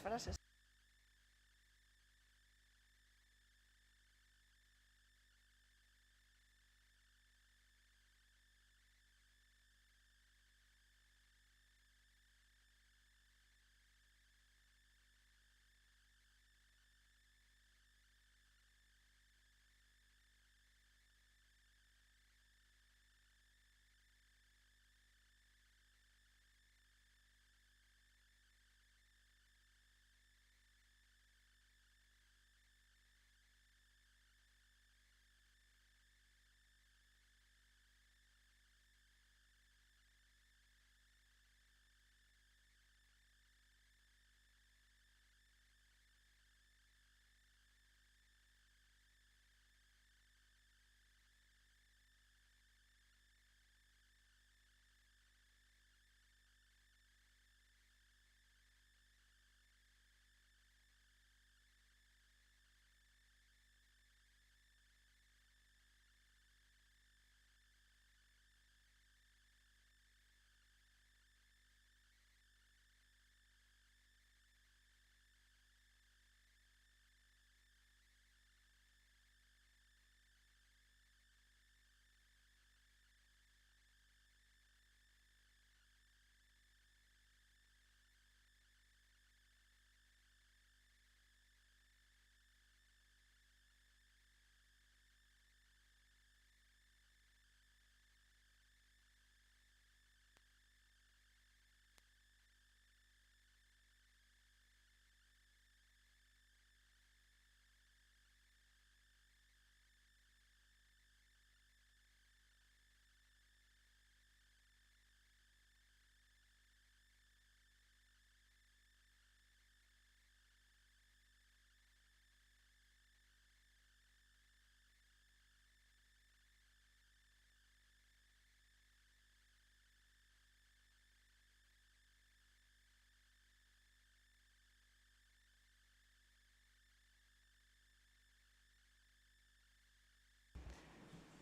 frases.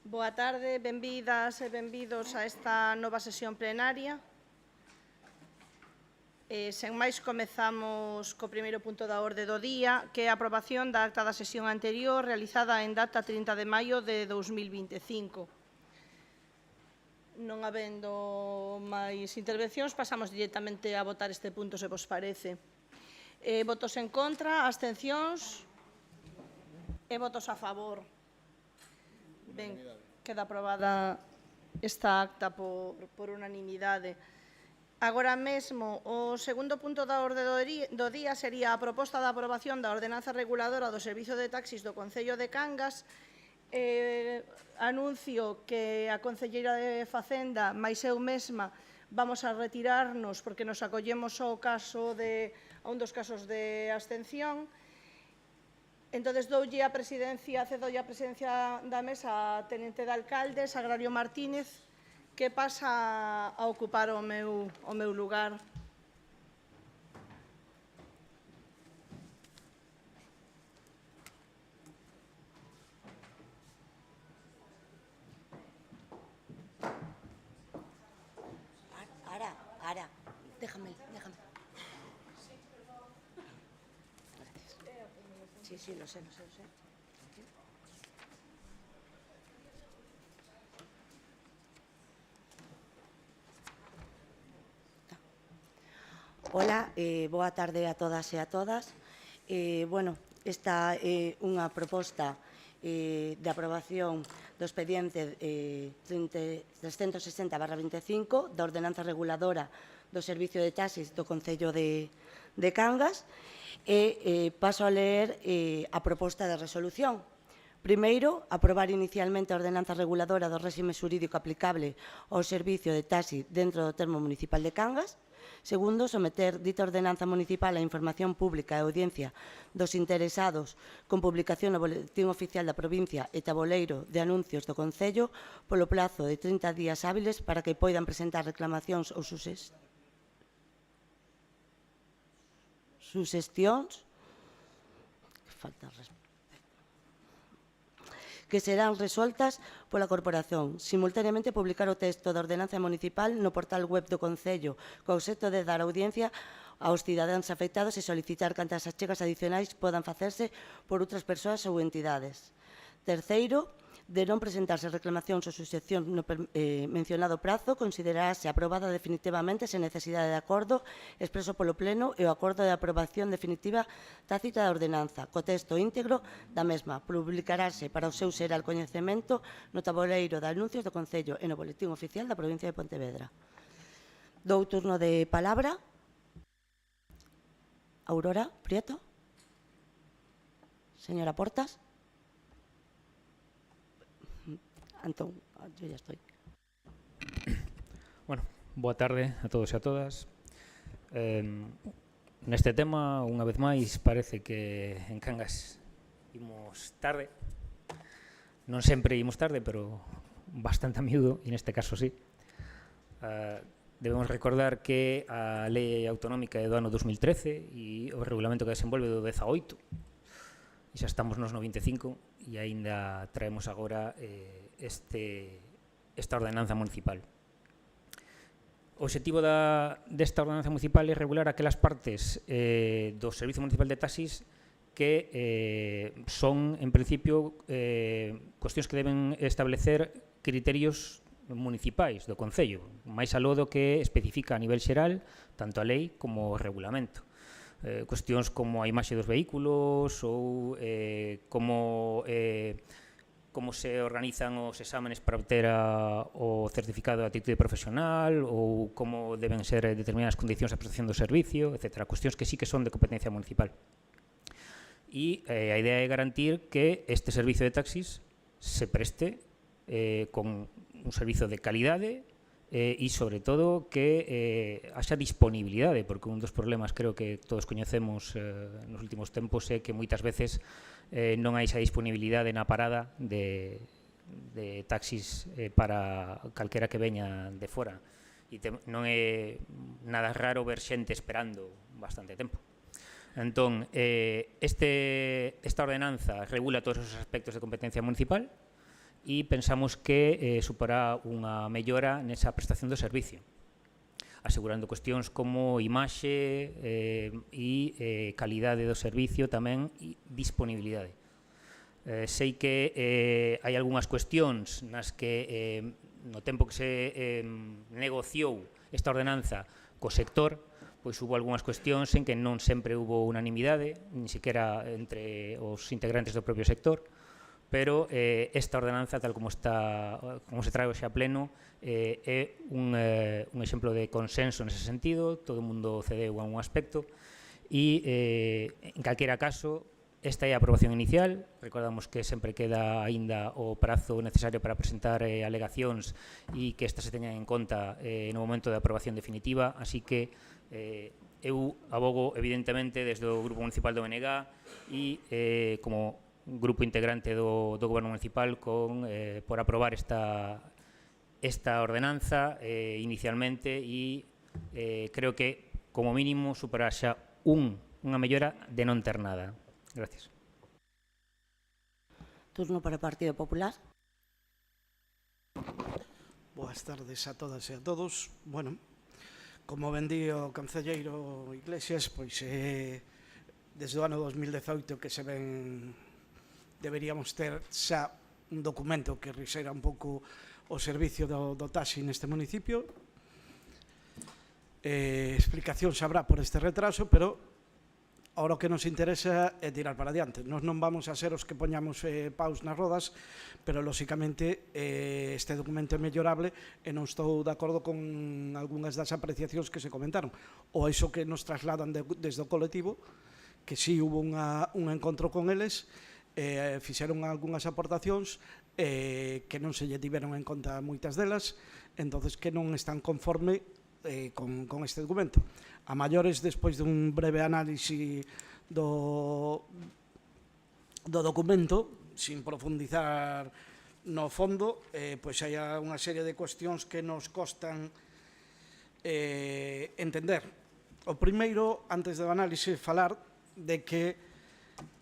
Boa tarde, benvidas e benvidos a esta nova sesión plenaria. Sen máis, comezamos co primeiro punto da orde do día, que é a aprobación da acta da sesión anterior realizada en data 30 de maio de 2025. Non habendo máis intervencións, pasamos directamente a votar este punto, se vos parece. Votos en contra, abstencións e votos a favor. Ben, queda aprobada esta acta por unanimidade. Agora mesmo, o segundo punto da orde do día sería a proposta de aprobación da ordenanza reguladora do Servicio de Taxis do Concello de Cangas. Anuncio que a concelleira de Facenda, máis eu mesma, vamos a retirarnos porque nos acollemos a un dos casos de abstención. Entón, cedolle a presidencia da mesa a Tenente de Alcalde, Sagrario Martínez, que pasa a ocupar o meu lugar. Ara, déjame. Sí, lo sé. Hola, boa tarde a todas e a todas. Esta é unha proposta de aprobación do expediente 360/25 da ordenanza reguladora do Servicio de Taxis do Concello de Cangas e paso a ler a proposta de resolución. Primeiro, aprobar inicialmente a ordenanza reguladora do réxime xurídico aplicable ao servicio de taxi dentro do termo municipal de Cangas. Segundo, someter dita ordenanza municipal a información pública e audiencia dos interesados con publicación no Boletín Oficial da Provincia e taboleiro de anuncios do Concello polo plazo de 30 días hábiles para que poidan presentar reclamacións ou suxestións que serán resoltas pola Corporación. Simultaneamente, publicar o texto da ordenanza municipal no portal web do Concello co obxecto de dar audiencia aos cidadáns afectados e solicitar cantas achegas adicionais podan facerse por outras persoas ou entidades. Terceiro, de non presentarse reclamacións ou suxestións no mencionado prazo, considerarase aprobada definitivamente sen necesidade de acordo expreso polo Pleno e o acordo de aprobación definitiva tácita da ordenanza, co texto íntegro da mesma. Publicarase para o seu xeral coñecemento no tabuleiro de anuncios do Concello e no Boletín Oficial da provincia de Pontevedra. Dou turno de palabra. Aurora Prieto. Señora Portas. Antón, yo ya estoy. Bueno, boa tarde a todos e a todas. Neste tema, unha vez máis, parece que en Cangas imos tarde. Non sempre imos tarde, pero bastante a miúdo, e neste caso sí. Debemos recordar que a Lei Autonómica é do ano 2013 e o regulamento que desenvolve do 18. E xa estamos nos 95 e aínda traemos agora esta ordenanza municipal. O obxectivo desta ordenanza municipal é regular aquelas partes do Servicio Municipal de Taxis que son, en principio, cuestións que deben establecer criterios municipais do Concello, máis aló do que especifica a nivel xeral tanto a lei como o regulamento. Cuestións como a imaxe dos vehículos ou como se organizan os exámenes para obter o certificado de actitude profesional ou como deben ser determinadas condicións de prestación do servicio, etc. Cuestións que sí que son de competencia municipal. E a idea é garantir que este servicio de taxis se preste con un servizo de calidade e, sobre todo, que haxa disponibilidade, porque un dos problemas creo que todos coñecemos nos últimos tempos é que moitas veces non hai esa disponibilidade na parada de taxis para calquera que veña de fora. E non é nada raro ver xente esperando bastante tempo. Entón, esta ordenanza regula todos os aspectos de competencia municipal e pensamos que suporá unha mellora nesa prestación do servicio, asegurando cuestións como imaxe e calidade do servicio tamén e disponibilidade. Sei que hai algunhas cuestións nas que no tempo que se negociou esta ordenanza co sector, pois hubo algunhas cuestións en que non sempre hubo unanimidade, ni siquiera entre os integrantes do propio sector, pero esta ordenanza, tal como se trae hoxe a pleno, é un exemplo de consenso nese sentido, todo o mundo cedeu a un aspecto, e, en calquera caso, esta é a aprobación inicial. Recordamos que sempre queda aínda o prazo necesario para presentar alegacións e que estas se teñan en conta no momento de aprobación definitiva, así que eu abogo, evidentemente, desde o Grupo Municipal do BNG e como grupo integrante do Goberno Municipal por aprobar esta ordenanza inicialmente e creo que, como mínimo, superar xa unha mellora de non ter nada. Gracias. Turno para o Partido Popular. Boas tardes a todas e a todos. Bueno, como ben di o concelleiro Iglesias, pois desde o ano 2018 que se ven deberíamos ter xa un documento que rixera un pouco o servicio do taxi neste municipio. Explicación xa habrá por este retraso, pero ahora o que nos interesa é tirar para adiante. Nos non vamos a ser os que poñamos paus nas rodas, pero, lóxicamente, este documento é mellorable e non estou de acordo con algunhas das apreciacións que se comentaron. Ou iso que nos trasladan desde o colectivo, que si hubo un encontro con eles, fixeron algunhas aportacións que non se lle tiveron en conta moitas delas, entonces que non están conforme con este documento. A maiores, despois dun breve análise do documento, sin profundizar no fondo, pois hai unha serie de cuestións que nos costan entender. O primeiro, antes do análise, falar de que,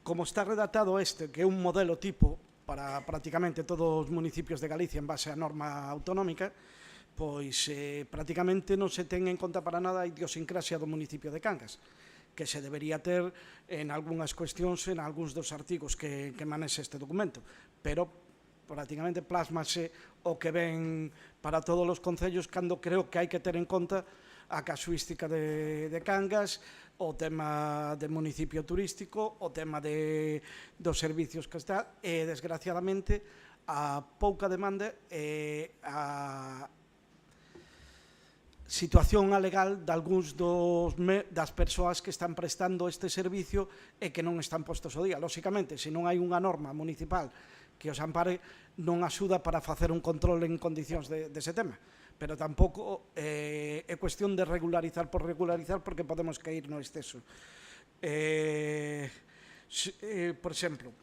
como está redactado que é un modelo tipo para prácticamente todos os municipios de Galicia en base á norma autonómica, pois prácticamente non se ten en conta para nada a idiosincrasia do municipio de Cangas, que se debería ter en algunhas cuestións, en algúns dos artigos que manexa este documento, pero prácticamente plásmase o que ven para todos os concellos, cando creo que hai que ter en conta a casuística de Cangas, o tema de municipio turístico, o tema dos servicios que está, e desgraciadamente a pouca demanda e a situación legal de algúns das persoas que están prestando este servicio e que non están postos ao día. Lóxicamente, se non hai unha norma municipal que os ampare, non axuda para facer un control en condicións dese tema. Pero tampouco é cuestión de regularizar por regularizar, porque podemos caer no exceso. Por exemplo,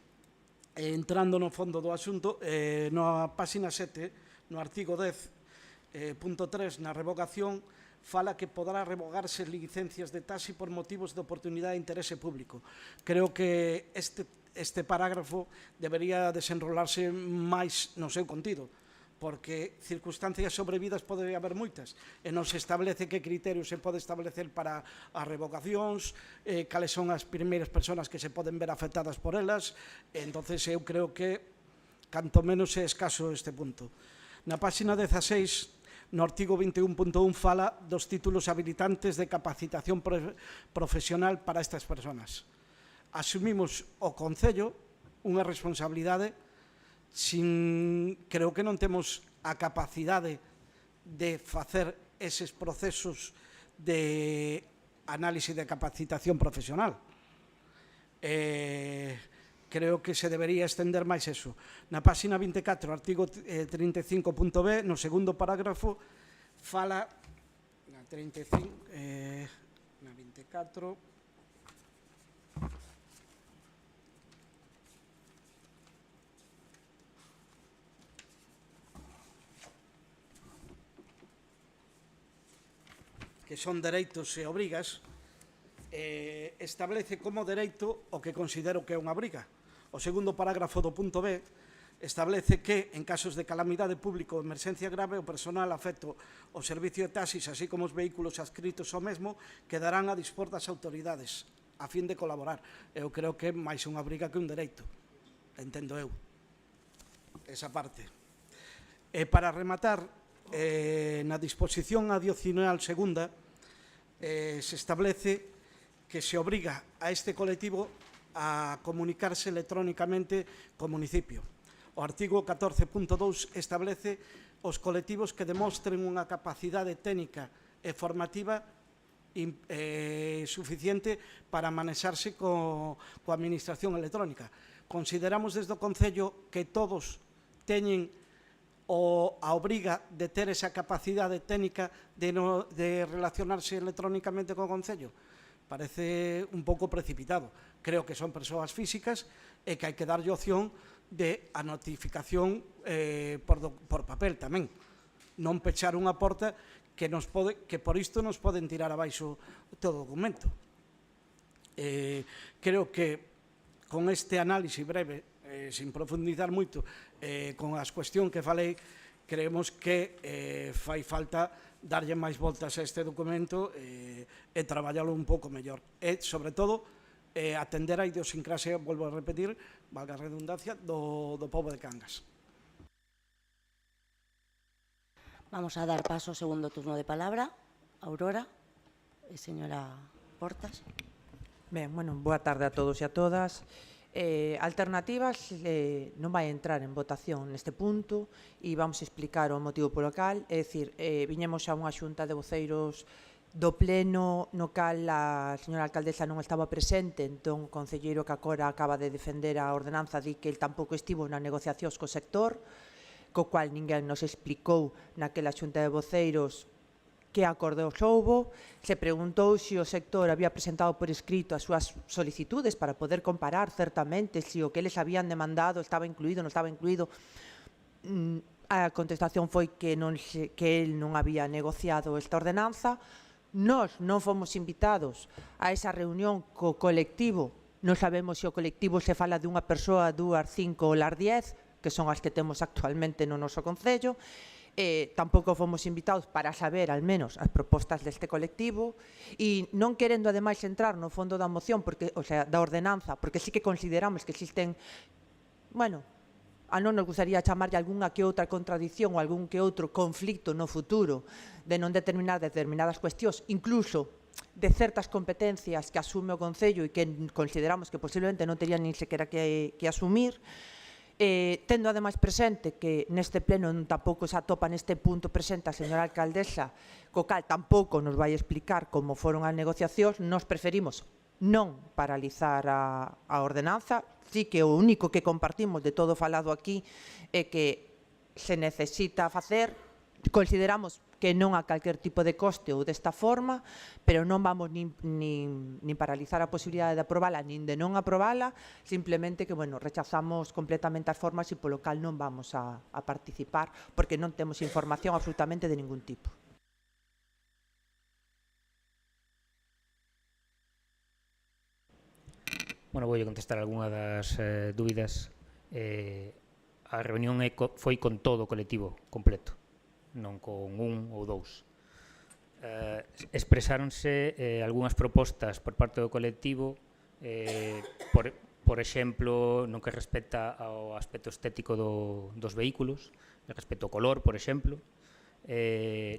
entrando no fondo do asunto, na páxina 7, no artigo 10, punto 3, na revogación, fala que podrá revogarse licencias de taxi por motivos de oportunidade e interese público. Creo que este parágrafo debería desenrolarse máis no seu contido, porque circunstancias sobrevidas pode haber moitas, e non se establece que criterios se pode establecer para as revogacións, cales son as primeiras persoas que se poden ver afectadas por elas. Entonces eu creo que canto menos é escaso este punto. Na páxina 16, no artigo 21.1, fala dos títulos habilitantes de capacitación profesional para estas persoas. Asumimos o Concello unha responsabilidade, creo que non temos a capacidade de facer eses procesos de análise de capacitación profesional. Creo que se debería estender máis eso. Na páxina 24, artigo 35.b, no segundo parágrafo, fala, na 35, na 24, que son dereitos e obrigas, establece como dereito o que considero que é unha obriga. O segundo parágrafo do punto B establece que, en casos de calamidade pública ou emerxencia grave, o personal afecto ao servicio de taxis, así como os vehículos adscritos ao mesmo, quedarán a dispor das autoridades a fin de colaborar. Eu creo que é máis unha obriga que un dereito, entendo eu, esa parte. E para rematar, na disposición adicional segunda, se establece que se obriga a este colectivo a comunicarse electrónicamente co municipio. O artigo 14.2 establece os colectivos que demostren unha capacidade técnica e formativa suficiente para manexarse coa administración electrónica. Consideramos desde o Concello que todos teñen a obriga de ter esa capacidade técnica de relacionarse electrónicamente co Concello. Parece un pouco precipitado. Creo que son persoas físicas e que hai que darlle opción de a notificación por papel tamén. Non pechar unha porta que por isto nos poden tirar abaixo todo o documento. Creo que con este análise breve, sin profundizar moito, con as cuestións que falei, creemos que fai falta darlle máis voltas a este documento e traballalo un pouco mellor. E, sobre todo, atender a idiosincrasia, volvo a repetir, valga a redundancia, do pobo de Cangas. Vamos a dar paso ao segundo turno de palabra. Aurora e señora Portas. Ben, bueno, boa tarde a todos e a todas. Alternativas non vai entrar en votación neste punto e vamos a explicar o motivo polo cal, é dicir, viñemos a unha xunta de voceiros do pleno no cal a señora alcaldesa non estaba presente, entón o concelleiro que agora acaba de defender a ordenanza di que el tampouco estivo nas negociacións co sector, co cual ninguén nos explicou naquela xunta de voceiros que acordos houbo, se preguntou se o sector había presentado por escrito as súas solicitudes para poder comparar certamente se o que eles habían demandado estaba incluído ou non estaba incluído. A contestación foi que el non había negociado esta ordenanza. Nós non fomos invitados a esa reunión co colectivo, non sabemos se o colectivo se fala dunha persoa, dúas, 5 ou las 10, que son as que temos actualmente no noso concello. tampouco fomos invitados para saber, al menos, as propostas deste colectivo, e non querendo, ademais, entrar no fondo da moción, porque, o sea, da ordenanza, porque sí que consideramos que existen, bueno, a non nos gustaría chamarlle algunha que outra contradición ou algún que outro conflicto no futuro de non determinar determinadas cuestións, incluso de certas competencias que asume o Concello e que consideramos que posiblemente non terían nin sequera que asumir, tendo ademais presente que neste pleno tampouco se atopa neste punto presente a señora alcaldesa, co cal tampouco nos vai explicar como foron as negociacións, nos preferimos non paralizar a ordenanza. Sí que o único que compartimos de todo falado aquí é que se necesita facer, consideramos que non a calquer tipo de coste ou desta forma, pero non vamos nin paralizar a posibilidade de aprobala nin de non aprobala, simplemente que, bueno, rechazamos completamente as formas e polo cal non vamos a participar porque non temos información absolutamente de ningún tipo. Bueno, vou contestar algunha das dúbidas. A reunión foi con todo o colectivo completo, non con un ou dous. Expresáronse algunhas propostas por parte do colectivo, por exemplo, no que respecta ao aspecto estético dos vehículos, respecto ao color, por exemplo,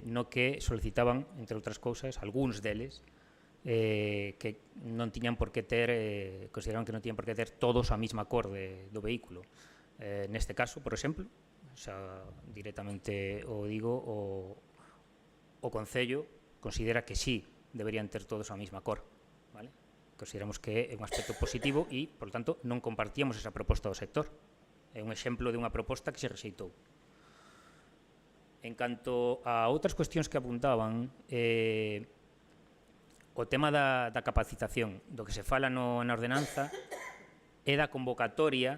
no que solicitaban, entre outras cousas, algúns deles, que non tiñan por que ter, consideraron que non tiñan por que ter todos a mesma cor do vehículo. Neste caso, por exemplo, xa directamente o digo, o Concello considera que sí deberían ter todos a mesma cor, vale? Consideramos que é un aspecto positivo e, por tanto, non compartíamos esa proposta do sector. É un exemplo de unha proposta que se rexeitou. En canto a outras cuestións que apuntaban, o tema da capacitación, do que se fala na ordenanza, é da convocatoria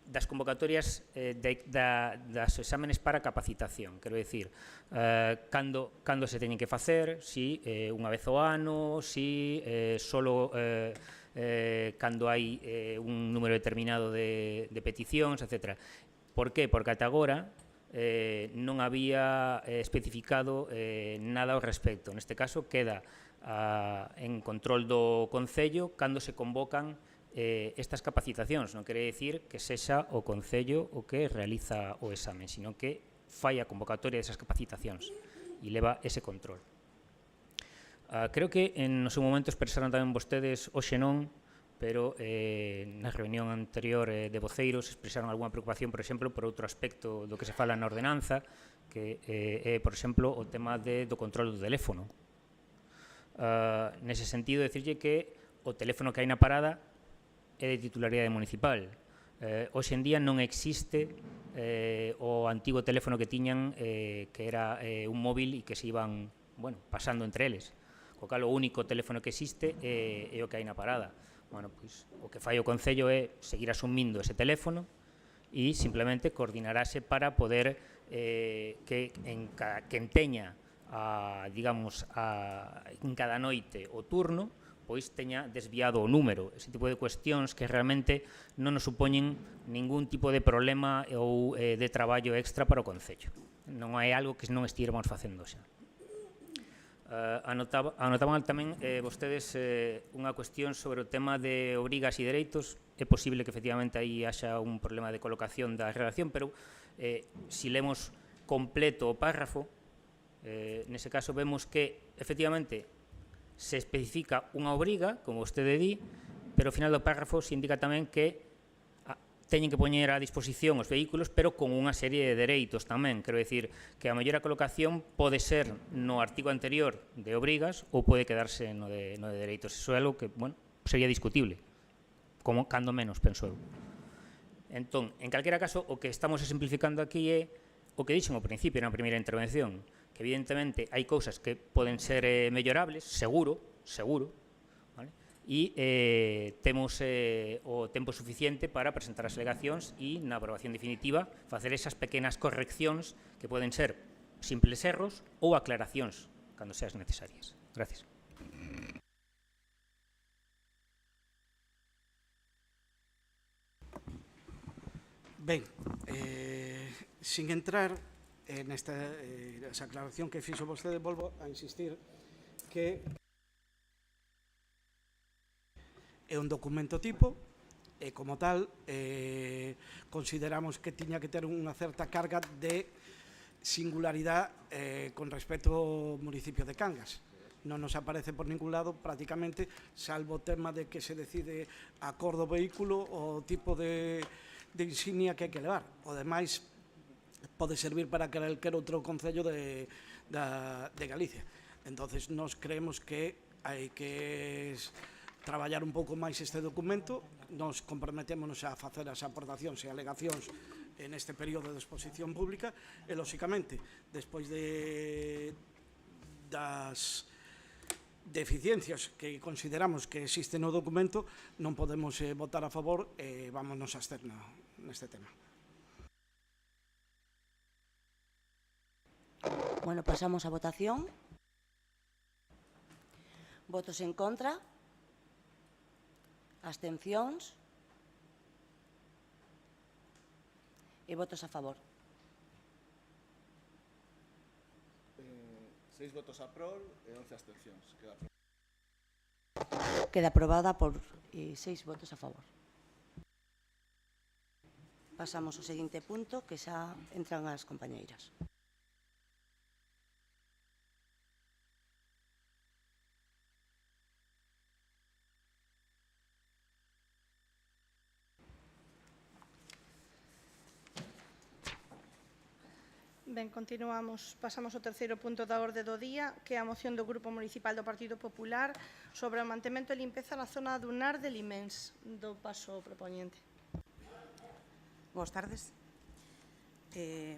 das convocatorias das exámenes para capacitación, quero dicir, cando se teñen que facer, si unha vez ao ano, si solo cando hai un número determinado de peticións, etc. Por que? Porque ata agora non había especificado nada ao respecto. Neste caso, queda en control do Concello cando se convocan estas capacitacións. Non quere dicir que sexa o Concello o que realiza o examen, sino que fai a convocatoria desas capacitacións e leva ese control. Creo que no seu momento expresaron tamén vostedes, hoxe non, pero na reunión anterior de voceiros expresaron algunha preocupación, por exemplo, por outro aspecto do que se fala na ordenanza, que é, por exemplo, o tema do control do teléfono. Nese sentido, decirlle que o teléfono que hai na parada é de titularidade municipal. Hoxe en día non existe o antigo teléfono que tiñan, que era un móvil e que se iban, bueno, pasando entre eles. Co cal, o único teléfono que existe é o que hai na parada. Bueno, pois, o que fai o Concello é seguir asumindo ese teléfono e simplemente coordinarase para poder que quen teña, digamos, en cada noite o turno, pois teña desviado o número. Ese tipo de cuestións que realmente non nos supoñen ningún tipo de problema ou de traballo extra para o Concello. Non é algo que non estiremos facendo xa. Anotaban tamén vostedes unha cuestión sobre o tema de obrigas e dereitos. É posible que efectivamente aí haxa un problema de colocación da redacción, pero si lemos completo o párrafo, nese caso vemos que efectivamente se especifica unha obriga, como vostede di, pero ao final do párrafo se indica tamén que teñen que poñer a disposición os vehículos, pero con unha serie de dereitos tamén. Quero dicir que a mellor a colocación pode ser no artigo anterior de obrigas ou pode quedarse no de dereitos. Iso é algo que, bueno, sería discutible, como cando menos, penso eu. Entón, en calquera caso, o que estamos simplificando aquí é o que dixen ao principio na primeira intervención, que evidentemente hai cousas que poden ser mellorables, seguro, vale? E temos o tempo suficiente para presentar as alegacións e na aprobación definitiva facer esas pequenas correccións que poden ser simples erros ou aclaracións cando seas necesarias. Gracias. Ben, sin entrar nesta esa aclaración que fixo vostede, volvo a insistir que é un documento tipo e, como tal, consideramos que tiña que ter unha certa carga de singularidade con respecto ao municipio de Cangas. Non nos aparece por ningún lado prácticamente, salvo o tema de que se decide a cor do vehículo o tipo de insignia que hai que levar. O demais pode servir para calquer outro concello de Galicia. Entonces, nos creemos que hai que traballar un pouco máis este documento, nos comprometémonos a facer as aportacións e alegacións neste período de exposición pública e, lóxicamente, despois das deficiencias que consideramos que existen no documento, non podemos votar a favor e vámonos a abster neste tema. Bueno, pasamos a votación. Votos en contra? Abstencións? E votos a favor? 6 votos a prol e 11 abstencións. Queda aprobada por 6 votos a favor. Pasamos ao seguinte punto, que xa entran as compañeiras. Ben, continuamos. Pasamos ao terceiro punto da orde do día, que é a moción do Grupo Municipal do Partido Popular sobre o mantemento e limpeza na zona dunar de Limens. Do paso ao propoñente. Boas tardes.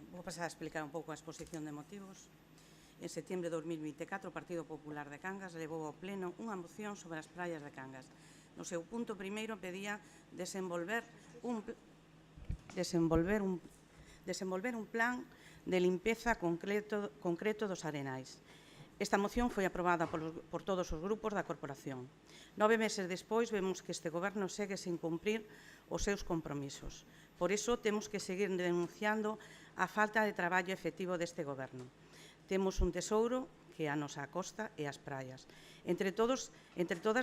Vou pasar a explicar un pouco a exposición de motivos. En setembro de 2024, o Partido Popular de Cangas levou ao Pleno unha moción sobre as praias de Cangas. No seu punto primeiro pedía desenvolver un plan de limpeza concreto dos arenais. Esta moción foi aprobada por todos os grupos da corporación. 9 meses despois vemos que este goberno segue sen cumprir os seus compromisos. Por iso temos que seguir denunciando a falta de traballo efectivo deste goberno. Temos un tesouro que é a nosa costa e as praias. Entre todas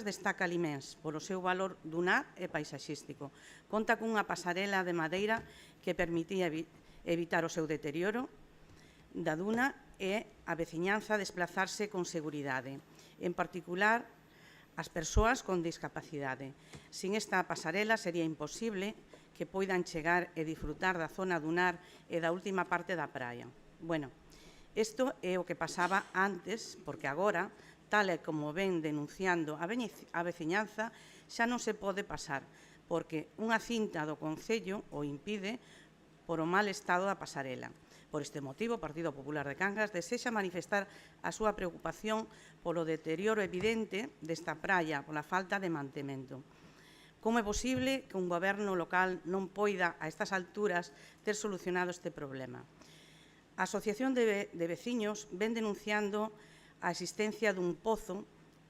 destaca Limens polo seu valor dunar e paisaxístico. Conta cunha pasarela de madeira que permitía evitar o seu deterioro da duna e a veciñanza desplazarse con seguridade, en particular as persoas con discapacidade. Sin esta pasarela sería imposible que poidan chegar e disfrutar da zona dunar e da última parte da praia. Bueno, isto é o que pasaba antes, porque agora, tal e como ven denunciando a veciñanza, xa non se pode pasar, porque unha cinta do Concello o impide por o mal estado da pasarela. Por este motivo, o Partido Popular de Cangas desexa manifestar a súa preocupación polo deterioro evidente desta praia, pola falta de mantemento. Como é posible que un goberno local non poida, a estas alturas, ter solucionado este problema? A Asociación de Veciños ven denunciando a existencia dun pozo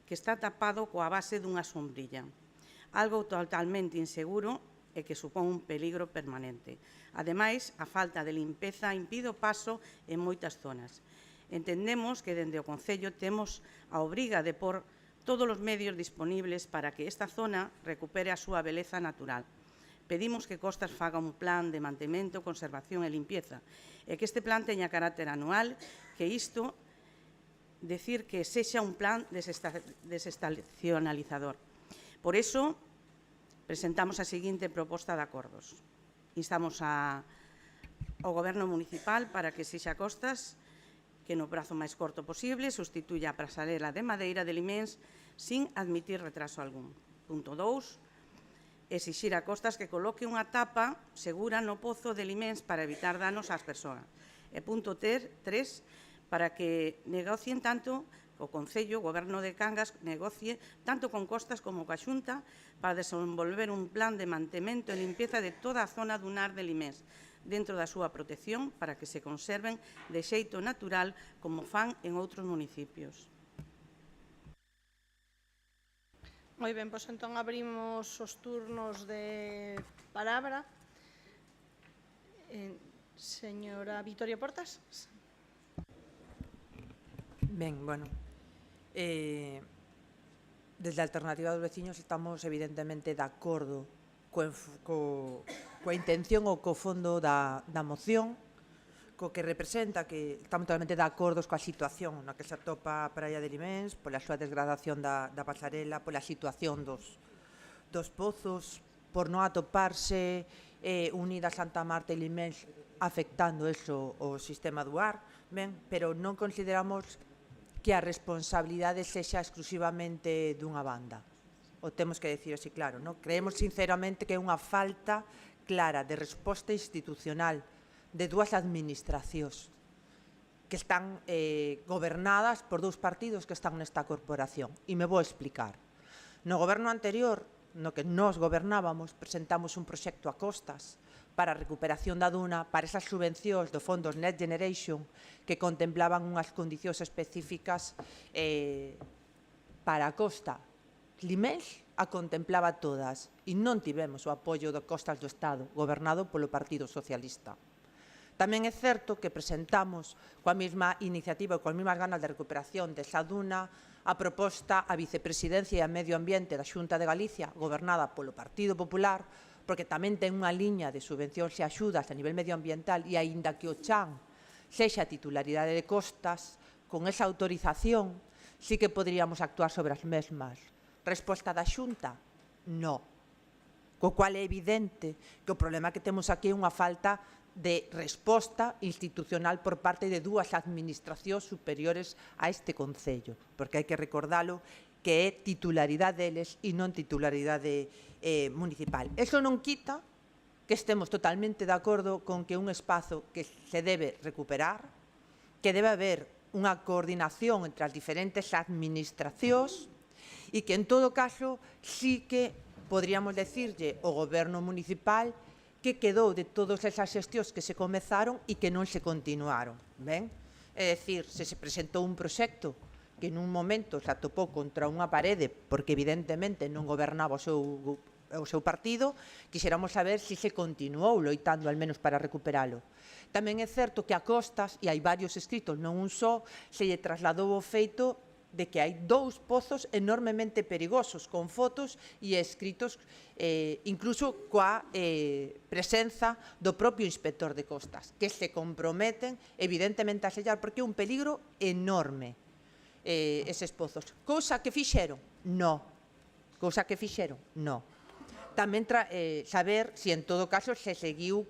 que está tapado coa base dunha sombrilla, algo totalmente inseguro e que supón un peligro permanente. Ademais, a falta de limpeza impide o paso en moitas zonas. Entendemos que dende o Concello temos a obriga de pôr todos os medios disponibles para que esta zona recupere a súa beleza natural. Pedimos que Costas faga un plan de mantemento, conservación e limpieza e que este plan teña carácter anual, que isto decir que sexa un plan desestacionalizador. Por iso, presentamos a seguinte proposta de acordos. Instamos ao Goberno municipal para que sexa Costas que no prazo máis corto posible sustituya a pasarela de madeira de Limens sin admitir retraso algún. Punto 2. Exixir a Costas que coloque unha tapa segura no pozo de Limens para evitar danos ás persoas. E punto 3. Para que negocien tanto o Concello, o Goberno de Cangas, negocie tanto con Costas como coa Xunta para desenvolver un plan de mantemento e limpieza de toda a zona dunar de Limens, dentro da súa protección para que se conserven de xeito natural como fan en outros municipios. Moi ben, pois entón abrimos os turnos de palabra. Señora Victoria Portas. Ben, bueno, desde a Alternativa dos Veciños estamos evidentemente de acordo coa intención ou co fondo da moción, co que representa que estamos totalmente de acordo coa situación na que se atopa a Praia de Limens, pola súa desgradación da pasarela, pola situación dos pozos, por non atoparse unida Santa Marta e Limens afectando eso o sistema do ar, ben, pero non consideramos que a responsabilidade sexa exclusivamente dunha banda. O temos que decir así claro, non? Creemos sinceramente que é unha falta clara de resposta institucional de dúas administracións que están gobernadas por dous partidos que están nesta corporación. E me vou explicar. No goberno anterior, no que nós gobernábamos, presentamos un proxecto a costas para a recuperación da duna, para esas subvencións do fondos Next Generation que contemplaban unhas condicións específicas para a costa. Limens a contemplaba todas e non tivemos o apoio de Costas do Estado, gobernado polo Partido Socialista. Tamén é certo que presentamos coa mesma iniciativa e coas mesmas ganas de recuperación desa duna a proposta a Vicepresidencia e a Medio Ambiente da Xunta de Galicia, gobernada polo Partido Popular, porque tamén ten unha liña de subvencións e axudas a nivel medioambiental e aínda que o chan sexa titularidade de Costas, con esa autorización sí que poderíamos actuar sobre as mesmas. Resposta da Xunta? No. Co cual é evidente que o problema que temos aquí é unha falta de resposta institucional por parte de dúas administracións superiores a este Concello, porque hai que recordalo que é titularidade deles e non titularidade municipal. Eso non quita que estemos totalmente de acordo con que un espazo que se debe recuperar, que debe haber unha coordinación entre as diferentes administracións e que, en todo caso, sí que podríamos decirlle ao goberno municipal que quedou de todas esas xestións que se comezaron e que non se continuaron. Ben? É dicir, se presentou un proxecto que nun momento se atopou contra unha parede porque evidentemente non gobernaba o seu partido, quixéramos saber se se continuou loitando al menos para recuperalo. Tamén é certo que a Costas, e hai varios escritos, non un só, se lle trasladou o feito de que hai dous pozos enormemente perigosos, con fotos e escritos, incluso coa presenza do propio inspector de Costas, que se comprometen evidentemente a sellar, porque é un peligro enorme eses pozos. Cousa que fixeron? No. Cousa que fixeron? No. Tamén saber se en todo caso se seguiu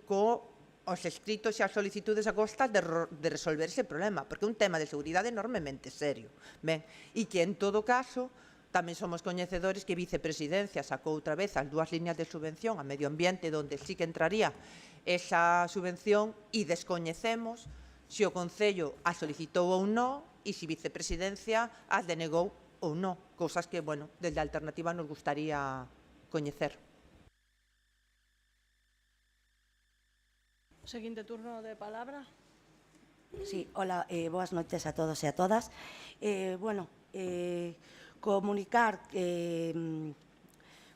os escritos e as solicitudes a Costas de resolver ese problema, porque é un tema de seguridade enormemente serio. Ben, e que en todo caso tamén somos coñecedores que Vicepresidencia sacou outra vez as dúas líneas de subvención a medio ambiente onde sí que entraría esa subvención e descoñecemos se o Concello a solicitou ou non e se Vicepresidencia as denegou ou non, cousas que, bueno, desde a Alternativa nos gustaría coñecer. Seguinte turno de palabra. Sí, hola, boas noites a todos e a todas. Comunicar que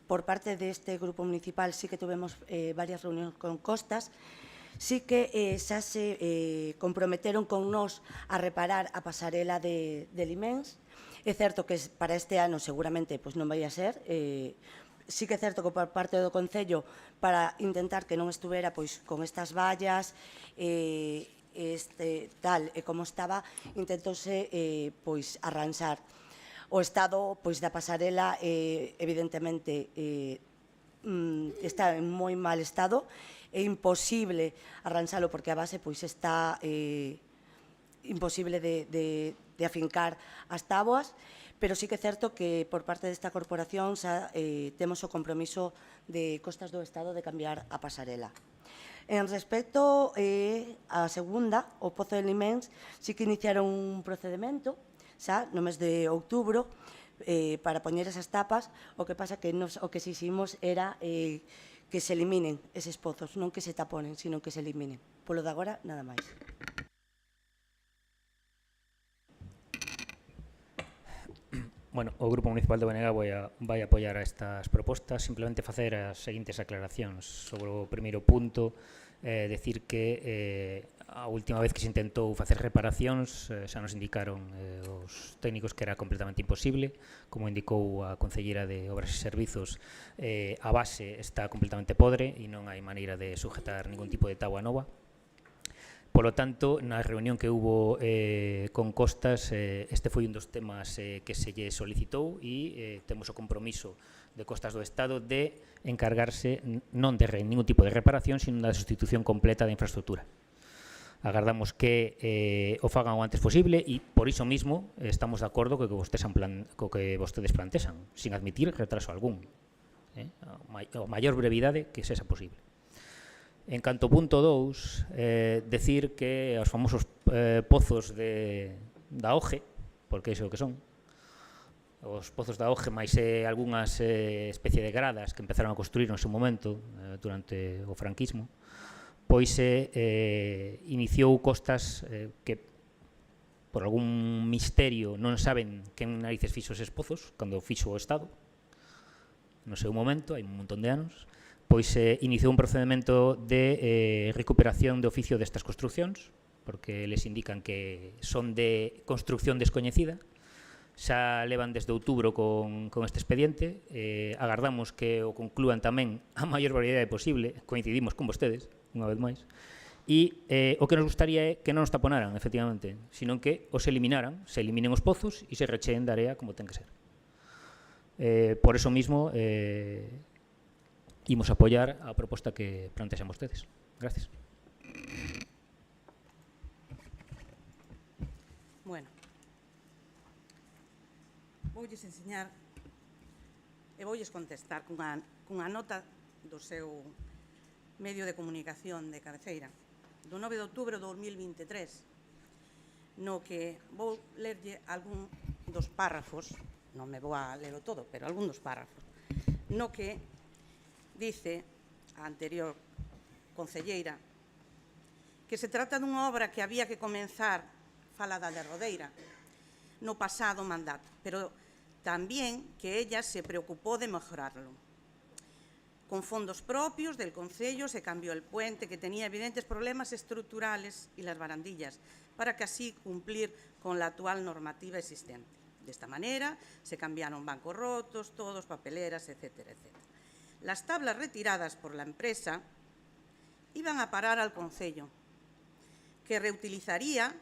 por parte deste grupo municipal sí que tuvemos varias reunións con Costas, sí que xa se comprometeron con nós a reparar a pasarela de Limens. É certo que para este ano seguramente non vai a ser, sí que é certo que por parte do Concello para intentar que non estuvera con estas vallas tal e como estaba, intentouse arranxar. O estado da pasarela evidentemente está en moi mal estado, é imposible arranxalo porque a base está imposible de afincar as táboas, pero sí que é certo que por parte desta corporación xa temos o compromiso de Costas do Estado de cambiar a pasarela. En respecto á segunda, o Pozo de Limens, sí que iniciaron un procedimento xa no mes de outubro para poñer esas tapas, o que pasa que o que xiximos era que se eliminen eses pozos, non que se taponen, sino que se eliminen. Polo de agora, nada máis. Bueno, o Grupo Municipal de BNG vai apoiar a estas propostas, simplemente facer as seguintes aclaracións sobre o primeiro punto. decir que a última vez que se intentou facer reparacións xa nos indicaron os técnicos que era completamente imposible. Como indicou a concelleira de Obras e Servizos, a base está completamente podre e non hai maneira de sujetar ningún tipo de táboa nova. Polo tanto, na reunión que hubo con Costas, este foi un dos temas que se lle solicitou e temos o compromiso de Costas do Estado de encargarse non de ningún tipo de reparación, sino da sustitución completa da infraestructura. Agardamos que o fagan o antes posible e, por iso mismo, estamos de acordo co que vostedes plantexan, sin admitir retraso algún. A maior brevidade que sexa posible. En canto ao punto 2, decir que os famosos pozos da OGE, porque iso que son, os pozos da OGE máis algunhas especie de gradas que empezaron a construir no seu momento durante o franquismo, pois iniciou Costas que por algún misterio non saben quen narices fixo eses pozos, cando fixo o Estado no seu momento, hai un montón de anos, pois iniciou un procedimento de recuperación de oficio destas construccións, porque les indican que son de construcción descoñecida. Xa levan desde outubro con este expediente, agardamos que o conclúan tamén a maior brevidade posible, coincidimos con vostedes, unha vez máis, e o que nos gustaría é que non os taponaran, efectivamente, sino que os eliminaran, se eliminen os pozos e se recheen de area como ten que ser. Por eso mismo, imos apoiar a proposta que plantexan vostedes. Gracias. Bueno, voulles enseñar e voulles contestar cunha nota do seu medio de comunicación de cabeceira do 9 de outubro de 2023, no que vou lerlle algún dos párrafos, non me vou a ler o todo, pero algún dos párrafos, no que dice a anterior concelleira que se trata dunha obra que había que comenzar, fala da derrodeira, no pasado mandato, pero también que ella se preocupó de mejorarlo. Con fondos propios del Concello se cambió el puente, que tenía evidentes problemas estructurales, y las barandillas, para que así cumplir con la actual normativa existente. De esta manera se cambiaron bancos rotos, todos, papeleras, etcétera, etcétera. Las tablas retiradas por la empresa iban a parar al Concello, que reutilizaría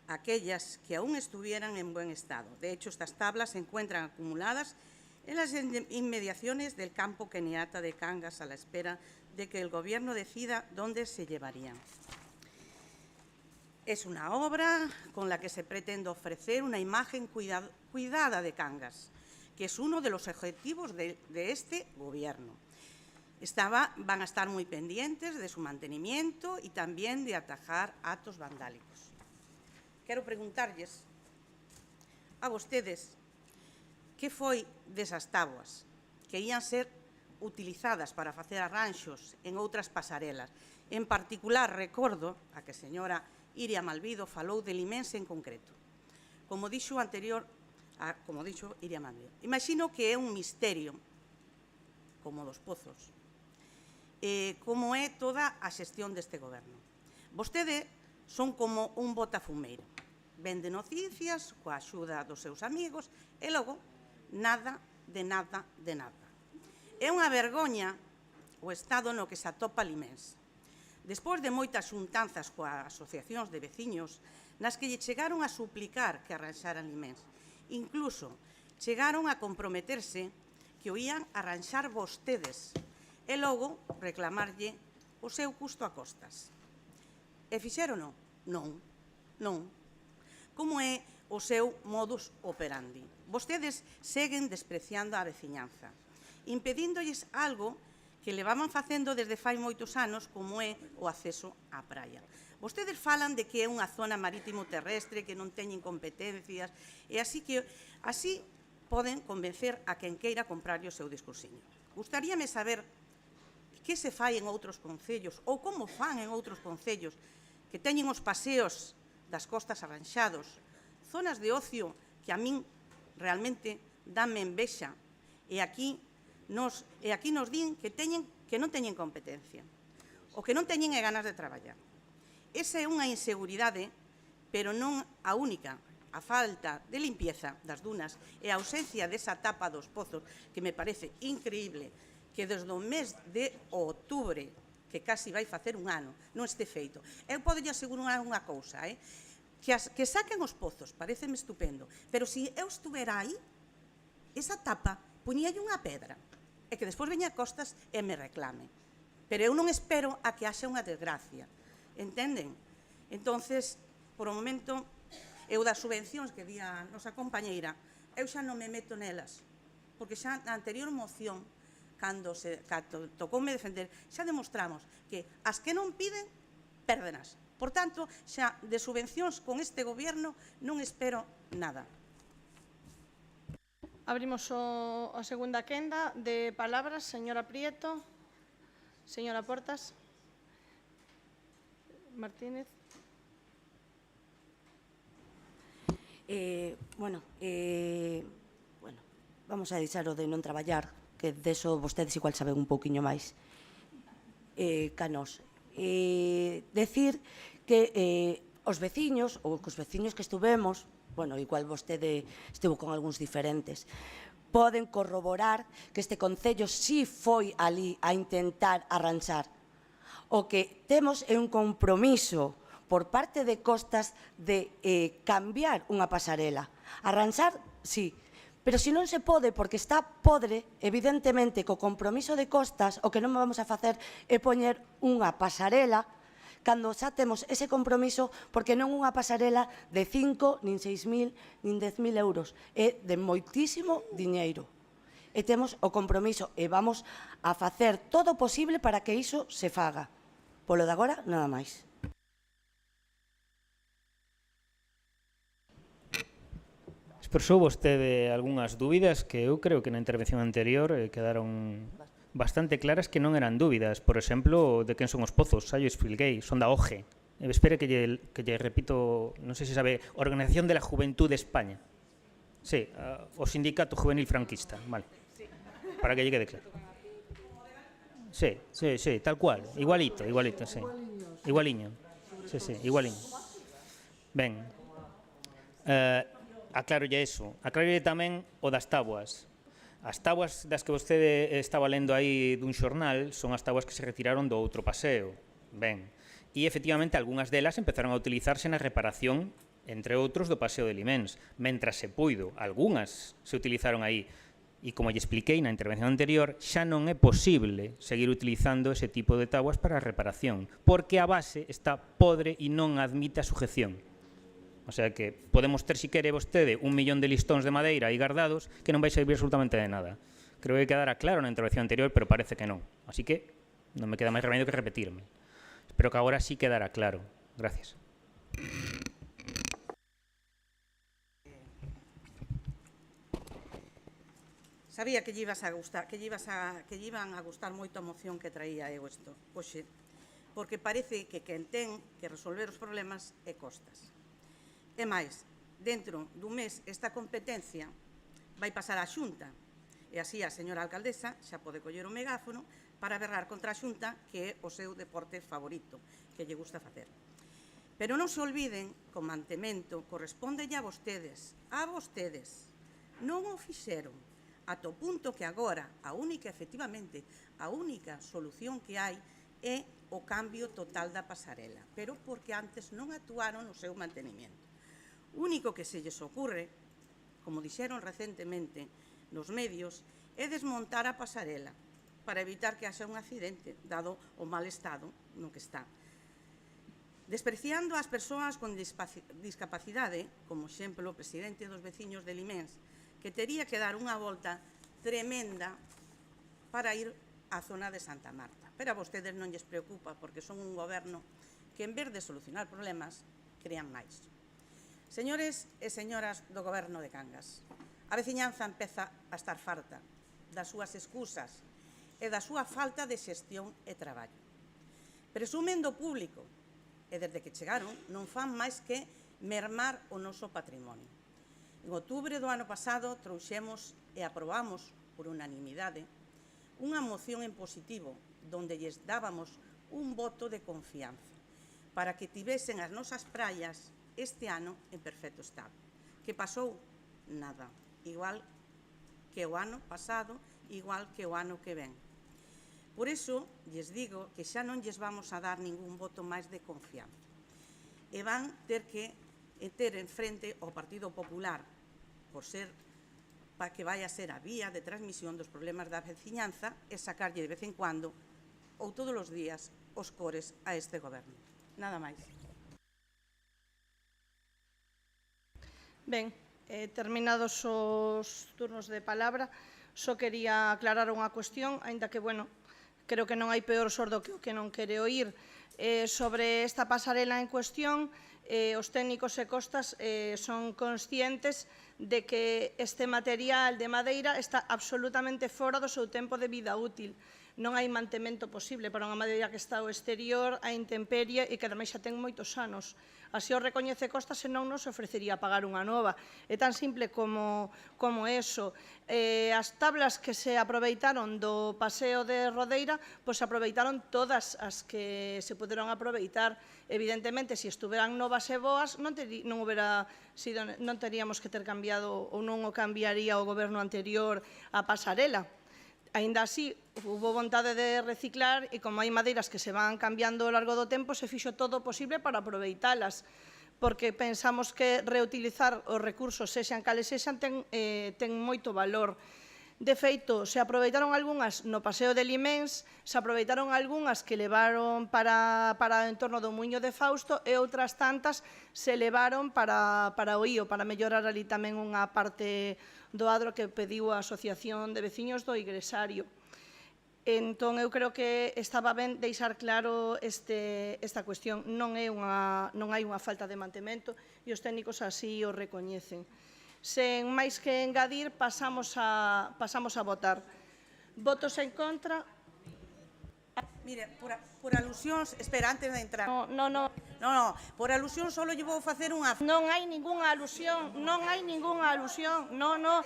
aquellas que aún estuvieran en buen estado. De hecho, estas tablas se encuentran acumuladas en las inmediaciones del campo Keniata de Cangas, a la espera de que el Gobierno decida dónde se llevarían. Es una obra con la que se pretende ofrecer una imagen cuidada de Cangas, que es uno de los objetivos de este Gobierno. Van a estar muy pendientes de su mantenimiento y también de atajar actos vandálicos. Quero preguntarlles a vostedes que foi desas táboas que ían ser utilizadas para facer arranxos en outras pasarelas. En particular, recordo a que a señora Iria Malvido falou del Imense en concreto. Como dixo Iria Malvido. Imagino que é un misterio, como dos pozos, como é toda a xestión deste goberno. Vostede son como un botafumeiro. Vende noticias coa axuda dos seus amigos e logo nada de nada de nada. É unha vergoña o estado no que se atopa Limens. Despois de moitas xuntanzas coas asociacións de veciños nas que lle chegaron a suplicar que arranxaran Limens, incluso chegaron a comprometerse que o ían arranxar vostedes e logo reclamarlle o seu custo a costas. E fixérono? Non, non. Como é o seu modus operandi? Vostedes seguen despreciando a veciñanza, impedíndolles algo que levaban facendo desde fai moitos anos, como é o acceso á praia. Vostedes falan de que é unha zona marítimo terrestre, que non teñen competencias, e así poden convencer a quen queira comprarlle o seu discursiño. Gustaríame saber que se fai en outros concellos, ou como fan en outros concellos, que teñen os paseos das costas arranxados, zonas de ocio que a min realmente danme envexa, e aquí nos din que non teñen competencia. O que non teñen é ganas de traballar. Esa é unha inseguridade, pero non a única. A falta de limpieza das dunas e a ausencia desa tapa dos pozos, que me parece increíble que desde o mes de outubro, que casi vai facer un ano, non este feito. Eu podo asegurar unha cousa, que saquen os pozos, pareceme estupendo, pero se eu estuvera aí, esa tapa puñalle unha pedra, e que despois veña a costas e me reclame. Pero eu non espero a que haxa unha desgracia, entenden? Entonces, por o momento, eu das subvencións que di a nosa compañeira, eu xa non me meto nelas, porque xa na anterior moción, cando tocoume defender, xa demostramos que as que non piden, pérdenas. Por tanto, xa de subvencións con este goberno non espero nada. Abrimos a segunda quenda de palabras. Señora Prieto. Señora Portas. Martínez. Vamos a deixar o de non traballar, que deso vostedes igual saben un pouquiño máis ca nós. Decir que os veciños, ou cos veciños que estuvemos, igual vostede estivo con algúns diferentes, poden corroborar que este Concello sí foi ali a intentar arranxar. O que temos é un compromiso por parte de Costas de cambiar unha pasarela. Arranxar, sí, pero se non se pode porque está podre, evidentemente, co compromiso de Costas, o que non vamos a facer é poñer unha pasarela cando xa temos ese compromiso, porque non unha pasarela de 5, nin 6.000, nin 10.000 euros, é de moitísimo diñeiro. E temos o compromiso e vamos a facer todo o posible para que iso se faga. Polo de agora, nada máis. Expresou vostede algunhas dúbidas que eu creo que na intervención anterior quedaron bastante claras, que non eran dúbidas. Por exemplo, de quen son os pozos, xa yo expliquei, son da OGE. Espere que lle repito, non sei se sabe, Organización de la Juventud de España. Sí, o Sindicato Juvenil Franquista, vale. Para que lle quede claro. Sí, tal cual, igualito, sí. Igualiño. Sí, igualiño. Ben. Aclárolle eso. Aclárolle tamén o das táboas. As táboas das que vostede estaba lendo aí dun xornal son as táboas que se retiraron do outro paseo. Ben. E, efectivamente, algunhas delas empezaron a utilizarse na reparación, entre outros, do paseo de Limens. Mentras se puido, algunhas se utilizaron aí. E, como lle expliquei na intervención anterior, xa non é posible seguir utilizando ese tipo de táboas para a reparación, porque a base está podre e non admite a sujeción. O sea que podemos ter, si quere vostede, 1 millón de listóns de madeira aí guardados que non vai servir absolutamente de nada. Creo que quedara claro na intervención anterior, pero parece que non. Así que non me queda máis remedio que repetirme. Espero que agora sí quedara claro. Gracias. Sabía que lle iban a gustar moito a moción que traía eu isto hoxe, porque parece que quen ten que resolver os problemas é Costas. E máis, dentro dun mes esta competencia vai pasar á Xunta, e así a señora alcaldesa xa pode coller o megáfono para berrar contra a Xunta, que é o seu deporte favorito, que lle gusta facer. Pero non se olviden que o mantemento corresponde a vostedes, non o fixeron, ata o punto que agora efectivamente, a única solución que hai é o cambio total da pasarela, pero porque antes non actuaron no seu mantenimento. O único que se lles ocurre, como dixeron recentemente nos medios, é desmontar a pasarela para evitar que haxa un accidente, dado o mal estado no que está. Despreciando as persoas con discapacidade, como exemplo o presidente dos veciños de Limens, que tería que dar unha volta tremenda para ir á zona de Santa Marta. Pero a vostedes non lles preocupa, porque son un goberno que, en vez de solucionar problemas, crean máis. Señores e señoras do goberno de Cangas, a veciñanza empeza a estar farta das súas excusas e da súa falta de xestión e traballo. Presumen do público e, desde que chegaron, non fan máis que mermar o noso patrimonio. En outubro do ano pasado trouxemos e aprobamos por unanimidade unha moción en positivo onde lles dábamos un voto de confianza para que tivesen as nosas praias este ano en perfecto estado. Que pasou? Nada. Igual que o ano pasado, igual que o ano que ven. Por iso, lles digo que xa non lles vamos a dar ningún voto máis de confianza. E van ter que ter en frente ao Partido Popular por ser para que vai a ser a vía de transmisión dos problemas da veciñanza e sacarlle de vez en cuando ou todos os días os cores a este goberno. Nada máis. Ben, terminados os turnos de palabra, só quería aclarar unha cuestión, aínda que, bueno, creo que non hai peor sordo que o que non quere oír. Sobre esta pasarela en cuestión, os técnicos e costas son conscientes de que este material de madeira está absolutamente fora do seu tempo de vida útil. Non hai mantemento posible para unha madeira que está ao exterior, a intemperie e que ademais xa ten moitos anos. Así o recoñece Costa, senón nos ofrecería pagar unha nova. É tan simple como eso. As tablas que se aproveitaron do paseo de Rodeira, pois aproveitaron todas as que se puderon aproveitar. Evidentemente, se estuveran novas e boas, non teríamos que ter cambiado ou non o cambiaría o goberno anterior a pasarela. Aínda así, hubo vontade de reciclar e como hai madeiras que se van cambiando ao largo do tempo, se fixo todo o posible para aproveitalas, porque pensamos que reutilizar os recursos, sexan cales sexan, ten moito valor. De feito, se aproveitaron algunhas no paseo de Limens, se aproveitaron algunhas que levaron para o entorno do Muiño de Fausto e outras tantas se levaron para o Ío, para mellorar ali tamén unha parte do adro que pediu a Asociación de Veciños do Igresario. Entón, eu creo que estaba ben deixar claro esta cuestión. Non hai unha falta de mantemento e os técnicos así o recoñecen. Sen máis que engadir, pasamos a votar. Votos en contra? Mire, por alusións, espera, antes de entrar. No, por alusión só lle vou facer unha... non hai ningunha alusión, no.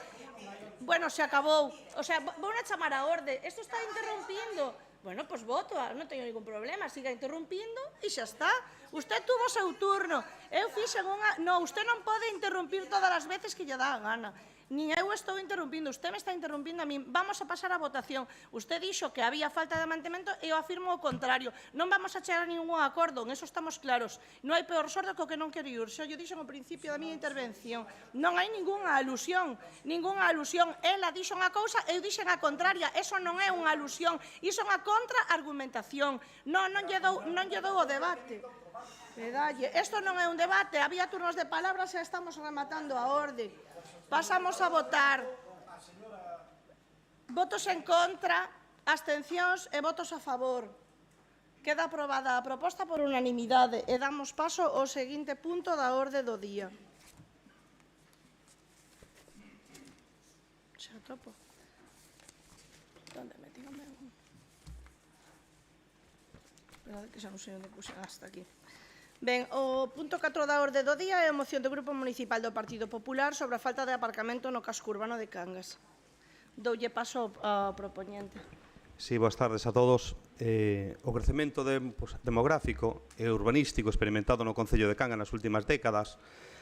Bueno, se acabou. O sea, vou a chamar a orde. Isto está interrompindo. Bueno, pois voto, non teño ningún problema, siga interrompindo e xa está. Usted tuvo o seu turno. Eu fixen unha... No, usted non pode interrumpir todas as veces que lle dá a gana. Nin eu estou interrumpindo, usted me está interrumpindo a min. Vamos a pasar a votación. Usted dixo que había falta de mantemento e eu afirmo o contrario. Non vamos a chegar a ningún acordo, en eso estamos claros. Non hai peor sordo que o que non quere ir. Xa yo dixo ao principio da miña intervención. Non hai ningunha alusión. Ela dixo unha cousa, eu dixen a contraria. Eso non é unha alusión, iso é unha contraargumentación. Non lle dou o debate. Isto non é un debate, había turnos de palabras e estamos rematando a orde. Pasamos a votar. Votos en contra, abstencións e votos a favor. Queda aprobada a proposta por unanimidade e damos paso ao seguinte punto da orde do día. Xa topo. Onde metí o meu? Espera, que xa non sei onde puse. Hasta aquí. Ben, o punto 4 da orde do día é a moción do Grupo Municipal do Partido Popular sobre a falta de aparcamento no casco urbano de Cangas. Doulle paso ao propoñente. Sí, boas tardes a todos. O crecemento demográfico e urbanístico experimentado no Concello de Cangas nas últimas décadas,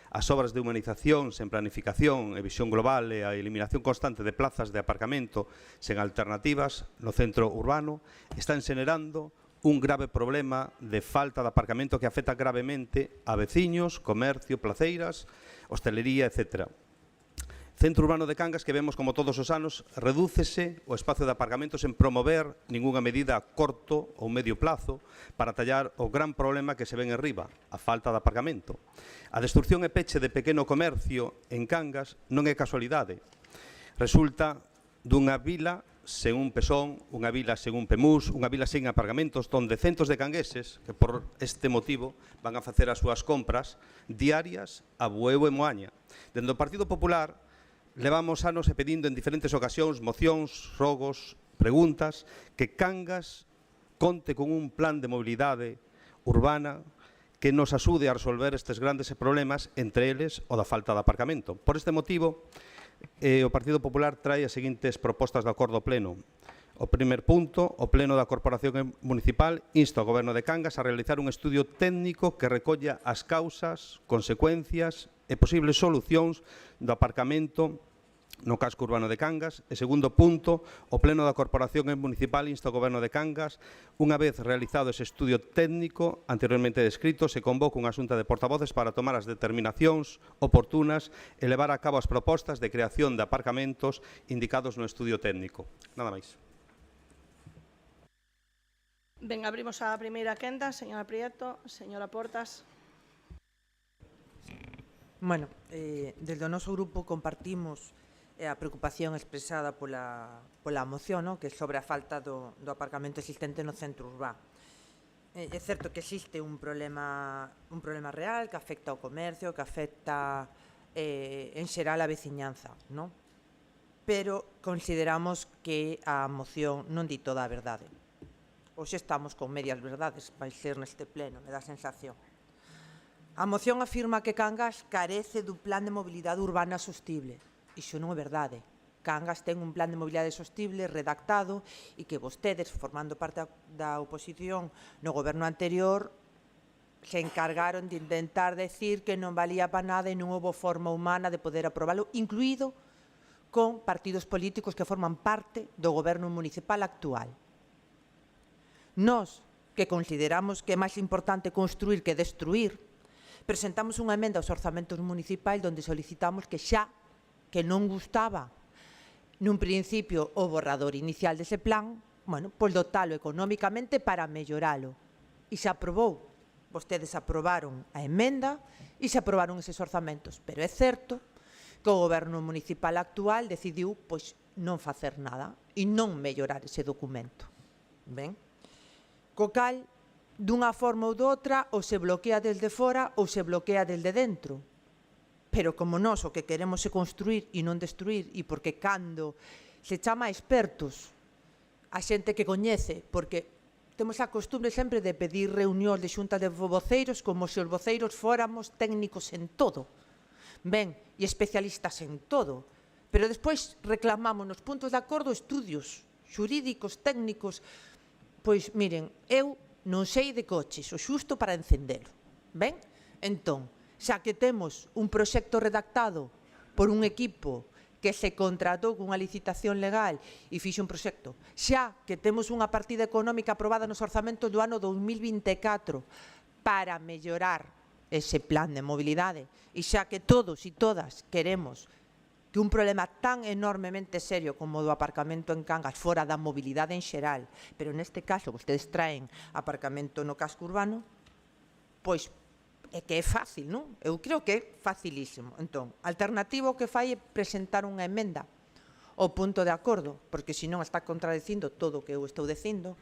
as obras de humanización sen planificación e visión global e a eliminación constante de plazas de aparcamento sen alternativas no centro urbano están xenerando un grave problema de falta de aparcamento que afecta gravemente a veciños, comercio, placeiras, hostelería, etc. Centro urbano de Cangas que vemos como todos os anos redúcese o espacio de aparcamento sen promover ningunha medida a corto ou medio plazo para tallar o gran problema que se ven en riba, a falta de aparcamento. A destrucción e peche de pequeno comercio en Cangas non é casualidade. Resulta dunha vila sen un Pesón, unha vila sen un Pemús, unha vila sen aparcamentos, onde centos de cangueses, que por este motivo van a facer as súas compras diarias a Bueu e Moaña. Dende o Partido Popular, levamos anos pedindo en diferentes ocasións, mocións, rogos, preguntas, que Cangas conte con un plan de mobilidade urbana que nos axude a resolver estes grandes problemas, entre eles o da falta de aparcamento. Por este motivo, o Partido Popular trae as seguintes propostas de acordo pleno. O primer punto, o Pleno da Corporación Municipal insta ao Goberno de Cangas a realizar un estudio técnico que recolla as causas, consecuencias e posibles solucións do aparcamento no casco urbano de Cangas. E segundo punto, o Pleno da Corporación Municipal insta ao Goberno de Cangas, unha vez realizado ese estudio técnico anteriormente descrito, se convoca unha xunta de portavoces para tomar as determinacións oportunas e levar a cabo as propostas de creación de aparcamentos indicados no estudio técnico. Nada máis. Ben, abrimos a primeira quenda. Señora Prieto, señora Portas. Bueno, desde o noso grupo compartimos a preocupación expresada pola moción, no? Que é sobre a falta do aparcamento existente no centro urbano. É certo que existe un problema real que afecta ao comercio, que afecta en xeral a veciñanza, no? Pero consideramos que a moción non di toda a verdade. Hoxe estamos con medias verdades, vai ser neste pleno, me dá a sensación. A moción afirma que Cangas carece dun plan de mobilidade urbana sostible. Iso non é verdade. Cangas ten un plan de mobilidade sostible redactado e que vostedes, formando parte da oposición no goberno anterior, se encargaron de intentar decir que non valía para nada e non houve forma humana de poder aprobalo, incluído con partidos políticos que forman parte do goberno municipal actual. Nós, que consideramos que é máis importante construir que destruir, presentamos unha emenda aos orzamentos municipais onde solicitamos que xa que non gustaba nun principio o borrador inicial dese plan, bueno, pois dotalo económicamente para melloralo. E se aprobou. Vostedes aprobaron a emenda e se aprobaron eses orzamentos. Pero é certo que o goberno municipal actual decidiu pois non facer nada e non mellorar ese documento. Ben? Co cal, dunha forma ou doutra, ou se bloquea desde fora ou se bloquea desde dentro. Pero como nós o que queremos é construir e non destruir, e porque cando se chama a expertos, a xente que coñece, porque temos a costumbre sempre de pedir reunións de xunta de voceiros como se os voceiros fóramos técnicos en todo, ben, e especialistas en todo, pero despois reclamamos nos puntos de acordo estudios xurídicos, técnicos. Pois, miren, eu non sei de coches, o xusto para encendelo, ben? Entón, xa que temos un proxecto redactado por un equipo que se contratou cunha licitación legal e fixe un proxecto, xa que temos unha partida económica aprobada nos orzamentos do ano 2024 para mellorar ese plan de mobilidade, e xa que todos e todas queremos que un problema tan enormemente serio como o do aparcamento en Cangas fora da mobilidade en xeral, pero neste caso vostedes traen aparcamento no casco urbano, pois é que é fácil, non? Eu creo que é facilísimo. Entón, a alternativa o que fai é presentar unha emenda ao punto de acordo, porque senón está contradicindo todo o que eu estou dicindo,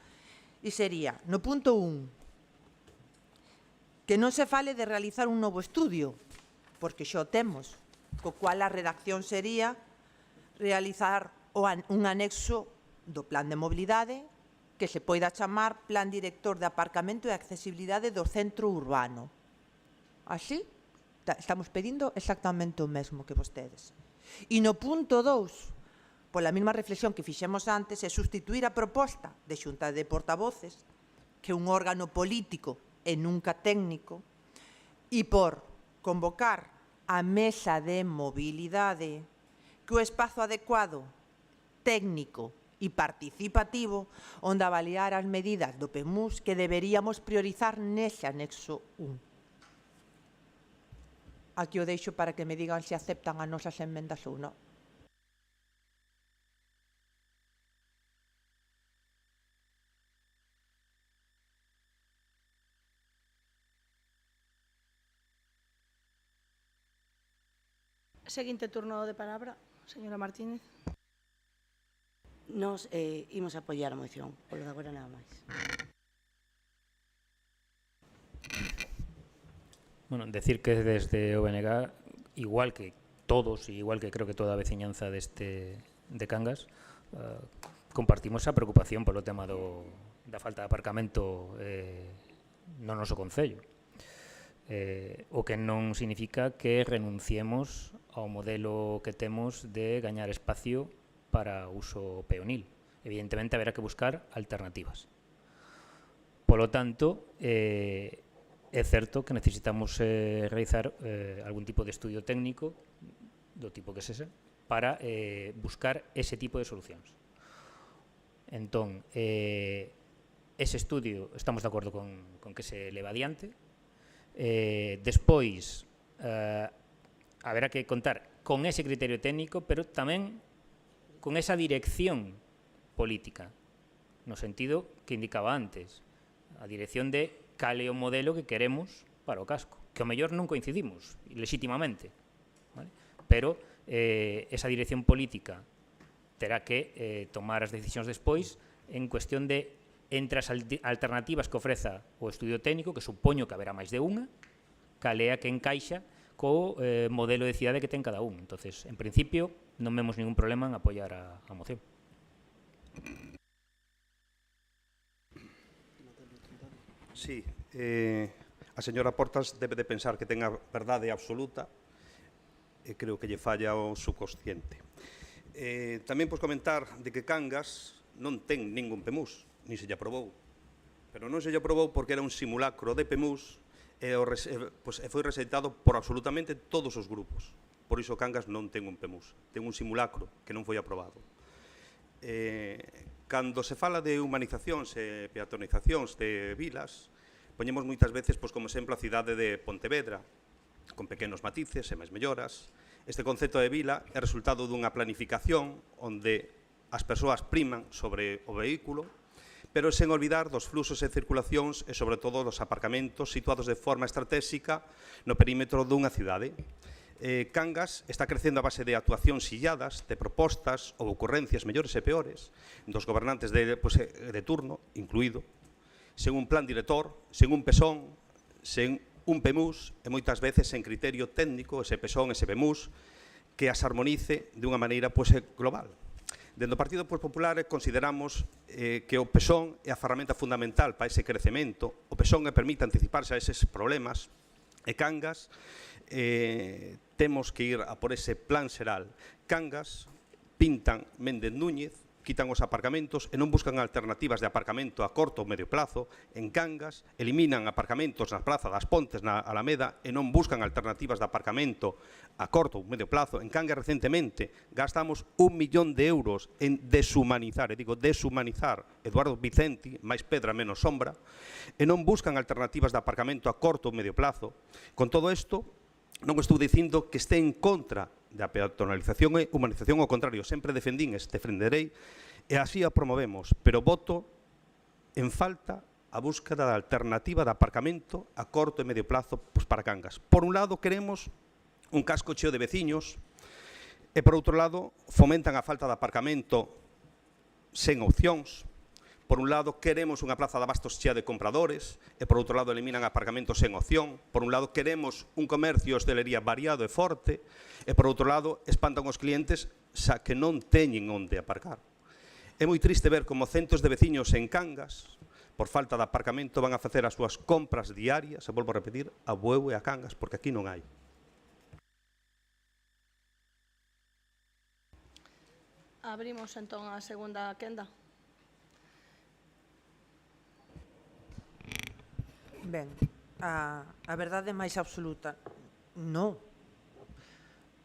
e sería, no punto 1, que non se fale de realizar un novo estudio, porque xa o temos, co cual a redacción sería realizar un anexo do plan de mobilidade que se poida chamar Plan Director de Aparcamento e Accesibilidade do Centro Urbano. Así, estamos pedindo exactamente o mesmo que vostedes. E no punto 2, pola mesma reflexión que fixemos antes, é sustituir a proposta de xunta de portavoces, que é un órgano político e nunca técnico, e por convocar a mesa de mobilidade, que o espazo adecuado, técnico e participativo, onde avaliar as medidas do PEMUS que deberíamos priorizar nese anexo 1. Aquí o deixo para que me digan se aceptan as nosas emendas ou non. Seguinte turno de palabra, señora Martínez. Nos imos apoiar a moción, polo de agora nada máis. Bueno, decir que desde o BNG, igual que todos e igual que creo que toda a veciñanza de Cangas, compartimos a preocupación polo tema da falta de aparcamento no noso concello. O que non significa que renunciemos ao modelo que temos de gañar espacio para uso peonil. evidentemente haberá que buscar alternativas. Polo tanto, é certo que necesitamos realizar algún tipo de estudio técnico do tipo que sexa para buscar ese tipo de solucións. Entón, ese estudio estamos de acordo con que se leva adiante. Despois, haberá que contar con ese criterio técnico, pero tamén con esa dirección política, no sentido que indicaba antes, a dirección de cal é o modelo que queremos para o casco, que ao mellor non coincidimos, legítimamente, vale? Pero esa dirección política terá que tomar as decisións despois en cuestión de entre as alternativas que ofreza o estudio técnico, que supoño que haberá máis de unha, cal é a que encaixa co modelo de cidade que ten cada un. Entonces, en principio, non vemos ningún problema en apoiar a moción. Sí, a señora Portas debe de pensar que ten a verdade absoluta e creo que lle falla o subconsciente. Tamén pois comentar de que Cangas non ten ningún PEMUS, ni se lle aprobou. Pero non se lle aprobou porque era un simulacro de PEMUS e foi rexeitado por absolutamente todos os grupos. Por iso Cangas non ten un PEMUS, ten un simulacro que non foi aprobado. Cando se fala de humanizacións e peatonizacións de vilas, poñemos moitas veces como exemplo a cidade de Pontevedra, con pequenos matices e máis melloras. Este concepto de vila é resultado dunha planificación onde as persoas priman sobre o vehículo, pero sen olvidar dos fluxos e circulacións e, sobre todo, dos aparcamentos situados de forma estratégica no perímetro dunha cidade. Cangas está crecendo a base de actuacións illadas, de propostas ou ocurrencias mellores e peores dos gobernantes de turno, incluído, sen un plan director, sen un PESON, sen un PEMUS e moitas veces sen criterio técnico, ese PESON, ese PEMUS, que as armonice de unha maneira global. Dentro do Partido Popular consideramos que o PESON é a ferramenta fundamental para ese crecemento, o PESON permite anticiparse a eses problemas e Cangas temos que ir a por ese plan xeral. Cangas pintan Méndez Núñez, quitan os aparcamentos e non buscan alternativas de aparcamento a corto ou medio plazo. En Cangas eliminan aparcamentos na Praza das Pontes, na Alameda, e non buscan alternativas de aparcamento a corto ou medio plazo. En Cangas recentemente gastamos 1 millón de euros en deshumanizar, e digo deshumanizar, Eduardo Vicenti, máis pedra menos sombra, e non buscan alternativas de aparcamento a corto ou medio plazo. Con todo isto, non estou dicindo que este en contra da peatonalización e humanización, ao contrario, sempre defendín e defenderei, e así a promovemos, pero voto en falta a búsqueda da alternativa de aparcamento a corto e medio plazo para Cangas. Por un lado, queremos un casco cheo de veciños, e por outro lado, fomentan a falta de aparcamento sen opcións. Por un lado, queremos unha plaza de abastos chea de compradores e, por outro lado, eliminan aparcamentos sen opción. Por un lado, queremos un comercio e hostelería variado e forte e, por outro lado, espantan os clientes xa que non teñen onde aparcar. É moi triste ver como centos de veciños en Cangas, por falta de aparcamento, van a facer as súas compras diarias, e volvo a repetir, a Bueu e a Cangas, porque aquí non hai. Abrimos entón a segunda quenda. Ben, a verdade máis absoluta, non.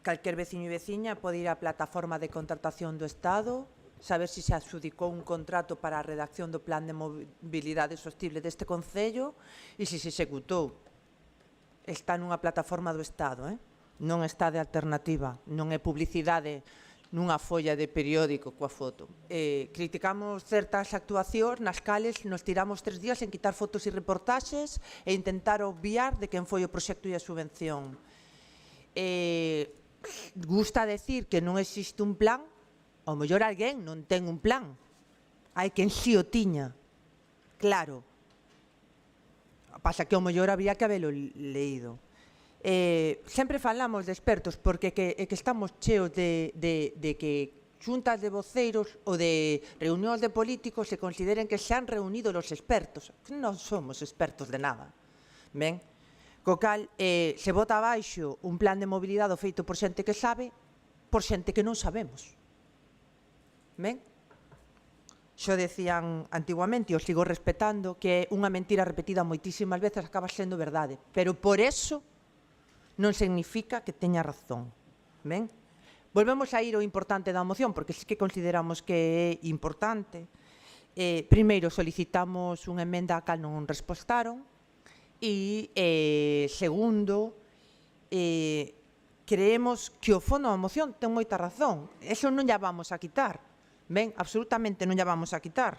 Calquer veciño e veciña pode ir á plataforma de contratación do Estado, saber se adxudicou un contrato para a redacción do plan de mobilidade sostible deste Concello e se executou. Está nunha plataforma do Estado, non está de alternativa, non é publicidade nunha folla de periódico coa foto. Criticamos certas actuacións nas cales nos tiramos 3 días en quitar fotos e reportaxes e intentar obviar de quen foi o proxecto e a subvención. Gusta decir que non existe un plan, ao mellor alguén non ten un plan. Hai quen si o tiña. Claro. Pasa que ao mellor había que habelo leído. Sempre falamos de expertos porque que estamos cheos de que xuntas de voceiros ou de reunións de políticos se consideren que se han reunido los expertos. Non somos expertos de nada. Ben? Co cal, se bota abaixo un plan de mobilidade feito por xente que sabe, por xente que non sabemos. Ben? xo decían antiguamente, e o sigo respetando, que unha mentira repetida moitísimas veces acaba sendo verdade, pero por eso non significa que teña razón. Ben? Volvemos a ir ao importante da moción, porque sí que consideramos que é importante. Primeiro, solicitamos unha emenda a cal non respostaron, e segundo, creemos que o fondo da moción ten moita razón. Eso non lla vamos a quitar. Ben, absolutamente non lla vamos a quitar,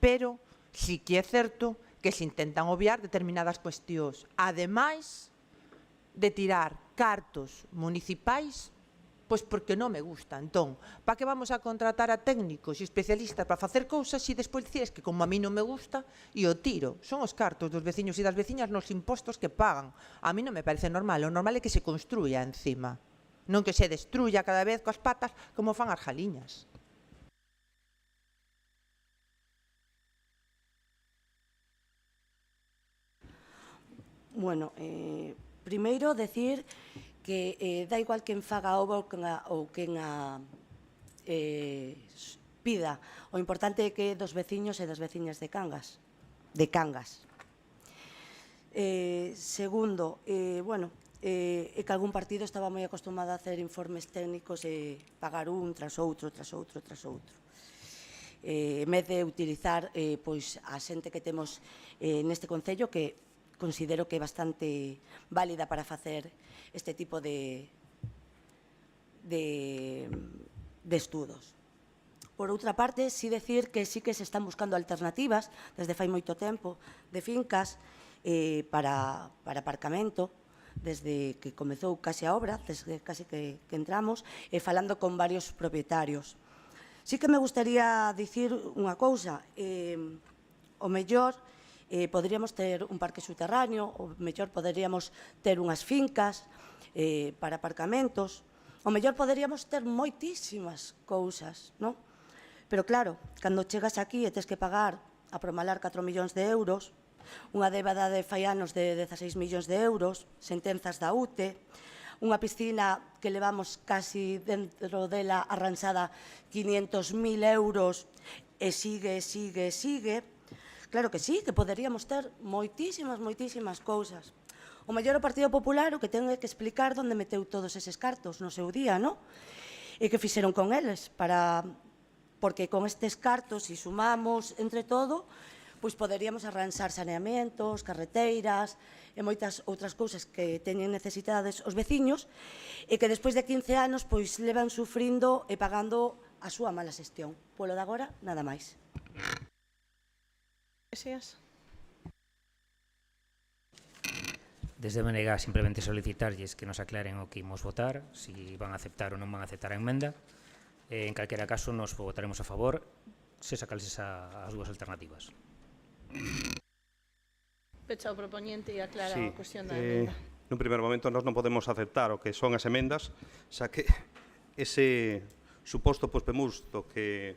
pero sí que é certo que se intentan obviar determinadas cuestións, ademais de tirar cartos municipais, pois porque non me gusta. Entón, para que vamos a contratar a técnicos e especialistas para facer cousas e despois dices que como a mí non me gusta e o tiro? Son os cartos dos veciños e das veciñas nos impostos que pagan. A mí non me parece normal, o normal é que se construya encima, non que se destruya cada vez coas patas como fan as jaliñas. Bueno, primeiro, decir que dá igual quen faga obra ou quen a pida. O importante é que dos veciños e das veciñas de Cangas. Segundo, bueno, é que algún partido estaba moi acostumado a hacer informes técnicos e pagar un tras outro. En vez de utilizar pois a xente que temos neste concello, que considero que é bastante válida para facer este tipo de estudos. Por outra parte, sí decir que sí que se están buscando alternativas desde fai moito tempo de fincas para aparcamento, desde que comezou case a obra, desde case que entramos, falando con varios propietarios. Sí que me gustaría dicir unha cousa, o mellor poderíamos ter un parque subterráneo, o mellor poderíamos ter unhas fincas para aparcamentos, o mellor poderíamos ter moitísimas cousas, non? Pero claro, cando chegas aquí e tes que pagar a Promalar 4 millóns de euros, unha débeda de fai anos de 16 millóns de euros, sentenzas da UTE, unha piscina que levamos casi dentro dela arranxada 500.000 euros e sigue. Claro que sí, que poderíamos ter moitísimas cousas. O mellor o Partido Popular o que ten que explicar onde meteu todos eses cartos no seu día, non? E que fixeron con eles, porque con estes cartos, se sumamos entre todo, pois poderíamos arranxar saneamentos, carreteiras e moitas outras cousas que teñen necesidades os veciños e que despois de 15 anos pois levan sufrindo e pagando a súa mala xestión. Polo de agora, nada máis. Gracias. Desde Menega, simplemente solicitarlles que nos aclaren o que imos votar, si van a aceptar ou non van a aceptar a emenda. En calquera caso, nos votaremos a favor, se sacalses as dúas alternativas. Pecha o propoñente e aclara a cuestión da emenda. Nun primeiro momento, nós non podemos aceptar o que son as emendas, xa que ese suposto pospemusto que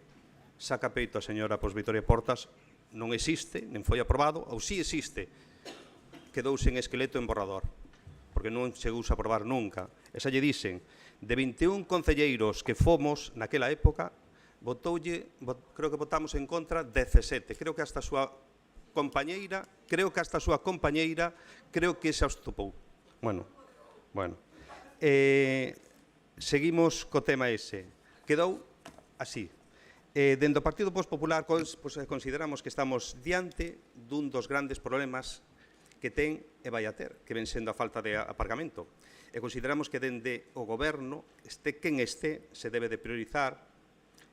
saca peito a señora Vitoria Portas non existe, nen foi aprobado, ou si existe, quedou sen esqueleto en borrador, porque non chegou a aprobar nunca. E xa lle dixen, de 21 concelleiros que fomos naquela época, creo que votamos en contra 17. Creo que hasta a súa compañeira, creo que xa os topou. Bueno. Seguimos co tema ese. Quedou así. Dende o Partido Popular consideramos que estamos diante dun dos grandes problemas que ten e vai a ter, que ven sendo a falta de aparcamento. E consideramos que dende o Goberno, este quen este, se debe de priorizar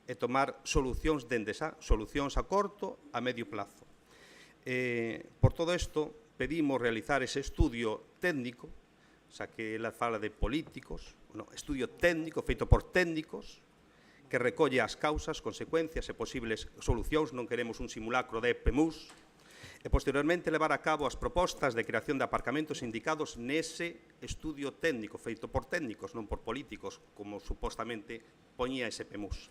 e tomar solucións dende xa, solucións a corto, a medio plazo. Por todo isto, pedimos realizar ese estudio técnico, xa que ela fala de políticos, estudio técnico feito por técnicos, que recolle as causas, consecuencias e posibles solucións, non queremos un simulacro de PEMUS, e posteriormente levar a cabo as propostas de creación de aparcamentos indicados nese estudio técnico, feito por técnicos, non por políticos, como supostamente poñía ese PEMUS.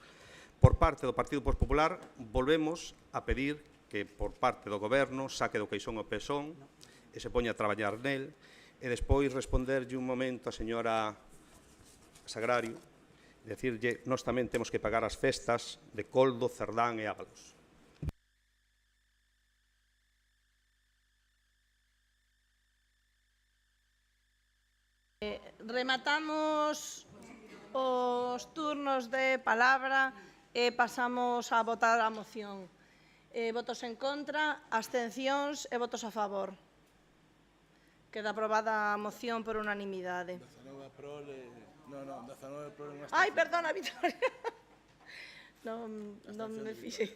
Por parte do Partido Popular, volvemos a pedir que por parte do Goberno saque do queixón o pezón e se poña a traballar nel, e despois responderlle un momento a señora Sagrario, decirlle, nós tamén temos que pagar as festas de Coldo, Cerdán e Ábalos. Rematamos os turnos de palabra e pasamos a votar a moción. Votos en contra, abstencións e votos a favor. Queda aprobada a moción por unanimidade. 19 aprol non, 19 aprol en Ai, perdona, Victoria. Non me fixei.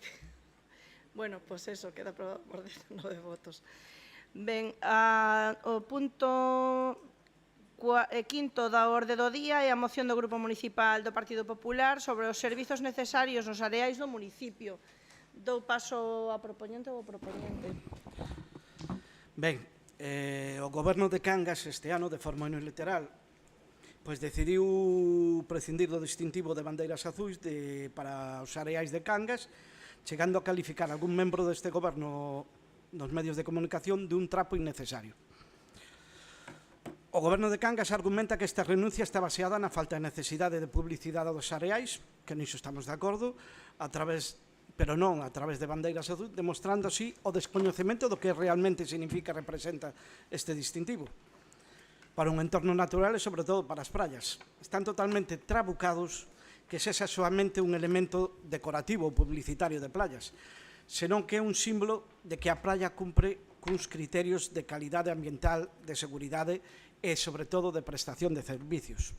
Bueno, pois eso, queda aprobado por 19 votos. Ben, o punto quinto da orde do día é a moción do Grupo Municipal do Partido Popular sobre os servizos necesarios nos areais do municipio. Dou paso a propoñente ou ao propoñente. Ben, o Goberno de Cangas este ano, de forma unilateral, pois decidiu prescindir do distintivo de bandeiras azuis para os areais de Cangas, chegando a calificar algún membro deste Goberno nos medios de comunicación de un trapo innecesario. O Goberno de Cangas argumenta que esta renuncia está baseada na falta de necesidade de publicidade dos areais, que niso estamos de acordo, pero non a través de bandeiras azuis, demostrando así o descoñecemento do que realmente significa e representa este distintivo para un entorno natural e, sobre todo, para as praias. Están totalmente trabucados que sexa soamente un elemento decorativo ou publicitario de playas, senón que é un símbolo de que a praia cumpre cuns criterios de calidade ambiental, de seguridade e, sobre todo, de prestación de servicios.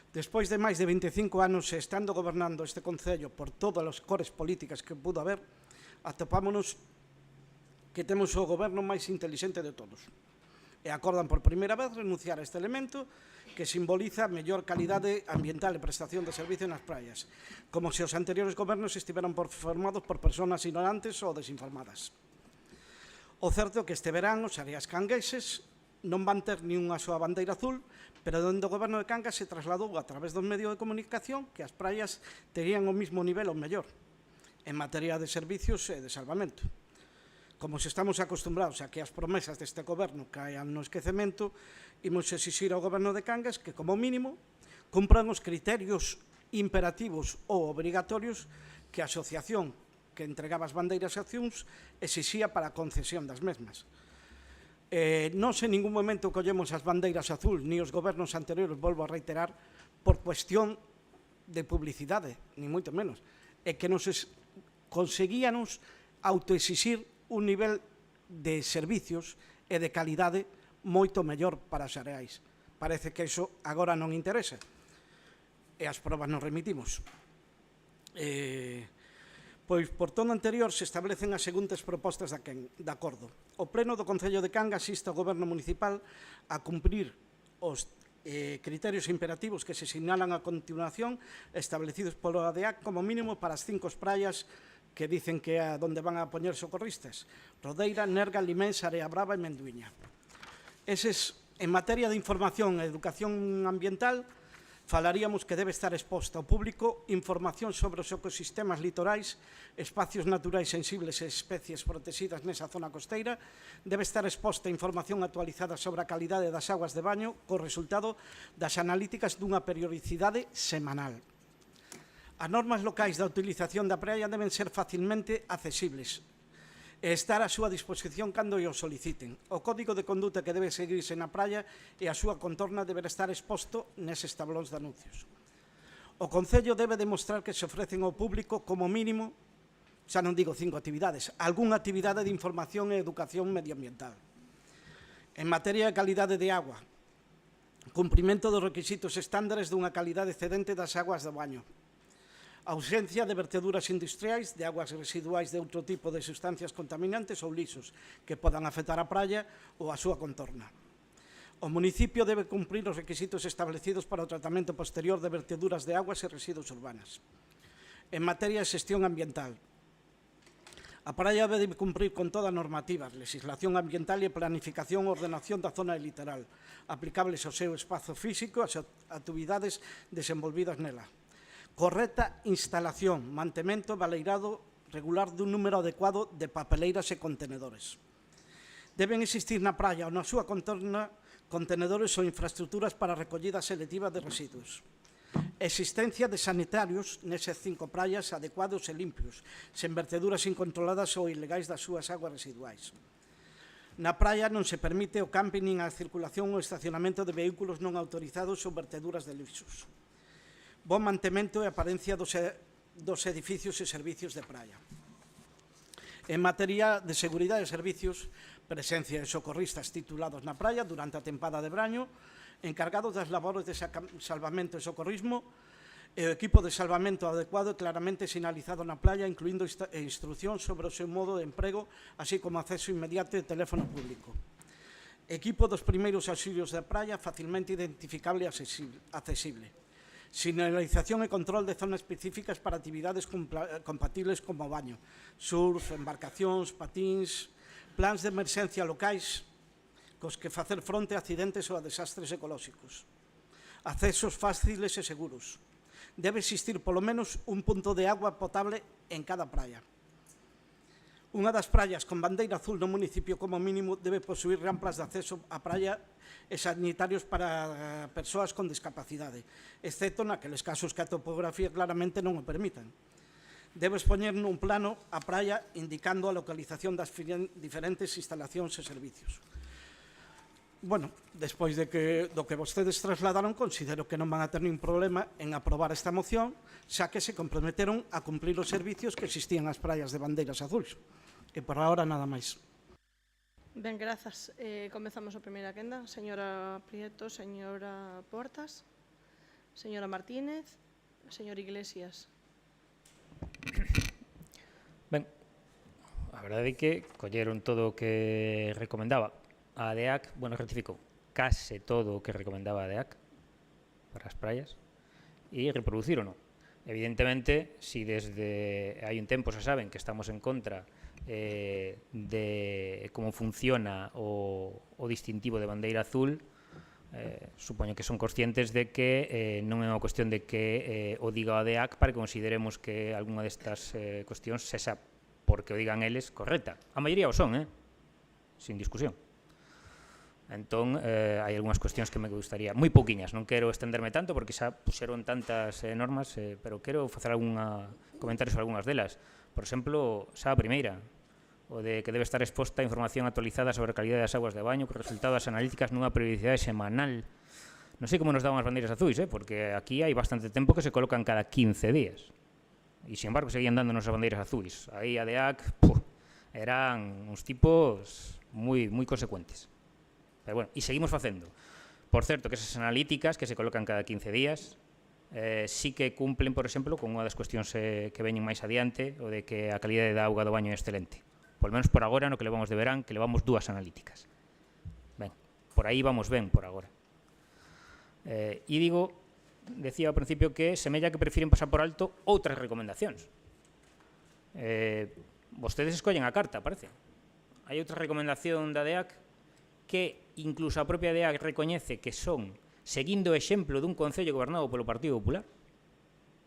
Despois de máis de 25 anos e estando gobernando este Concello por todas as cores políticas que pudo haber, atopámonos que temos o goberno máis intelixente de todos. E acordan por primeira vez renunciar a este elemento que simboliza mellor calidade ambiental e prestación de servicio nas praias, como se os anteriores gobernos estiveran formados por persoas ignorantes ou desinformadas. O certo é que este verán os areas cangueses non van ter ni unha súa bandeira azul, pero dende o Goberno de Cangas se trasladou a través dos medios de comunicación que as praias terían o mismo nivel ou mellor en materia de servicios e de salvamento. Como se estamos acostumbrados a que as promesas deste Goberno caen no esquecemento, imos exixir ao Goberno de Cangas que, como mínimo, cumpran os criterios imperativos ou obrigatorios que a asociación que entregaba as bandeiras azuis exixía para a concesión das mesmas. Non en ningún momento collemos as bandeiras azul, ni os gobernos anteriores, volvo a reiterar, por cuestión de publicidade, ni moito menos. É que nos conseguíanos autoexixir un nivel de servicios e de calidade moito mellor para os areais. Parece que iso agora non interesa. E as probas nos remitimos. Pois, por todo o anterior, se establecen as seguintes propostas de acordo. O Pleno do Concello de Cangas insta ao Goberno Municipal a cumprir os criterios imperativos que se sinalan a continuación establecidos polo ADEAC como mínimo para as 5 praias que dicen que é onde van a poñer socorristas: Rodeira, Nerga, Limens, Area Brava e Menduiña. En materia de información e educación ambiental, falaríamos que debe estar exposta ao público información sobre os ecosistemas litorais, espacios naturais sensibles e especies protegidas nesa zona costeira. Debe estar exposta información actualizada sobre a calidade das aguas de baño co resultado das analíticas dunha periodicidade semanal. As normas locais da utilización da praia deben ser facilmente accesibles e estar á súa disposición cando o soliciten. O código de conduta que debe seguirse na praia e a súa contorna deberá estar exposto neses tablóns de anuncios. O Concello debe demostrar que se ofrecen ao público como mínimo, xa non digo 5 actividades, algunha actividade de información e educación medioambiental. En materia de calidade de agua, cumprimento dos requisitos estándares dunha calidade excedente das aguas de baño, ausencia de verteduras industriais de aguas residuais de outro tipo de sustancias contaminantes ou lixos que podan afectar a praia ou a súa contorna. O municipio debe cumprir os requisitos establecidos para o tratamento posterior de verteduras de aguas e residuos urbanas. En materia de xestión ambiental, a praia debe cumprir con toda a normativa, legislación ambiental e planificación e ordenación da zona litoral, aplicables ao seu espazo físico e ás actividades desenvolvidas nela. Correcta instalación, mantemento, baleirado regular dun número adecuado de papeleiras e contenedores. Deben existir na praia ou na súa contorna contenedores ou infraestructuras para recollida selectiva de residuos. Existencia de sanitarios nesas 5 praias adecuados e limpios, sen verteduras incontroladas ou ilegais das súas aguas residuais. Na praia non se permite o camping nin a circulación ou estacionamento de vehículos non autorizados ou verteduras de lixos. Bon mantemento e aparencia dos edificios e servicios de praia. En materia de seguridade e servicios, presencia de socorristas titulados na praia durante a tempada de braño, encargados das labores de salvamento e socorrismo, e o equipo de salvamento adecuado e claramente sinalizado na playa, incluindo instruccións sobre o seu modo de emprego, así como acceso inmediato de teléfono público. Equipo dos primeiros auxilios da praia facilmente identificable e accesible. Sinalización e control de zonas específicas para actividades compatibles como baño, surf, embarcacións, patíns, plans de emerxencia locais cos que facer fronte a accidentes ou a desastres ecolóxicos. Accesos fáciles e seguros. Debe existir polo menos un punto de agua potable en cada praia. Unha das praias con bandeira azul no municipio como mínimo debe posuir rampas de acceso á praia e sanitarios para persoas con discapacidade, excepto naqueles casos que a topografía claramente non o permitan. Debe expoñer nun plano a praia indicando a localización das diferentes instalacións e servicios. Bueno, despois do que vostedes trasladaron, considero que non van a ter ningún problema en aprobar esta moción, xa que se comprometeron a cumplir os servicios que existían nas praias de bandeiras azuis. E por agora nada máis. Ben, grazas. Comezamos a primeira quenda. Señora Prieto, señora Portas, señora Martínez, señor Iglesias. Ben, a verdade é que colleron todo o que recomendaba. A ADEAC, bueno, rectificou case todo o que recomendaba a ADEAC para as praias e reproducirono. Evidentemente, si desde hai un tempo se saben que estamos en contra de como funciona o distintivo de bandeira azul, supoño que son conscientes de que non é unha cuestión de que o diga a ADEAC para que consideremos que algunha destas cuestións sexa porque o digan eles correcta. A maioría o son, sin discusión. Entón, hai algunhas cuestións que me gustaría, moi pouquiñas, non quero estenderme tanto porque xa puxeron tantas normas, pero quero facer comentarios sobre algunhas delas. Por exemplo, xa a primeira, o de que debe estar exposta a información actualizada sobre a calidade das aguas de baño con resultados analíticas nunha periodicidade semanal. Non sei como nos daban as bandeiras azuis, porque aquí hai bastante tempo que se colocan cada 15 días. E, sin embargo, seguían dándonos as bandeiras azuis. Aí a DEAC, eran uns tipos moi consecuentes. Pero bueno, e seguimos facendo. Por certo, que esas analíticas que se colocan cada 15 días sí que cumplen, por exemplo, con unha das cuestións que veñen máis adiante, o de que a calidade da auga do baño é excelente. Por menos por agora, no que levamos de verán, que levamos 2 analíticas. Ben, por aí vamos ben por agora. E decía ao principio que semella que prefiren pasar por alto outras recomendacións. Vostedes escollen a carta, parece. Hai outra recomendación da DEAC que incluso a propia DEAC recoñece que son seguindo o exemplo dun concello gobernado polo Partido Popular,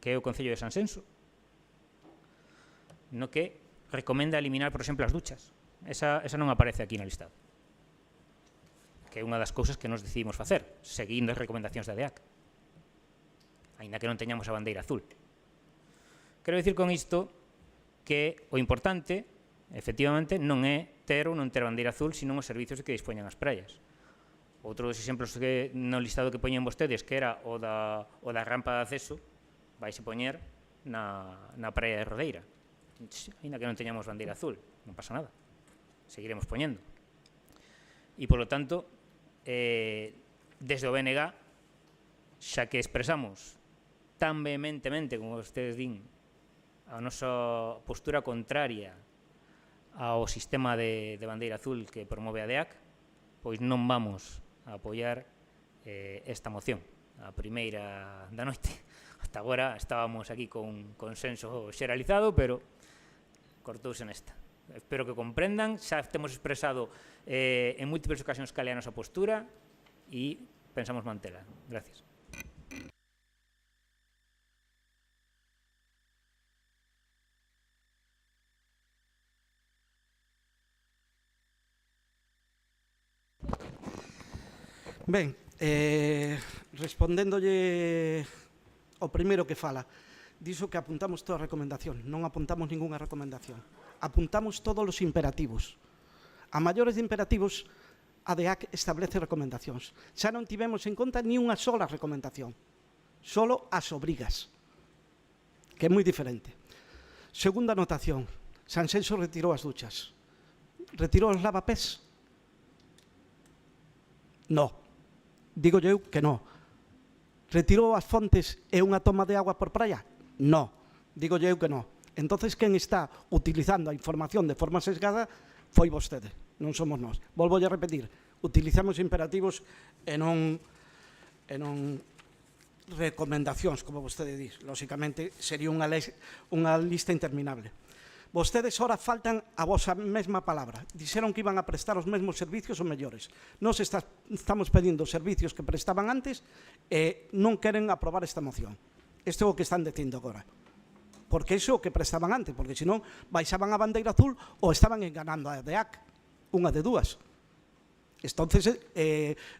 que é o Concello de Sansenso, no que recomenda eliminar, por exemplo, as duchas. Esa non aparece aquí no listado, que é unha das cousas que nos decidimos facer, seguindo as recomendacións da DEAC, aínda que non teñamos a bandeira azul. Quero dicir con isto que o importante, efectivamente, non é ter ou non ter bandeira azul, sino os servicios que dispoñan as praias. Outro dos exemplos que no listado que poñen vostedes, que era o da rampa de acceso, vaise poñer na praia de Rodeira. Ainda que non teñamos bandeira azul, non pasa nada. Seguiremos poñendo. E, polo tanto, desde o BNG, xa que expresamos tan vehementemente, como vostedes din, a nosa postura contraria ao sistema de bandeira azul que promove a DEAC, pois non vamos a apoiar esta moción, a primeira da noite. Hasta agora estábamos aquí con consenso xeralizado, pero cortouse nesta. Espero que comprendan, xa temos expresado en múltiples ocasións cal é a nosa postura e pensamos mantela. Gracias. Ben, respondéndolle ao primeiro que fala, dixo que apuntamos toda a recomendación. Non apuntamos ningunha recomendación. Apuntamos todos os imperativos. A maiores de imperativos, a DEAC establece recomendacións. Xa non tivemos en conta ni unha sola recomendación, solo as obrigas, que é moi diferente. Segunda anotación, Sanxenxo retirou as duchas. Retirou os lavapés? No. Digo eu que no. Retirou as fontes e unha toma de agua por praia? No. Digo eu que no. Entonces, quen está utilizando a información de forma sesgada foi vostede, non somos nós. Volvo a repetir, utilizamos imperativos e non recomendacións, como vostede diz. Lóxicamente, sería unha lista interminable. Vostedes ora faltan a vosa mesma palabra. Dixeron que iban a prestar os mesmos servicios ou mellores. Nos estamos pedindo os servicios que prestaban antes e non queren aprobar esta moción. Isto é o que están dicindo agora. Porque iso é o que prestaban antes, porque senón baixaban a bandeira azul ou estaban enganando a DEAC, unha de dúas. Entonces,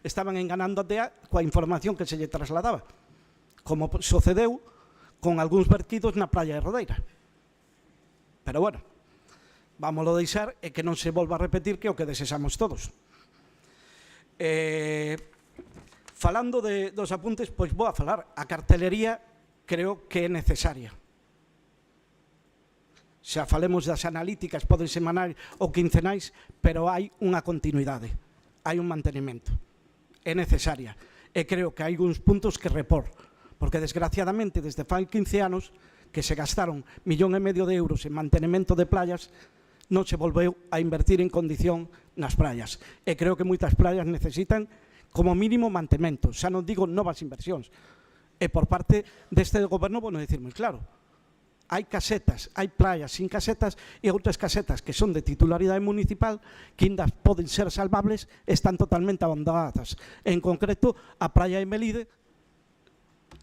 estaban enganando a DEAC coa información que se lle trasladaba, como sucedeu con algúns vertidos na praia de Rodeira. Pero bueno, vámoslo deixar e que non se volva a repetir, que é o que desexamos todos. Falando dos apuntes, pois vou a falar. A cartelería creo que é necesaria. Xa falemos das analíticas, poden semanais ou quincenais, pero hai unha continuidade, hai un mantenimento. É necesaria. E creo que hai uns puntos que repor, porque desgraciadamente desde fai 15 anos que se gastaron 1,5 millón de euros en mantenimento de playas, non se volveu a invertir en condición nas praias. E creo que moitas praias necesitan como mínimo mantemento, xa non digo novas inversións. E por parte deste goberno, vou dicir moi claro, hai casetas, hai praias sin casetas e outras casetas que son de titularidade municipal que ainda poden ser salvables, están totalmente abandonadas. En concreto, a praia de Melide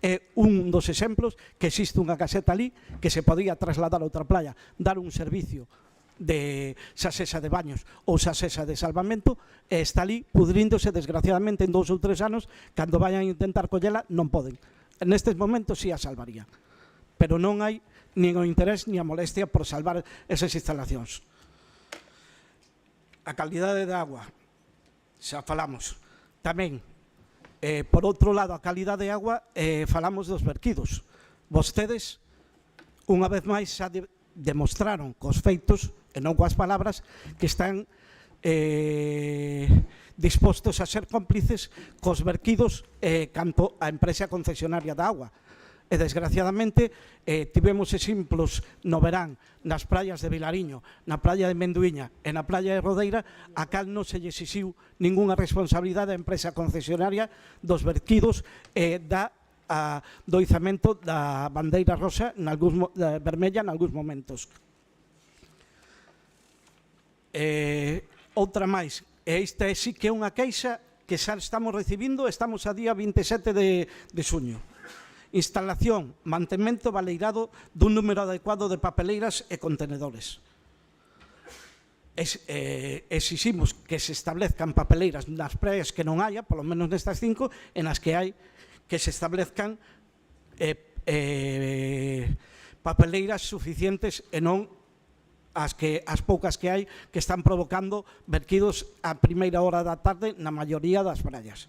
é un dos exemplos que existe unha caseta ali que se podía trasladar a outra playa, dar un servicio de xasesa de baños ou xasesa de salvamento e está ali pudríndose desgraciadamente en 2 ou 3 anos, cando vayan a intentar collela non poden. Nestes momentos sí a salvaría, pero non hai nin o interés ni a molestia por salvar esas instalacións. A calidade de agua, xa falamos. Tamén, por outro lado, a calidade de agua, falamos dos verquidos. Vostedes, unha vez máis, xa demostraron cos feitos, e non coas palabras, que están dispostos a ser cómplices cos verquidos canto a empresa concesionaria da agua. E, desgraciadamente, tivemos exemplos no verán nas praias de Vilariño, na praia de Menduíña e na praia de Rodeira, a cal non se lle exixiu ningunha responsabilidade á empresa concesionaria dos verquidos do izamento da bandeira rosa vermella en algúns momentos. Outra máis, e esta sí que é unha queixa que xa estamos recibindo, estamos a día 27 de xuño. Instalación, mantemento baleirado dun número adecuado de papeleiras e contenedores. Exiximos que se establezcan papeleiras nas praias que non haya, polo menos nestas 5, en as que hai que se establezcan papeleiras suficientes e non as poucas que hai que están provocando verquidos a primeira hora da tarde na maioría das praias.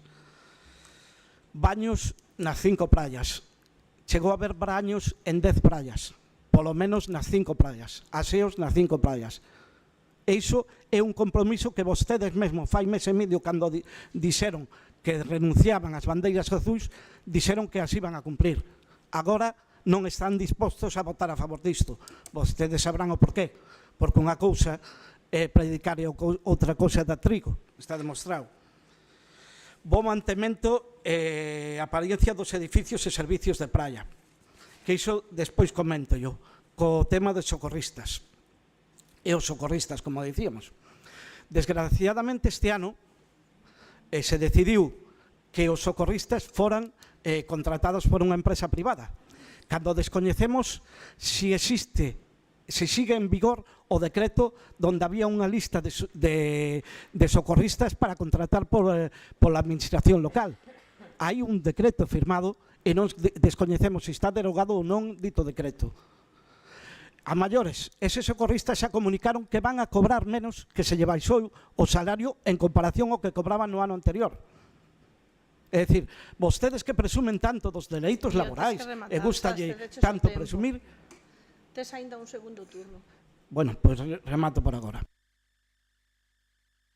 Baños nas 5 praias. Chegou a haber baños en 10 praias, polo menos nas 5 praias, aseos nas 5 praias. E iso é un compromiso que vostedes mesmo fai mes e medio, cando dixeron que renunciaban ás bandeiras azuis, dixeron que as iban a cumplir. Agora non están dispostos a votar a favor disto. Vostedes sabrán o porqué, porque unha cousa é predicar e outra cousa é dar trigo, está demostrado. Bo mantemento e apariencia dos edificios e servicios de praia, que iso despois comento yo, co tema de socorristas, e os socorristas, como dicíamos. Desgraciadamente este ano se decidiu que os socorristas foran contratados por unha empresa privada, cando descoñecemos se sigue en vigor o decreto donde había unha lista de socorristas para contratar pola administración local. Hai un decreto firmado e non descoñecemos se está derogado ou non dito decreto. a maiores, eses socorristas xa comunicaron que van a cobrar menos, que se lle baixou o salario en comparación ao que cobraban no ano anterior. É dicir, vostedes que presumen tanto dos dereitos Señor, laborais tes que rematar, e gustalle cédeches o tanto tempo. presumir, Tes aínda un segundo turno. bueno, pois remato por agora.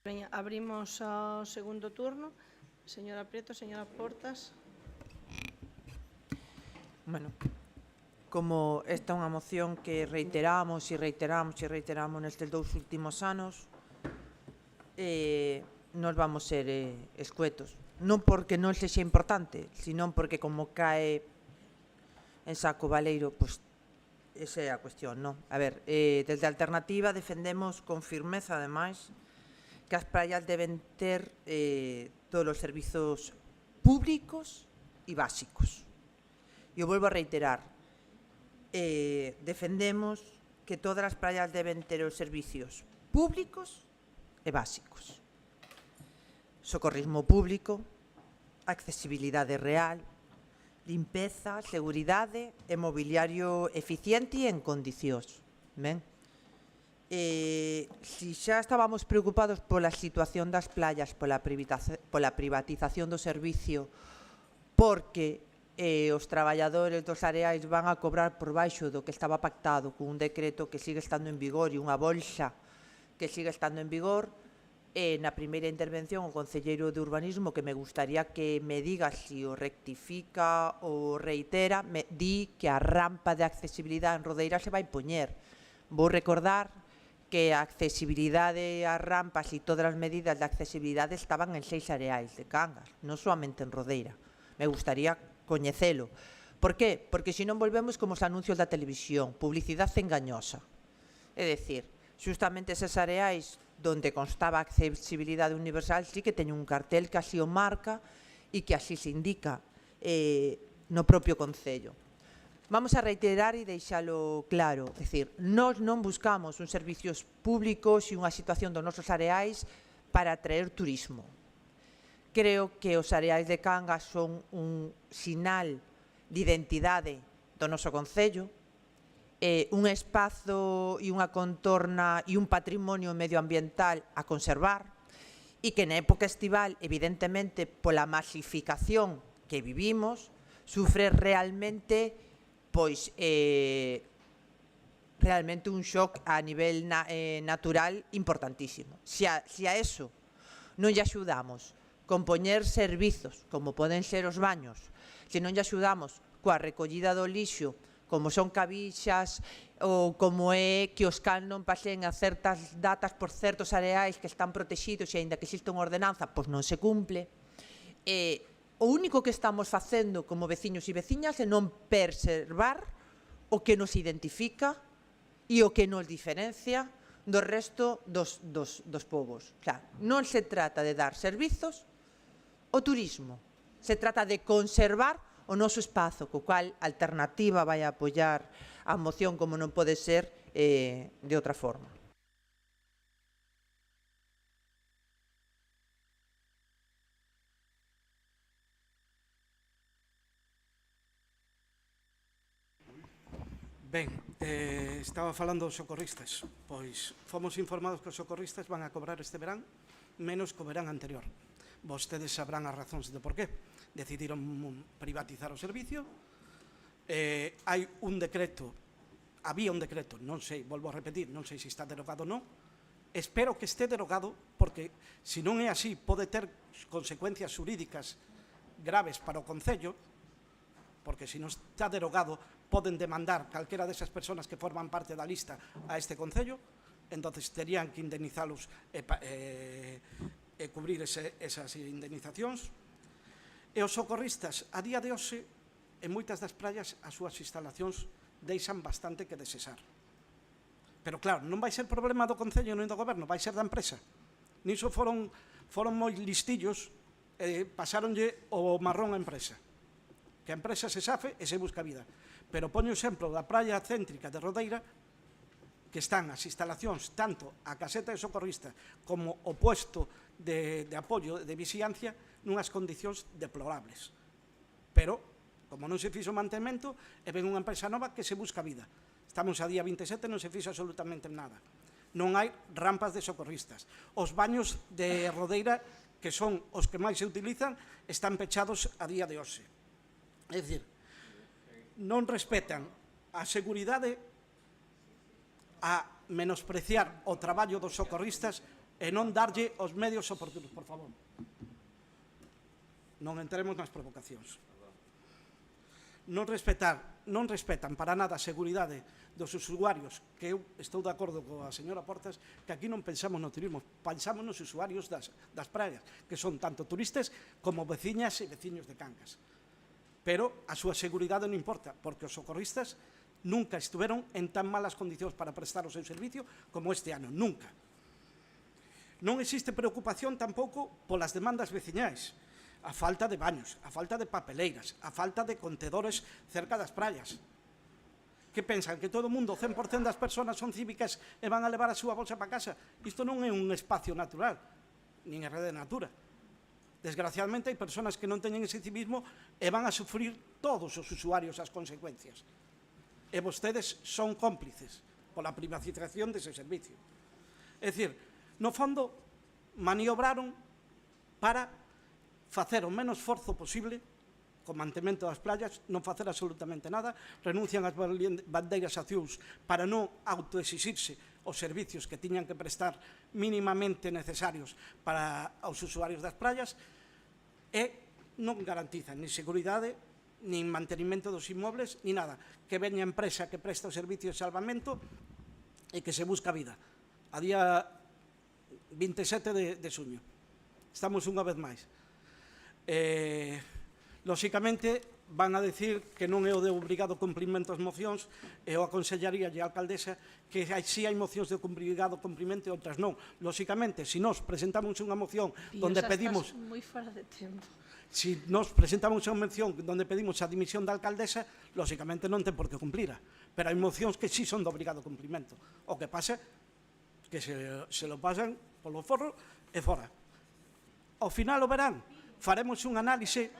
Veña, abrimos o segundo turno. Señora Prieto, señora Portas. Bueno, como esta é unha moción que reiteramos nestes 2 últimos anos, nos vamos ser escuetos. Non porque non sexa importante, sino porque como cae en saco baleiro, pois esa é a cuestión, non? A ver, desde a Alternativa defendemos con firmeza, ademais, que as praias deben ter todos os servizos públicos e básicos. E eu volvo a reiterar, defendemos que todas as praias deben ter os servicios públicos e básicos. Socorrismo público, accesibilidade real, limpeza, seguridade e mobiliario eficiente e en condicións. Ben? Si xa estábamos preocupados pola situación das playas, pola privatización do servicio, porque os traballadores dos areais van a cobrar por baixo do que estaba pactado con un decreto que sigue estando en vigor e unha bolsa que sigue estando en vigor, na primeira intervención o concelleiro de Urbanismo, que me gustaría que me diga si o rectifica ou reitera, me di que a rampa de accesibilidade en Rodeira se vai poñer. Vou recordar que a accesibilidade ás rampas e todas as medidas de accesibilidade estaban en 6 areais de Cangas, non soamente en Rodeira. Me gustaría coñecelo. Por qué? Porque se non volvemos como os anuncios da televisión, publicidade engañosa. É dicir, justamente eses areais donde constaba a accesibilidade universal sí que teñen un cartel que así o marca e que así se indica no propio Concello. Vamos a reiterar e deixalo claro, é dicir, nós non buscamos uns servicios públicos e unha situación dos nosos areais para atraer turismo. Creo que os areais de Cangas son un sinal de identidade do noso Concello, un espazo e unha contorna e un patrimonio medioambiental a conservar e que na época estival, evidentemente, pola masificación que vivimos, sufre realmente realmente un shock a nivel natural importantísimo. Si a eso non lle axudamos con poñer servizos, como poden ser os baños, se non lle axudamos coa recollida do lixo, como son cabixas, ou como é que os can non paseen a certas datas por certos areais que están protegidos e aínda que existe unha ordenanza, pois non se cumple. O único que estamos facendo como veciños e veciñas é non preservar o que nos identifica e o que nos diferencia do resto dos povos. O sea, non se trata de dar servizos ao turismo, se trata de conservar o noso espazo, co cual a Alternativa vai a apoiar a moción como non pode ser de outra forma. Ben, estaba falando dos socorristas. Pois fomos informados que os socorristas van a cobrar este verán menos que o verán anterior. Vostedes sabrán as razóns de por qué. Decidiron privatizar o servicio. Hai un decreto, había un decreto, non sei, volvo a repetir, non sei se está derogado ou non. Espero que este derogado, porque se non é así, pode ter consecuencias xurídicas graves para o Concello, porque se non está derogado, poden demandar calquera desas persoas que forman parte da lista a este Concello, entonces terían que indemnizalos e cubrir esas indemnizacións. E os socorristas, a día de hoxe, en moitas das praias, as súas instalacións deixan bastante que desexar. Pero claro, non vai ser problema do Concello non do Goberno, vai ser da empresa. Niso foron moi listillos e pasaronlle o marrón á empresa. Que a empresa se safe e se busca vida. Pero poño o exemplo da praia céntrica de Rodeira, que están as instalacións, tanto a caseta de socorrista como o puesto de apoio de vixiancia, nunhas condicións deplorables. Pero, como non se fixo mantemento, e ven unha empresa nova que se busca vida. Estamos a día 27 e non se fixo absolutamente nada. Non hai rampas de socorristas. Os baños de Rodeira, que son os que máis se utilizan, están pechados a día de hoxe. É dicir, non respetan a seguridade, a menospreciar o traballo dos socorristas e non darlle os medios oportunos. Por favor, non entremos nas provocacións. Non respetan para nada a seguridade dos usuarios, que eu estou de acordo coa señora Portas, que aquí non pensamos no turismo, pensamos nos usuarios das praias, que son tanto turistas como veciñas e veciños de Cangas. Pero a súa seguridade non importa, porque os socorristas nunca estiveron en tan malas condicións para prestar o seu servicio como este ano, nunca. Non existe preocupación tampouco polas demandas veciñais, a falta de baños, a falta de papeleiras, a falta de contedores cerca das praias. Que pensan? Que todo o mundo, 100% das persoas son cívicas e van a levar a súa bolsa para casa? Isto non é un espacio natural, nin é rede de natura. Desgraciadamente, hai persoas que non teñen ese civismo e van a sufrir todos os usuarios as consecuencias. E vostedes son cómplices pola privatización dese servicio. É dicir, no fondo, maniobraron para facer o menos esforzo posible co mantemento das playas, non facer absolutamente nada, renuncian ás bandeiras azuis para non autoexixirse os servicios que tiñan que prestar mínimamente necesarios para os usuarios das playas e non garantizan ni seguridade, nin mantenimento dos inmobles, ni nada. Que veña a empresa que presta o servicio de salvamento e que se busca vida. A día 27 de xuño. Estamos unha vez máis. Lóxicamente, van a decir que non é o de obrigado cumprimento as mocións, e eu aconsellaría a alcaldesa que si hai mocións de obrigado cumprimento e outras non. Lóxicamente, se nós presentamos unha moción onde pedimos... Estás moi fora de tempo. Si nos presentamos unha moción onde pedimos a dimisión da alcaldesa, lóxicamente non ten por que cumplira. Pero hai mocións que sí son de obrigado cumprimento. O que pasa que se lo pasan polo forro e fora. Ao final o verán, faremos un análise,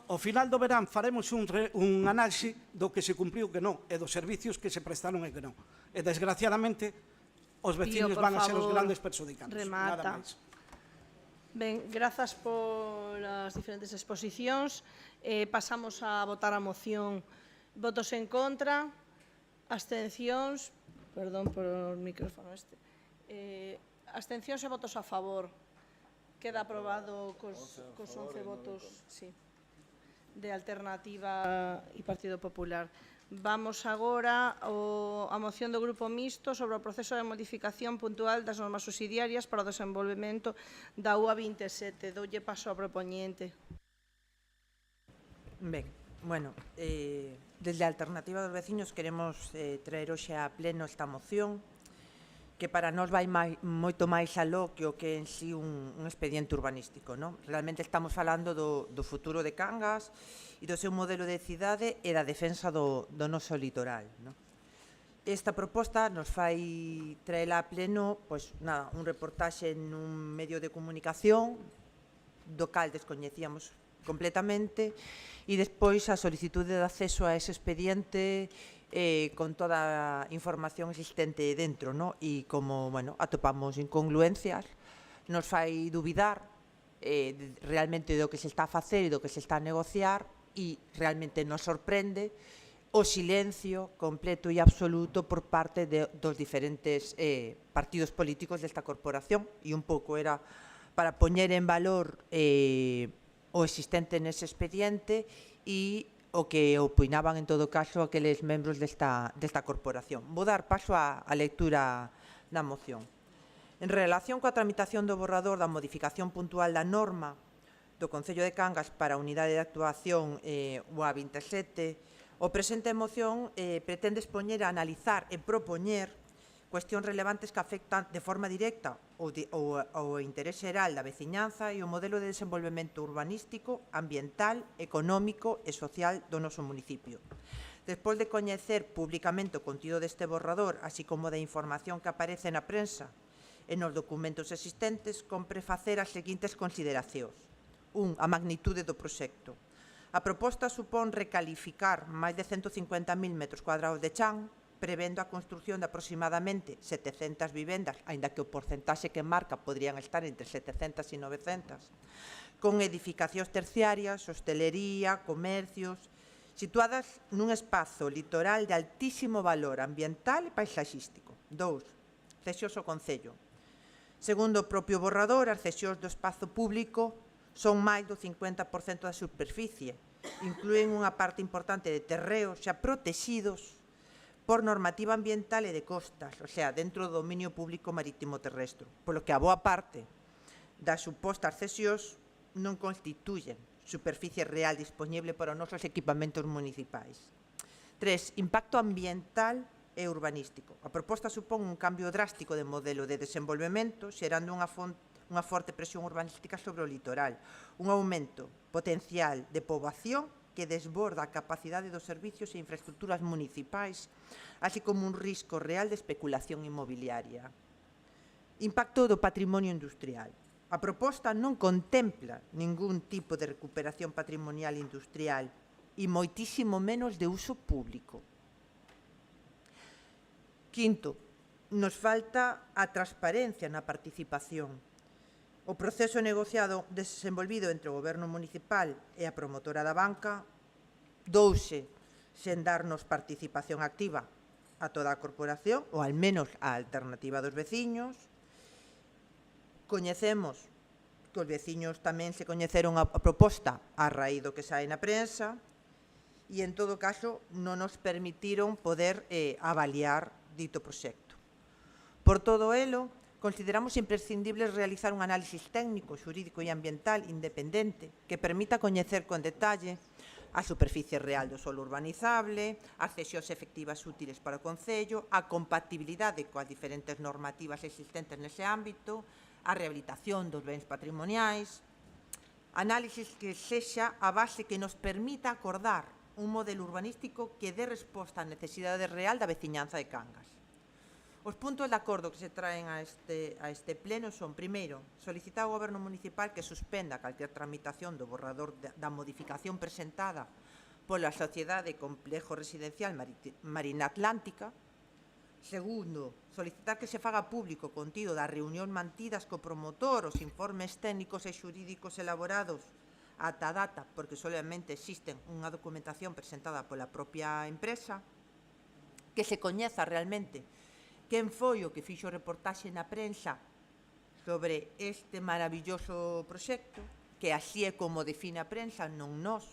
ao final do verán faremos un análise do que se cumpriu que non, e dos servicios que se prestaron e que non. E desgraciadamente os veciños van a ser os grandes perjudicados. Remata. Ben, grazas por as diferentes exposicións. Pasamos a votar a moción. Votos en contra, abstencións, perdón por o micrófono este, abstencións e votos a favor. Queda aprobado cos 11 votos de Alternativa e Partido Popular. Vamos agora á moción do Grupo Mixto sobre o proceso de modificación puntual das normas subsidiarias para o desenvolvemento da UA 27. Doulle paso ao propoñente. Ben, bueno, desde a Alternativa dos Veciños queremos traer hoxe a pleno esta moción, que para nós vai moito máis aló que o que en sí un expediente urbanístico, non? Realmente estamos falando do futuro de Cangas e do seu modelo de cidade e da defensa do noso litoral, non? Esta proposta nos fai traela a pleno, pois nada, un reportaxe nun medio de comunicación do cal descoñecíamos completamente, e despois a solicitude de acceso a ese expediente con toda a información existente dentro, ¿no? E como, bueno, atopamos incongruencias, nos fai dubidar realmente do que se está a facer e do que se está a negociar, e realmente nos sorprende o silencio completo e absoluto por parte dos diferentes partidos políticos desta corporación, e un pouco era para poñer en valor o existente nese expediente e o que opinaban en todo caso aqueles membros desta corporación. Vou dar paso á lectura da moción. En relación coa tramitación do borrador da modificación puntual da norma do Concello de Cangas para a Unidade de Actuación UA 27, o presente moción pretende expoñer a analizar e propoñer cuestións relevantes que afectan de forma directa o interés xeral da veciñanza e o modelo de desenvolvemento urbanístico, ambiental, económico e social do noso municipio. Despois de coñecer públicamente o contido deste borrador, así como da información que aparece na prensa e nos documentos existentes, compre facer as seguintes consideracións. 1. A magnitude do proxecto. A proposta supón recalificar máis de 150.000 metros cuadrados de chan, prevendo a construción de aproximadamente 700 vivendas, aínda que o porcentaxe que marca podrían estar entre 700 e 900, con edificacións terciarias, hostelería, comercios, situadas nun espazo litoral de altísimo valor ambiental e paisaxístico. 2. Cesións ao Concello. Segundo o propio borrador, as cesións do espazo público son máis do 50% da superficie. Inclúen unha parte importante de terreos xa protegidos por normativa ambiental e de costas, o sea, dentro do dominio público marítimo terrestre, polo que a boa parte das supostas cesións non constituyen superficie real disponible para os nosos equipamentos municipais. 3. Impacto ambiental e urbanístico. A proposta supón un cambio drástico de modelo de desenvolvemento, xerando unha forte presión urbanística sobre o litoral, un aumento potencial de poboación que desborda a capacidade dos servicios e infraestructuras municipais, así como un risco real de especulación inmobiliaria. Impacto do patrimonio industrial. A proposta non contempla ningún tipo de recuperación patrimonial industrial e moitísimo menos de uso público. Quinto, nos falta a transparencia na participación. O proceso negociado desenvolvido entre o Goberno municipal e a promotora da banca douse sen darnos participación activa a toda a corporación, ou al menos a alternativa dos veciños. Coñecemos que os veciños tamén se coñeceron a proposta a raíz do que sae na prensa e, en todo caso, non nos permitiron poder avaliar dito proxecto. Por todo elo, consideramos imprescindible realizar un análisis técnico, xurídico e ambiental independente que permita coñecer con detalle a superficie real do solo urbanizable, as cesións efectivas útiles para o Concello, a compatibilidade coas diferentes normativas existentes nese ámbito, a rehabilitación dos bens patrimoniais, análisis que sexa a base que nos permita acordar un modelo urbanístico que dé resposta á necesidade real da veciñanza de Cangas. Os puntos de acordo que se traen a este pleno son, primeiro, solicitar ao Goberno municipal que suspenda calquer tramitación do borrador da modificación presentada pola Sociedade de Complejo Residencial Marina Atlántica. Segundo, solicitar que se faga público o contido da reunión mantidas co promotor, os informes técnicos e xurídicos elaborados ata a data, porque solamente existen unha documentación presentada pola propia empresa, que se coñeza realmente quen foi o que fixo reportaxe na prensa sobre este maravilloso proxecto, que así é como define a prensa, non nós.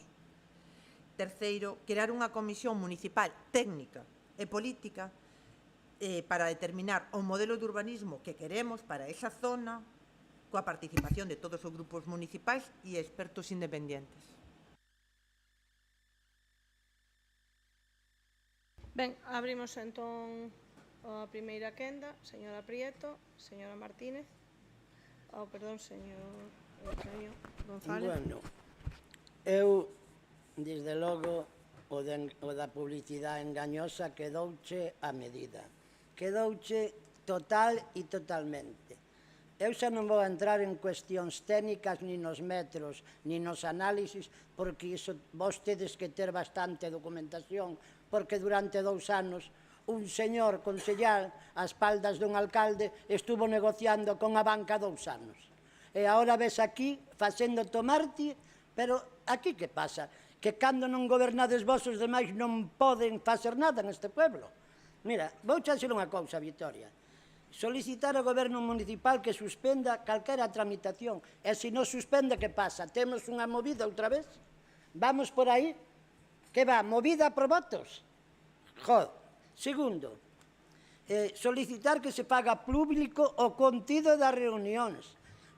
Terceiro, crear unha comisión municipal técnica e política para determinar o modelo de urbanismo que queremos para esa zona, coa participación de todos os grupos municipais e expertos independentes. Ben, abrimos entón a primeira quenda, señora Prieto, señora Martínez, perdón, señor Eugenio González. Bueno, eu, desde logo, o da publicidade engañosa quedouche a medida. Quedouche total e totalmente. Eu xa non vou entrar en cuestións técnicas, ni nos metros, ni nos análisis, porque iso vos tedes que ter bastante documentación, porque durante 2 anos un señor consellal, a espaldas dun alcalde, estuvo negociando con a banca 2 anos. E agora ves aquí, facendo tomarte, pero aquí que pasa? Que cando non gobernades vos, os demais non poden facer nada neste pueblo. Mira, vou xa dicir unha cousa, Vitoria. Solicitar ao goberno municipal que suspenda calquera tramitación. E se non suspende, que pasa? Temos unha movida outra vez? Vamos por aí? Que va? Movida por votos? Joder. Segundo, solicitar que se faga público o contido das reunións.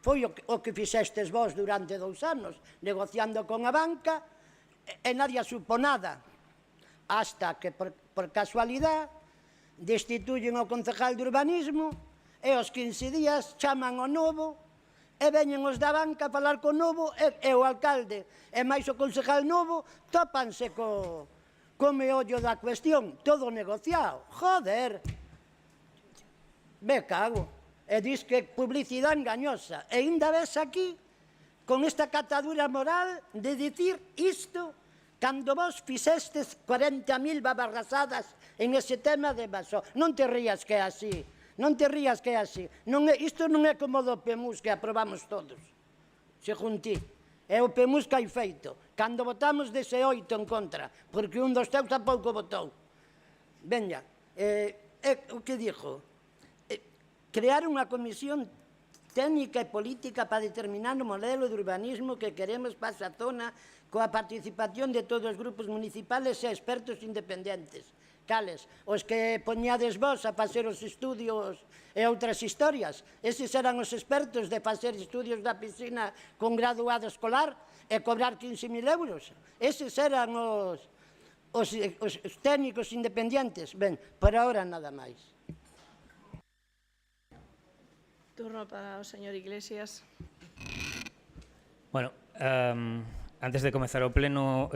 Foi o que fixestes vos durante 2 anos, negociando con a banca, e nadie supo nada. Hasta que, por casualidade, destituyen o concejal de urbanismo e aos 15 días chaman o novo e veñen os da banca a falar co novo e o alcalde e máis o concejal novo tópanse co meollo da cuestión, todo negociado. Joder, me cago. E dis que publicidade engañosa. E ainda ves aquí, con esta catadura moral de dicir isto, Cando vos fixestes 40.000 babarrasadas en ese tema de Masó. Non te rías que é así. Non te rías que é así. Isto non é como do PEMUS que aprobamos todos. Según ti. É o PEMUS que hai feito. Cando votamos dese 8 en contra, porque un dos teus tampouco votou. Veña, o que dixo? Crear unha comisión técnica e política para determinar o modelo de urbanismo que queremos para esa zona coa participación de todos os grupos municipales e expertos independentes. Cales? Os que poñades vos a facer os estudios e outras historias. Eses eran os expertos de facer estudios da piscina con graduado escolar e cobrar 15.000 euros. Eses eran os técnicos independentes. Ben, por ahora nada máis. Turno para o señor Iglesias. Bueno, antes de comezar o pleno,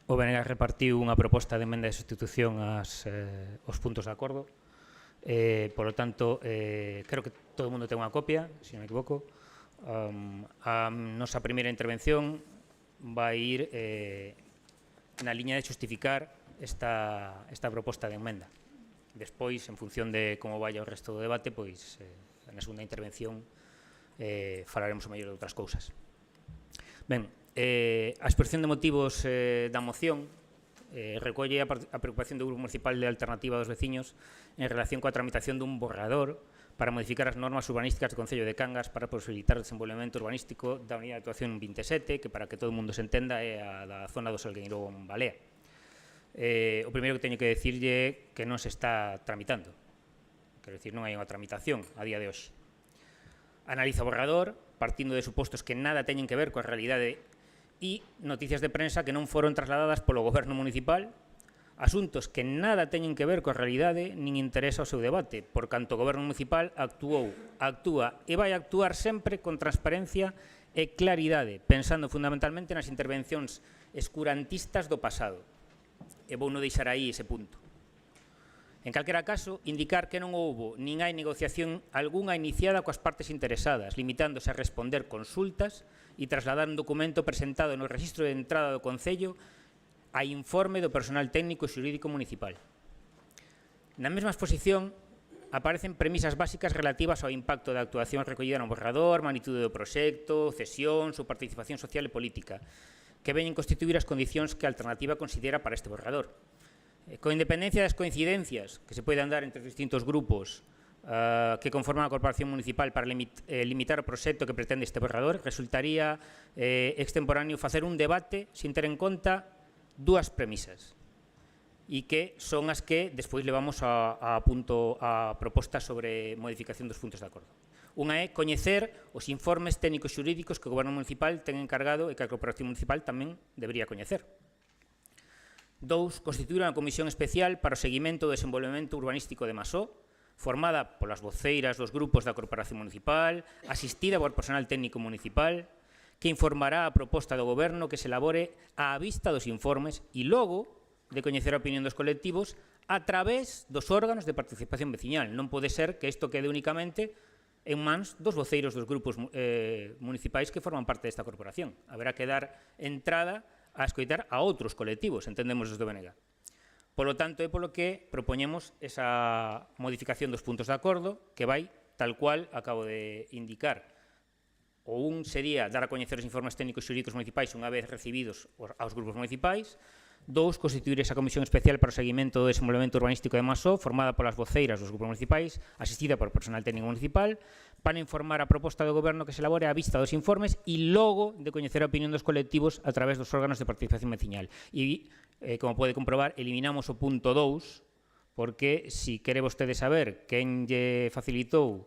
o BNG repartiu unha proposta de emenda de sustitución aos puntos de acordo. Por lo tanto, creo que todo o mundo ten unha copia, se non me equivoco. A nosa primeira intervención vai ir na liña de justificar esta proposta de emenda. Despois, en función de como vaya o resto do debate, pois, na segunda intervención falaremos o mellor de outras cousas. Ben, a exposición de motivos da moción recolle a preocupación do Grupo Municipal de Alternativa dos Veciños en relación coa tramitación dun borrador para modificar as normas urbanísticas do Concello de Cangas para posibilitar o desenvolvemento urbanístico da Unidade de Actuación 27, que para que todo o mundo se entenda é a da zona do Salgueiro en Balea. O primeiro que teño que decirlle que non se está tramitando. Quero dicir, non hai unha tramitación a día de hoxe. Analiza o borrador, partindo de supostos que nada teñen que ver coa realidade e noticias de prensa que non foron trasladadas polo Goberno Municipal, asuntos que nada teñen que ver coa realidade nin interesa o seu debate, por canto o Goberno Municipal actúa e vai actuar sempre con transparencia e claridade, pensando fundamentalmente nas intervencións escurantistas do pasado. E vou non deixar aí ese punto. En calquera caso, indicar que non houbo nin hai negociación algunha iniciada coas partes interesadas, limitándose a responder consultas e trasladar un documento presentado no Rexistro de Entrada do Concello a informe do personal técnico e xurídico municipal. Na mesma exposición aparecen premisas básicas relativas ao impacto da actuación recollida no borrador, magnitude do proxecto, cesións ou participación social e política, que veñen constituir as condicións que a alternativa considera para este borrador. Con independencia das coincidencias que se poden dar entre os distintos grupos que conforman a Corporación Municipal para limitar o proxecto que pretende este borrador, resultaría extemporáneo facer un debate sin ter en conta dúas premisas e que son as que despois levamos a proposta sobre modificación dos puntos de acordo. Unha é coñecer os informes técnicos xurídicos que o Goberno Municipal ten encargado e que a Corporación Municipal tamén debería coñecer. 2. Constituir unha comisión especial para o seguimento do desenvolvemento urbanístico de Masó, formada polas voceiras dos grupos da Corporación Municipal, asistida por personal técnico municipal, que informará a proposta do Goberno que se elabore á vista dos informes e logo de coñecer a opinión dos colectivos a través dos órganos de participación veciñal. Non pode ser que isto quede únicamente en mans dos voceiros dos grupos municipais que forman parte desta corporación. Haberá que dar entrada a escoitar a outros colectivos, entendemos desde o BNG. Polo tanto, é polo que propoñemos esa modificación dos puntos de acordo que vai tal cual acabo de indicar. O un sería dar a coñecer os informes técnicos xurídicos municipais unha vez recibidos aos grupos municipais. 2. Constituir esa comisión especial para o seguimento do desenvolvemento urbanístico de Masó, formada polas voceiras dos grupos municipais, asistida por personal técnico municipal, para informar a proposta do Goberno que se elabore á vista dos informes e logo de coñecer a opinión dos colectivos a través dos órganos de participación veciñal. E, como pode comprobar, eliminamos o punto 2, porque se quere vostede saber quen lle facilitou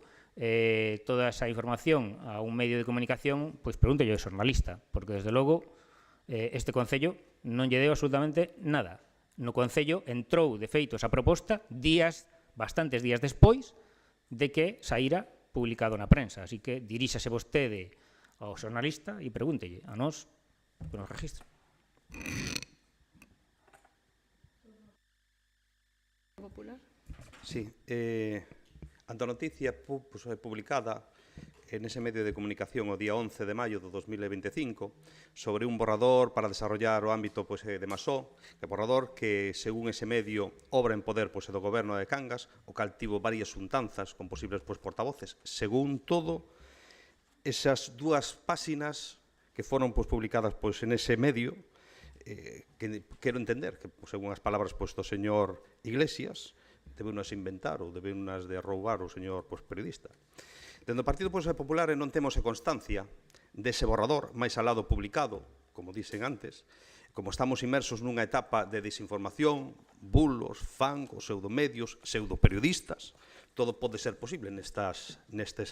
toda esa información a un medio de comunicación, pois pregúntelle ao xornalista, porque desde logo este Concello non lle deu absolutamente nada. No Concello entrou, de feito, esa proposta bastantes días despois de que saíra publicado na prensa. Así que diríxase vostede ao xornalista e pregúntelle a nós que nos registre. Popular. Sí, ante a noticia publicada en ese medio de comunicación o día 11 de maio do 2025 sobre un borrador para desarrollar o ámbito de Masó, que borrador que, según ese medio, obra en poder do goberno de Cangas, o cal tivo varias xuntanzas con posibles portavoces. Según todo, esas dúas páxinas que foron publicadas en ese medio, que quero entender que, según as palabras do señor Iglesias, debe unas inventar ou debe unas de roubar o señor periodista. Dende o Partido Popular non temos constancia dese borrador, máis alado publicado, como dixen antes, como estamos inmersos nunha etapa de desinformación, bulos, fangos, pseudomedios, pseudoperiodistas, todo pode ser posible nestes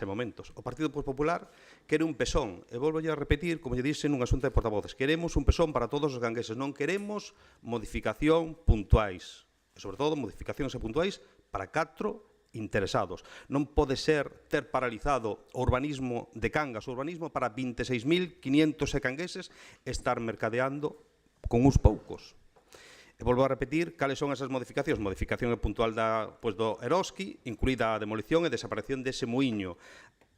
momentos. O Partido Popular quere un pesón, e volvo a repetir, como lle dixen nunha xunta de portavoces, queremos un pesón para todos os gangueses, non queremos modificación puntuais, e, sobre todo, modificacións puntuais para 4 interesados. Non pode ser ter paralizado o urbanismo de Cangas, o urbanismo para 26.500 cangueses, estar mercadeando con uns poucos. E volvo a repetir cales son esas modificacións. Modificación puntual do Eroski, incluída a demolición e desaparición dese muiño.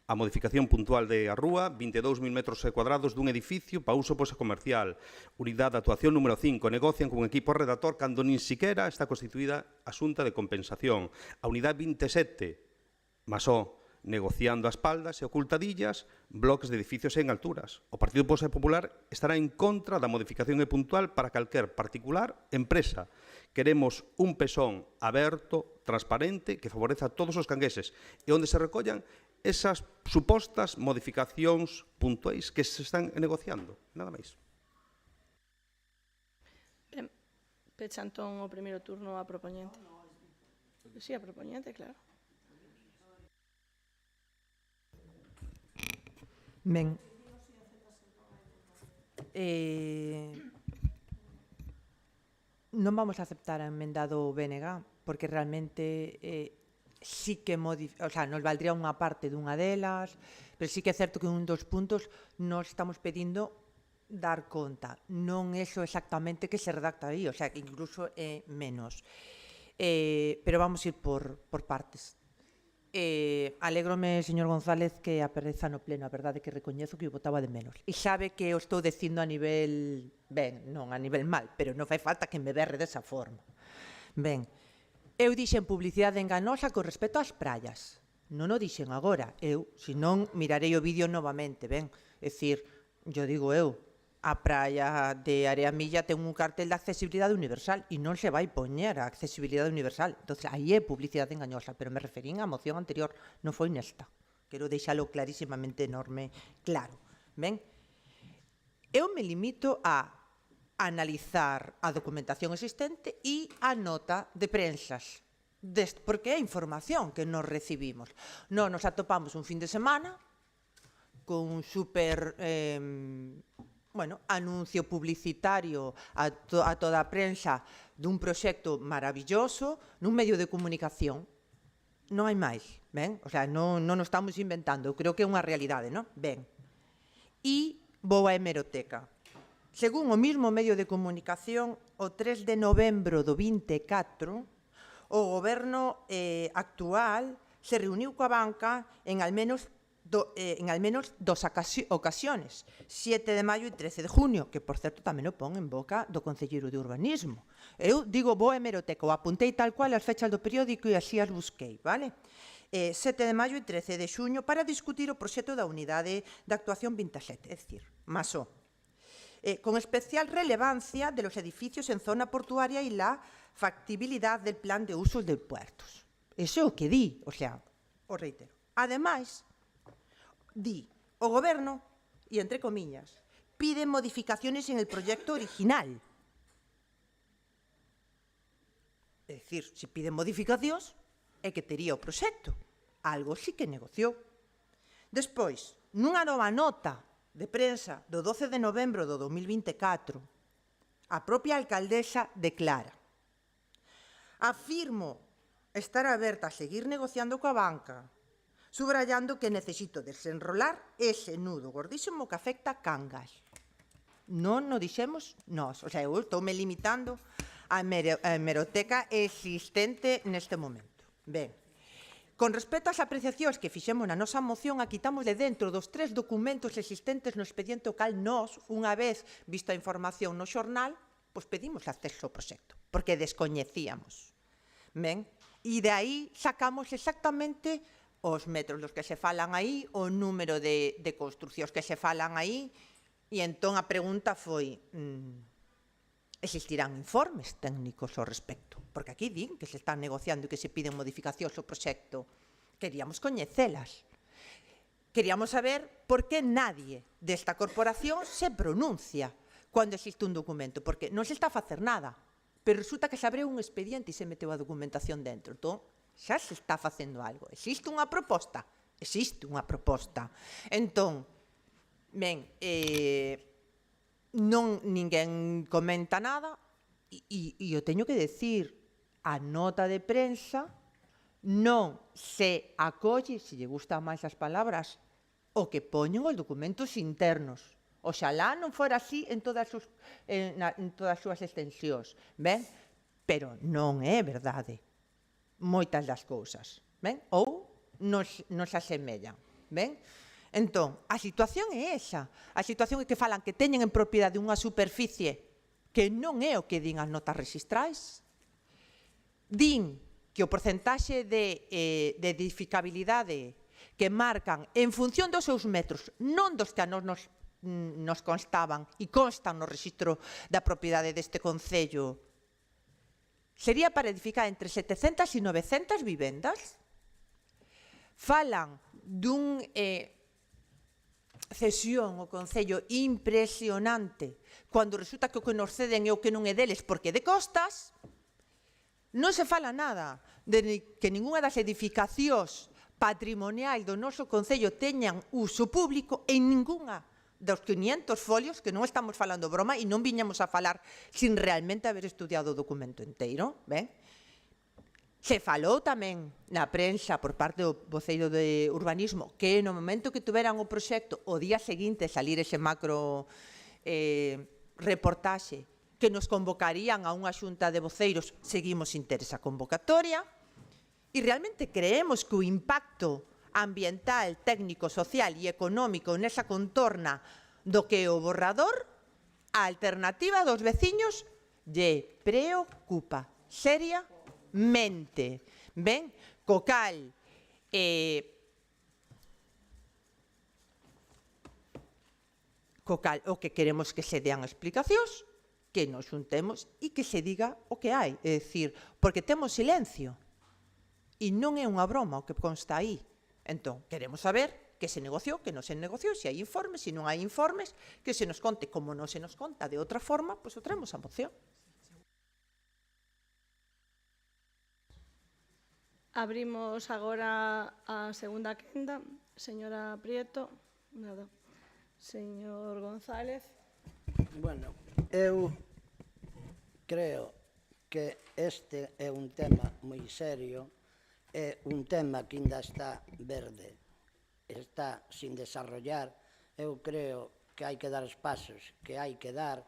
A modificación puntual de a rúa, 22.000 metros cuadrados dun edificio para uso comercial. Unidade de actuación número 5, negocian con un equipo redactor cando nin siquiera está constituída a xunta de compensación. A unidade 27, Masó, negociando a espaldas e ocultadillas bloques de edificios en alturas. O Partido Popular estará en contra da modificación puntual para calquer particular empresa. Queremos un pesón aberto, transparente, que favoreza a todos os cangueses e onde se recollan esas supostas modificacións puntuais que se están negociando. Nada máis. Pecha entón o primeiro turno a propoñente. Sí, a propoñente, claro. Ben, non vamos a aceptar a emenda do BNG porque realmente sí que nos valdría unha parte dunha delas, pero sí que é certo que un dos puntos nos estamos pedindo dar conta. Non é eso exactamente que se redacta aí, o sea, que incluso é menos. Pero vamos ir por partes. Alégrome, señor González, que apareza no pleno. A verdade que recoñezo que o votaba de menos. E sabe que o estou dicindo a nivel ben, non a nivel mal, pero non fai falta que me berre desa forma. Ben, eu dixen publicidade enganosa con respecto ás praias. Non o dixen agora. Eu, se non, mirarei o vídeo novamente, ben? É dicir, yo digo eu, a praia de Areamilla ten un cartel de accesibilidade universal e non se vai poñer a accesibilidade universal. Entón, aí é publicidade engañosa, pero me referín á moción anterior, non foi nesta. Quero deixalo clarísimamente enorme claro. Ben? Eu me limito a analizar a documentación existente e a nota de prensas, porque é información que nos recibimos. Non nos atopamos un fin de semana con un super anuncio publicitario a toda a prensa dun proxecto maravilloso nun medio de comunicación. Non hai máis, ben? O sea, non o estamos inventando, eu creo que é unha realidade, non? Ben. E vou á hemeroteca. Según o mismo medio de comunicación, o 3 de novembro do 24, o goberno actual se reuniu coa banca en al menos dos ocasiones, 7 de maio e 13 de junio, que, por certo, tamén o pon en boca do concelleiro de urbanismo. Eu digo, vou a hemeroteca, o apuntei tal cual as fechas do periódico e así as busquei, vale? 7 de maio e 13 de xuño para discutir o proxecto da unidade de actuación 27, é dicir, Masó, con especial relevancia de los edificios en zona portuaria e la factibilidad del plan de usos de puertos. Eso é o que di, o sea, o reitero. Ademais, di, o goberno, e entre comillas, pide modificaciones en el proyecto original. É dicir, se pide modificacións, é que tería o proxecto. Algo sí que negociou. Despois, nunha nova nota de prensa do 12 de novembro do 2024, a propia alcaldesa declara: afirmo estar aberta a seguir negociando coa banca, subrayando que necesito desenrolar ese nudo gordísimo que afecta a Cangas. Non o dixemos nós, o sea, eu estou me limitando á hemeroteca existente neste momento. Ben, Con respecto ás apreciacións que fixemos na nosa moción, a quitamos de dentro dos 3 documentos existentes no expediente o cal nós, unha vez visto a información no xornal, pois pedimos acceso ao proxecto, porque descoñecíamos. Ben? E de aí sacamos exactamente os metros dos que se falan aí, o número de construcións que se falan aí, e entón a pregunta foi, existirán informes técnicos ao respecto? Porque aquí din que se están negociando e que se piden modificacións ao proxecto. Queríamos coñecelas. Queríamos saber por que nadie desta corporación se pronuncia cando existe un documento, porque non se está a facer nada, pero resulta que se abriu un expediente e se meteu a documentación dentro. Entón, xa se está facendo algo. Existe unha proposta? Existe unha proposta. Entón, ben, ninguén comenta nada e eu teño que decir, a nota de prensa non se acolle, se lle gustan máis as palabras, o que poñen os documentos internos. Oxalá non fora así en todas as súas extensións, ben? Pero non é verdade moitas das cousas, ben? Ou nos asemellan, ben? Entón, a situación é esa. A situación é que falan que teñen en propiedade unha superficie que non é o que din as notas rexistrais. Din que o porcentaxe de edificabilidade que marcan en función dos seus metros, non dos que a nos constaban e constan no registro da propiedade deste concello, sería para edificar entre 700 e 900 vivendas. Falan dun cesión ao concello impresionante, cando resulta que o que nos ceden é o que non é deles porque de costas. Non se fala nada de que ninguna das edificacións patrimoniais do noso concello teñan uso público en ninguna dos 500 folios, que non estamos falando broma e non viñamos a falar sin realmente haber estudiado o documento inteiro. Ben? Se falou tamén na prensa por parte do voceiro de urbanismo que no momento que tuveran o proxecto o día seguinte salir ese macro reportaxe que nos convocarían a unha xunta de voceiros, seguimos sin ter esa convocatoria, e realmente creemos que o impacto ambiental, técnico, social e económico nesa contorna do que é o borrador, a alternativa dos veciños lle preocupa seriamente. Ben? Co cal, o que queremos que se dean explicacións, que nos xuntemos e que se diga o que hai. É dicir, porque temos silencio. E non é unha broma o que consta aí. Entón, queremos saber que se negociou, que non se negociou, se hai informes, se non hai informes, que se nos conte. Como non se nos conta de outra forma, pois o traemos a moción. Abrimos agora a segunda quenda. Señora Prieto. Nada. Señor González. Bueno, eu creo que este é un tema moi serio, é un tema que ainda está verde, está sin desarrollar. Eu creo que hai que dar os pasos que hai que dar,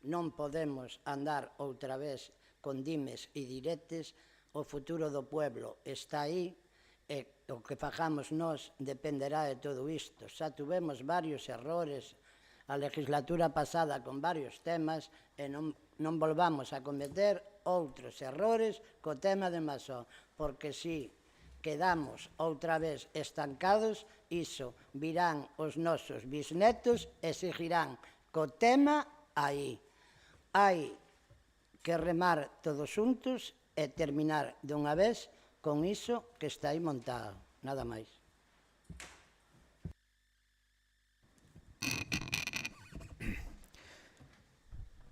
non podemos andar outra vez con dimes e diretes. O futuro do pueblo está aí e o que fagamos nós dependerá de todo isto. Xa tuvemos varios errores a legislatura pasada con varios temas e non volvamos a cometer outros errores co tema de Masó, porque si quedamos outra vez estancados, iso virán os nosos bisnetos e seguirán co tema aí. Hai que remar todos xuntos e terminar dunha vez con iso que está aí montado. Nada máis.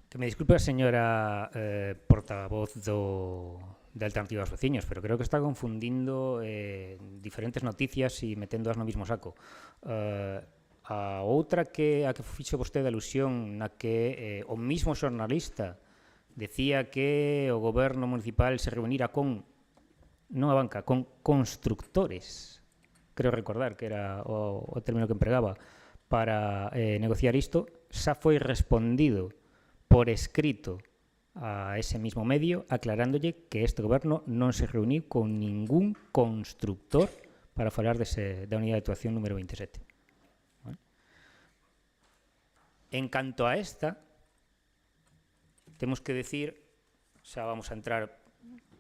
Que me disculpe a señora portavoz de Alternativa aos Veciños, pero creo que está confundindo diferentes noticias e meténdoas no mismo saco. A outra a que fixo vostede alusión na que o mismo xornalista decía que o goberno municipal se reunira con, non a banca, con constructores, creo recordar que era o término que empregaba, para negociar isto, xa foi respondido por escrito a ese mismo medio aclarándolle que este goberno non se reuniu con ningún constructor para falar da unidade de actuación número 27. ¿Vale? En canto a esta, temos que decir, xa vamos a entrar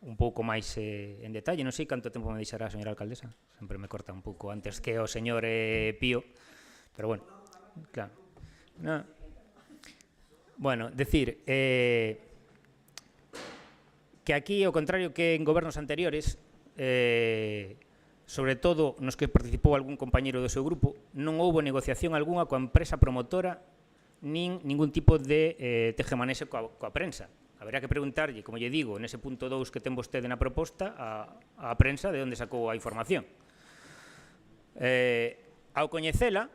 un pouco máis en detalle, non sei canto tempo me deixará a señora alcaldesa, sempre me corta un pouco antes que o señor Pío, pero bueno, claro. No. Bueno, decir que aquí, ao contrario que en gobernos anteriores, sobre todo nos que participou algún compañeiro do seu grupo, non houbo negociación algunha coa empresa promotora nin ningún tipo de tejemanexe coa prensa. Haberá que preguntarlle, como lle digo, nese punto 2 que ten vostede na proposta, a prensa de onde sacou a información. Ao coñecela,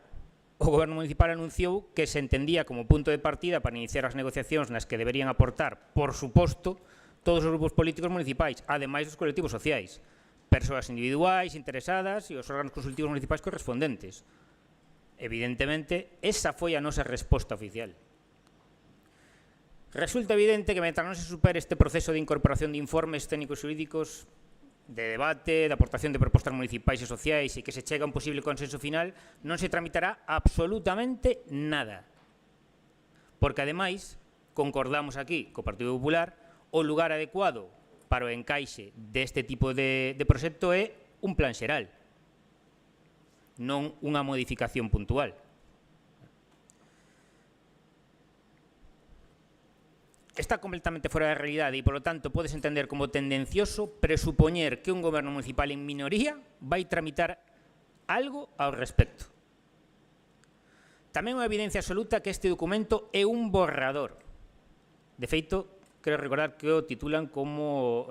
o Goberno Municipal anunciou que se entendía como punto de partida para iniciar as negociacións nas que deberían aportar, por suposto, todos os grupos políticos municipais, ademais dos colectivos sociais, persoas individuais, interesadas e os órganos consultivos municipais correspondentes. Evidentemente, esa foi a nosa resposta oficial. Resulta evidente que, mentre non se supere este proceso de incorporación de informes técnicos xurídicos, de debate, de aportación de propostas municipais e sociais e que se chega a un posible consenso final, non se tramitará absolutamente nada. Porque, ademais, concordamos aquí co Partido Popular, o lugar adecuado para o encaixe deste tipo de proxecto é un plan xeral, non unha modificación puntual. Está completamente fora da realidade e, polo tanto, podes entender como tendencioso presupoñer que un goberno municipal en minoría vai tramitar algo ao respecto. Tamén é unha evidencia absoluta que este documento é un borrador. De feito, quero recordar que o titulan como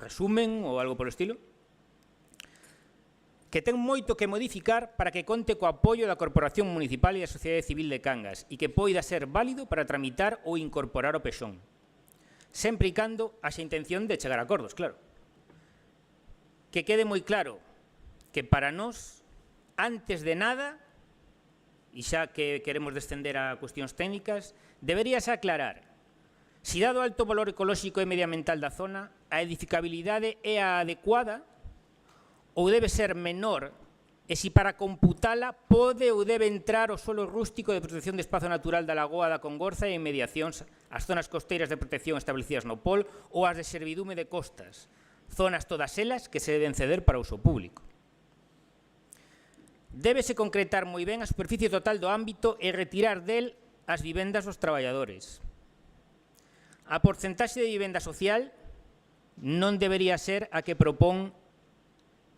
resumen ou algo polo estilo, que ten moito que modificar para que conte co apoio da Corporación Municipal e da Sociedade Civil de Cangas e que poida ser válido para tramitar ou incorporar o PEXON, sempre e cando haxa intención de chegar a acordos, claro. Que quede moi claro que para nós, antes de nada, e xa que queremos descender a cuestións técnicas, deberíase aclarar si, dado o alto valor ecolóxico e medioambiental da zona, a edificabilidade é a adecuada ou debe ser menor e si para computala pode ou debe entrar o solo rústico de protección de espazo natural da Lagoa da Congorza e inmediacións as zonas costeiras de protección establecidas no POL ou as de servidume de costas, zonas todas elas que se deben ceder para uso público. Débese concretar moi ben a superficie total do ámbito e retirar del as vivendas dos traballadores. A porcentaxe de vivenda social non debería ser a que propón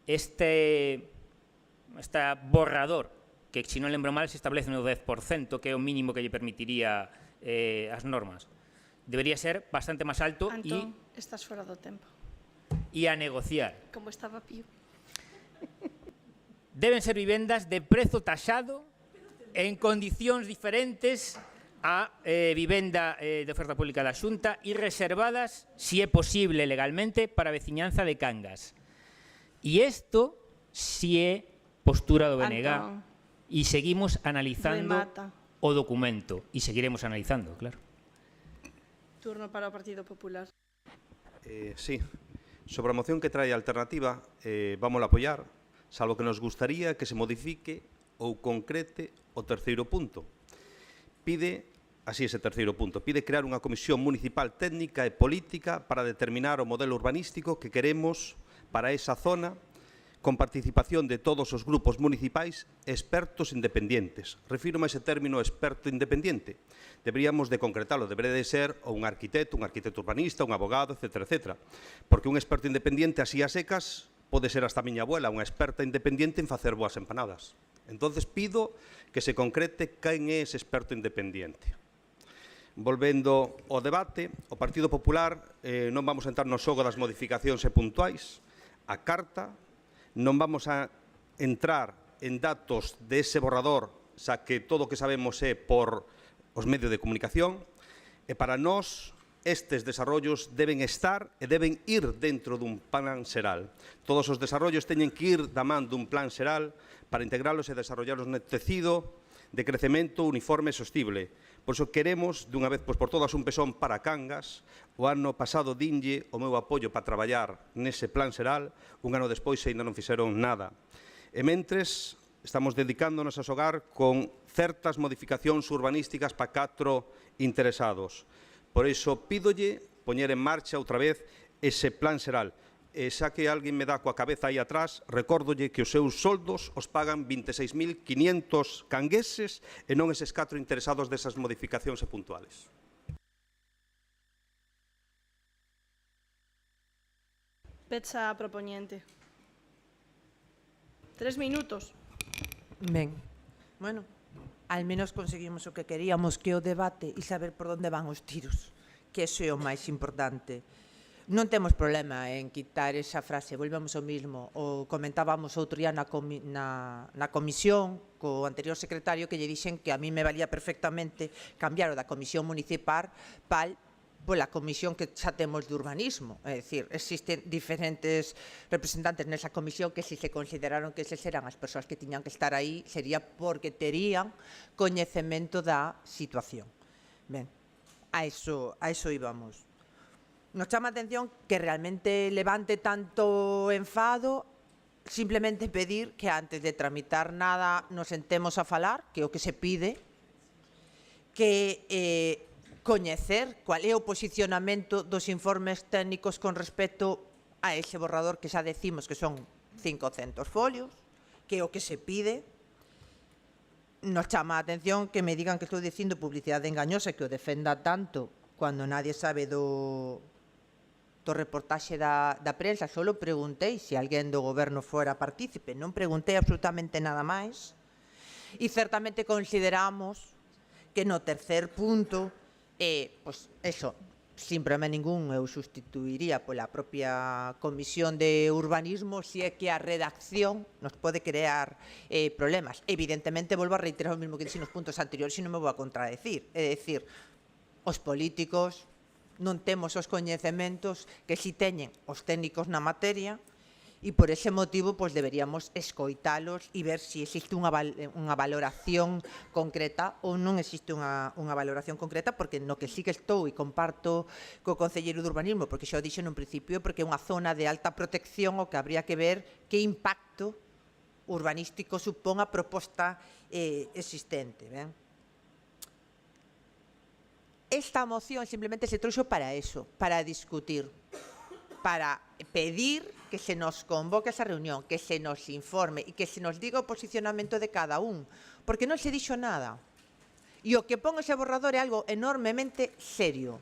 este borrador, que, se non lembro mal, se establece no 10%, que é o mínimo que lle permitiría as normas. Debería ser bastante máis alto Antón, estás fora do tempo. E a negociar. Como estaba Pío. Deben ser vivendas de prezo taxado en condicións diferentes a vivenda de oferta pública da Xunta e reservadas, si é posible legalmente, para a veciñanza de Cangas. E isto si é postura do BNG e seguimos analizando o documento e seguiremos analizando, claro. Turno para o Partido Popular. Sí, sobre a moción que trae a alternativa, vamos a apoiar, salvo que nos gustaría que se modifique ou concrete o terceiro punto. Pide, así ese terceiro punto, pide crear unha comisión municipal técnica e política para determinar o modelo urbanístico que queremos para esa zona, con participación de todos os grupos municipais expertos independientes. Refírome a ese término experto independiente. Deberíamos de concretarlo, debería de ser un arquitecto urbanista, un abogado, etc., etc. Porque un experto independiente, así a secas, pode ser hasta a miña abuela, unha experta independiente en facer boas empanadas. Entonces pido que se concrete quen é ese experto independiente. Volvendo ao debate, o Partido Popular non vamos a entrar no xogo das modificacións e puntuais, a carta, non vamos a entrar en datos dese borrador, xa que todo o que sabemos é por os medios de comunicación, e para nós estes desarrollos deben estar e deben ir dentro dun plan xeral. Todos os desarrollos teñen que ir da man dun plan xeral para integralos e desarrollalos no tecido de crecemento uniforme e sostible, Por iso queremos, dunha vez por todas, un pezón para Cangas. O ano pasado dinlle o meu apoio para traballar nese plan xeral, un ano despois ainda non fixeron nada. E mentres, estamos dedicándonos a xogar con certas modificacións urbanísticas para 4 interesados. Por iso, pídolle poñer en marcha outra vez ese plan xeral. E xa que alguén me dá coa cabeza aí atrás, recórdolle que os seus soldos os pagan 26.500 cangueses e non eses 4 interesados desas modificacións e puntuales. Pecha a propoñente. 3 minutos. Ben, bueno, al menos conseguimos o que queríamos, que o debate e saber por onde van os tiros, que iso é o máis importante. Non temos problema en quitar esa frase, volvemos ao mismo. O comentábamos outro día na comisión co anterior secretario que lle dixen que a mí me valía perfectamente cambiar o da comisión municipal pola comisión que xa temos de urbanismo. É dicir, existen diferentes representantes nesa comisión que se consideraron que eses eran as persoas que tiñan que estar aí, sería porque terían coñecemento da situación. Ben, a iso íbamos. Nos chama a atención que realmente levante tanto enfado, simplemente pedir que antes de tramitar nada nos sentemos a falar, que é o que se pide, que coñecer cual é o posicionamento dos informes técnicos con respecto a ese borrador que xa decimos que son 500 folios, que é o que se pide. Nos chama a atención que me digan que estou dicindo publicidade engañosa e que o defenda tanto cando nadie sabe do reportaxe da prensa. Solo preguntei se alguén do goberno fora partícipe, non preguntei absolutamente nada máis. E certamente consideramos que no tercer punto, pois, eso, sin problema ningún, eu sustituiría pola propia Comisión de Urbanismo se é que a redacción nos pode crear problemas. Evidentemente, volvo a reiterar o mesmo que dixen nos puntos anteriores e non me vou a contradecir. É dicir, os políticos non temos os coñecementos que si teñen os técnicos na materia e por ese motivo pois deberíamos escoitalos e ver se existe unha valoración concreta ou non existe unha valoración concreta, porque no que sí que estou e comparto co concelleiro de urbanismo, porque xa o dixo nun principio, porque é unha zona de alta protección o que habría que ver que impacto urbanístico supón a proposta existente, ben? Esta moción simplemente se trouxo para eso, para discutir, para pedir que se nos convoque a esa reunión, que se nos informe e que se nos diga o posicionamento de cada un, porque non se dixo nada. E o que pon ese borrador é algo enormemente serio,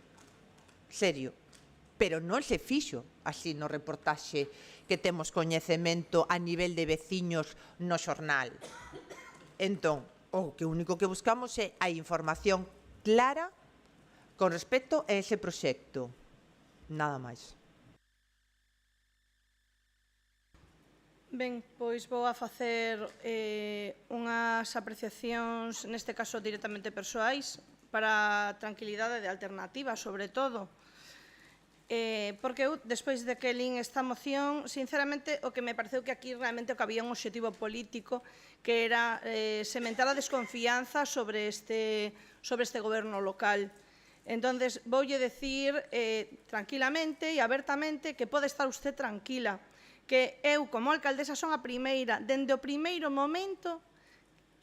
pero non se fixo así no reportaxe que temos coñecemento a nivel de veciños no xornal. Entón, o que único que buscamos é a información clara con respecto a ese proxecto. Nada máis. Ben, pois vou a facer unhas apreciacións, neste caso directamente persoais, para a tranquilidade de alternativa, sobre todo. Porque eu, despois de que lín esta moción, sinceramente, o que me pareceu que aquí realmente había un obxectivo político que era sementar a desconfianza sobre este goberno local. Entonces, voulle decir tranquilamente e abertamente que pode estar usted tranquila, que eu, como alcaldesa, son a primeira, dende o primeiro momento,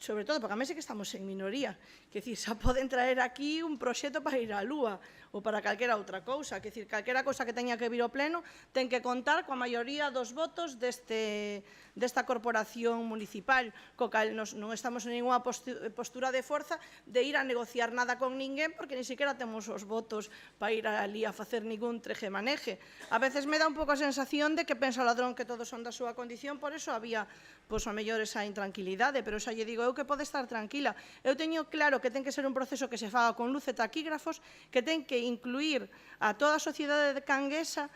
sobre todo, porque a mí sei que estamos en minoría, que dicir, xa poden traer aquí un proxecto para ir á Lúa, ou para calquera outra cousa, que dicir, calquera cousa que teña que vir ao pleno, ten que contar coa maioría dos votos desta corporación municipal, co cal non estamos en ninguna postura de forza de ir a negociar nada con ninguén, porque ni siquiera temos os votos para ir ali a facer ningún treje-maneje. A veces me dá un pouco a sensación de que pensa o ladrón que todos son da súa condición, por eso había, pois, a mellor esa intranquilidade, pero xa lle digo eu que pode estar tranquila. Eu teño claro que ten que ser un proceso que se faga con luz e taquígrafos, que ten que incluir a toda a sociedade de Canguesa.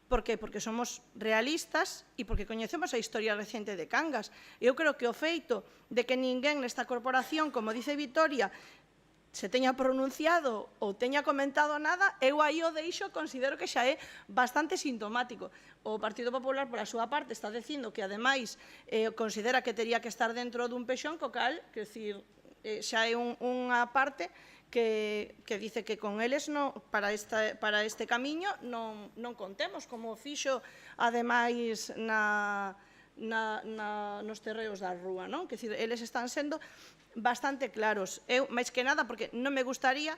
Por que? Porque somos realistas e porque coñecemos a historia recente de Cangas. Eu creo que o feito de que ninguén nesta corporación, como dice Vitoria, se teña pronunciado ou teña comentado nada, eu aí o deixo, considero que xa é bastante sintomático. O Partido Popular, pola súa parte, está dicindo que, ademais, considera que tería que estar dentro dun pexón, co cal, que decir, xa é unha parte que dice que con eles para este camiño non contemos, como fixo ademais nos terreos da rúa, non? Que dicir, eles están sendo bastante claros. Eu, máis que nada, porque non me gustaría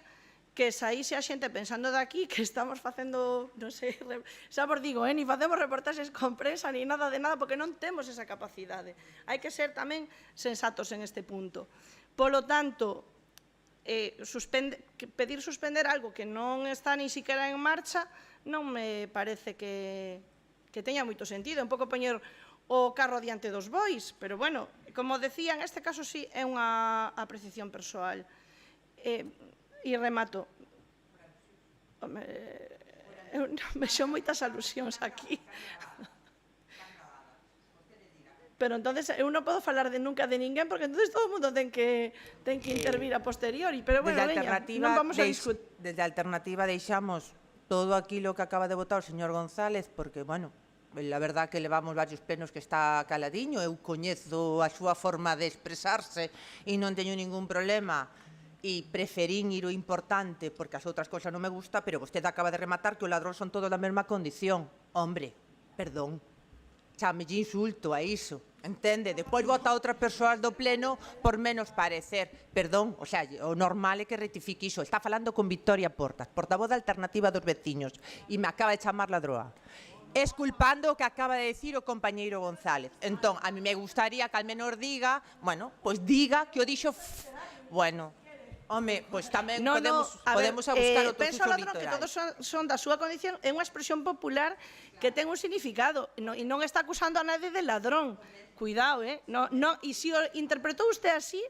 que saíse a xente pensando daqui que estamos facendo, non sei, xa vos digo, ni facemos reportaxes con prensa, ni nada de nada, porque non temos esa capacidade. Hai que ser tamén sensatos en este punto. Polo tanto, pedir suspender algo que non está ni siquiera en marcha non me parece que teña moito sentido. Un pouco poñer o carro diante dos bois, pero, bueno, como decía, en este caso sí é unha apreciación persoal. E remato. Eu vexo moitas alusións aquí. Pero entonces eu non podo falar nunca de ninguén, porque entonces todo o mundo ten que intervir a posteriori. Pero, bueno, veña, non vamos a discutir. Desde a alternativa deixamos todo aquilo que acaba de votar o señor González, porque, bueno, la verdad que levamos varios plenos que está caladiño, eu coñezo a súa forma de expresarse e non teño ningún problema, e preferín ir o importante porque as outras cousas non me gusta, pero vostede acaba de rematar que os ladróns son todos da mesma condición. Hombre, perdón, chamelle insulto a iso, entende? Depois vota a outras persoas do pleno por menos parecer. Perdón, o sea, o normal é que rectifique iso. Está falando con Victoria Portas, portavoz da Alternativa dos Veciños, e me acaba de chamar ladroa. Esculpando o que acaba de decir o compañeiro González. Entón, a mí me gustaría que al menos diga, bueno, pois diga que o dixo, bueno... Home, pois tamén podemos a buscar outro penso, ladrón, que todos son da súa condición, é unha expresión popular que ten un significado, e non está acusando a nadie de ladrón. Cuidado, e se o interpretou usted así,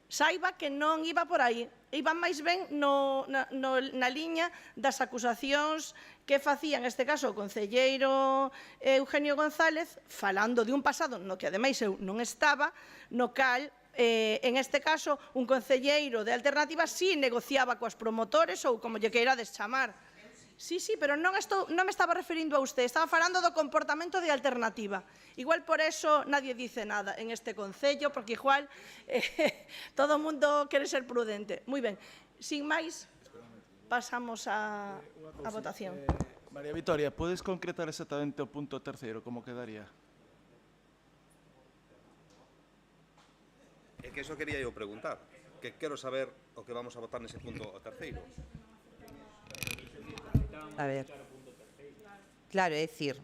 saiba que non iba por aí, iba máis ben na liña das acusacións que facía, en este caso, o concelleiro Eugenio González, falando de un pasado no que, ademais, eu non estaba, no cal en este caso, un concelleiro de Alternativa sí negociaba coas promotores ou como lle queirades chamar. Sí, pero non me estaba referindo a usted, estaba falando do comportamento de Alternativa. Igual por eso nadie dice nada en este concello, porque igual todo o mundo quere ser prudente. Moi ben, sin máis, pasamos a votación. María Vitoria, podes concretar exactamente o punto terceiro, como quedaría? É que eso quería eu preguntar, que quero saber o que vamos a votar nese punto terceiro. A ver, claro, é dicir,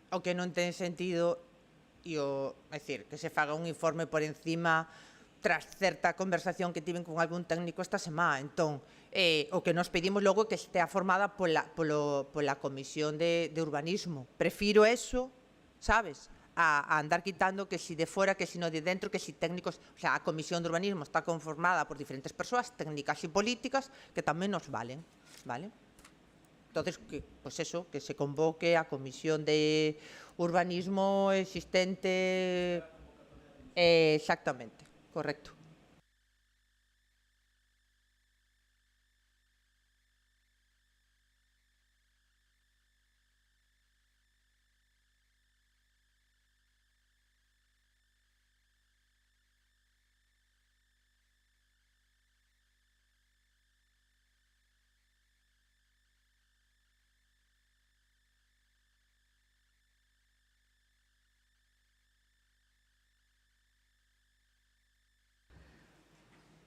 o que non ten sentido é dicir, que se faga un informe por encima tras certa conversación que tiven con algún técnico esta semana. Entón, o que nos pedimos logo que estea formada pola Comisión de Urbanismo. Prefiro eso, sabes, a andar quitando que si de fora, que si no de dentro, que si técnicos. O sea, a Comisión de Urbanismo está conformada por diferentes persoas, técnicas e políticas, que tamén nos valen, vale? Entonces, pues eso, que se convoque a Comisión de Urbanismo existente. Exactamente, correcto.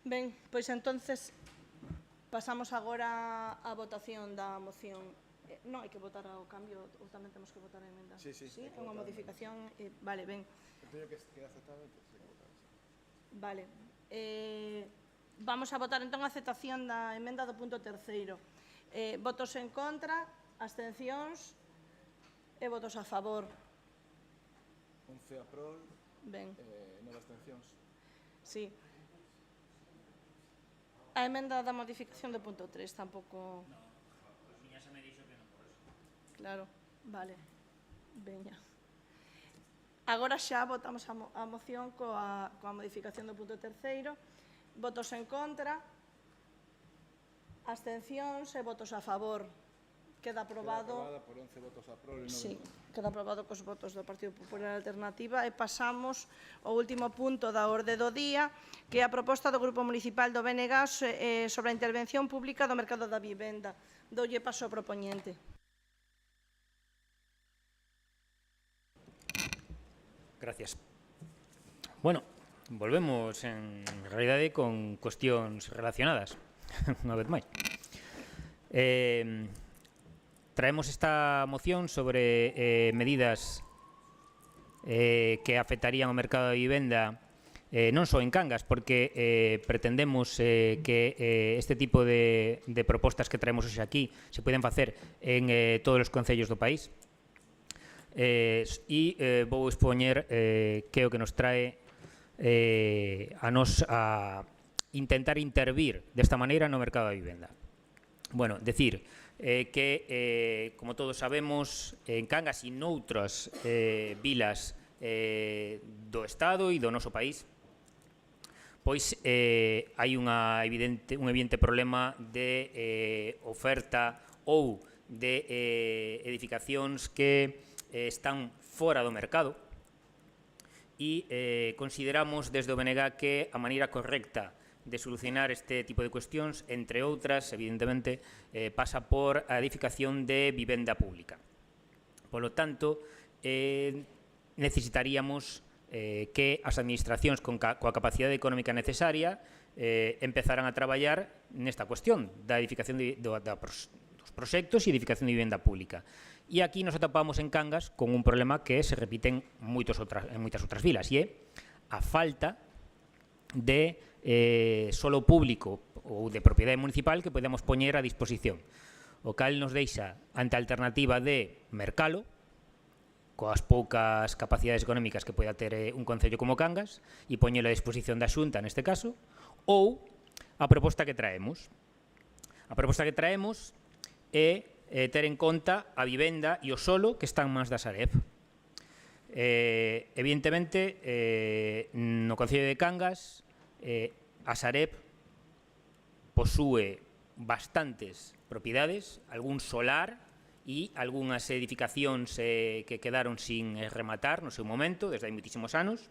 Ben, pois entonces pasamos agora á votación da moción. Non hai que votar ao cambio, ou tamén temos que votar a emenda? Sí. Sí, é unha modificación. Vale, ben. Teño que aceptar, Vale. Vamos a votar entón a aceptación da emenda do punto terceiro. Votos en contra, abstencións e votos a favor. 11 a prol, Ben, 9 abstencións. sí. A emenda da modificación do punto 3 tampouco... Claro, vale. Veña. Agora xa votamos a moción coa modificación do punto terceiro. Votos en contra, abstencións e votos a favor. Queda aprobado. Por 11 votos a prol e 9 Sí, queda aprobado cos votos do Partido Popular Alternativa e pasamos ao último punto da orde do día, que é a proposta do Grupo Municipal do BNG sobre a intervención pública do mercado da vivenda. Doulle paso ao propoñente. Gracias. Bueno, volvemos en realidade con cuestións relacionadas, unha vez máis. Traemos esta moción sobre medidas que afectarían o mercado de vivenda non só en Cangas, porque pretendemos que este tipo de propostas que traemos hoxe aquí se poden facer en todos os concellos do país. E vou expoñer que é o que nos trae a nos a intentar intervir desta maneira no mercado da vivenda. Bueno, decir que, como todos sabemos, en Cangas e noutras vilas do Estado e do noso país, pois hai un evidente problema de oferta ou de edificacións que están fora do mercado e consideramos desde o BNG que a maneira correcta de solucionar este tipo de cuestións, entre outras, evidentemente, pasa por a edificación de vivenda pública. Polo tanto, necesitaríamos que as administracións coa capacidade económica necesaria empezaran a traballar nesta cuestión da edificación dos proxectos e edificación de vivenda pública. E aquí nos atopamos en Cangas con un problema que se repite en moitas outras vilas, e é a falta de solo público ou de propiedade municipal que podemos poñer a disposición, o cal nos deixa ante a alternativa de mercalo, coas poucas capacidades económicas que poida ter un concello como Cangas, e poñelo a disposición da Xunta neste caso, ou a proposta que traemos. A proposta que traemos é ter en conta a vivenda e o solo que están mans da Sareb. Evidentemente, no concello de Cangas, a Sareb posúe bastantes propiedades, algún solar e algunhas edificacións que quedaron sin rematar no seu momento, desde hai moitísimos anos.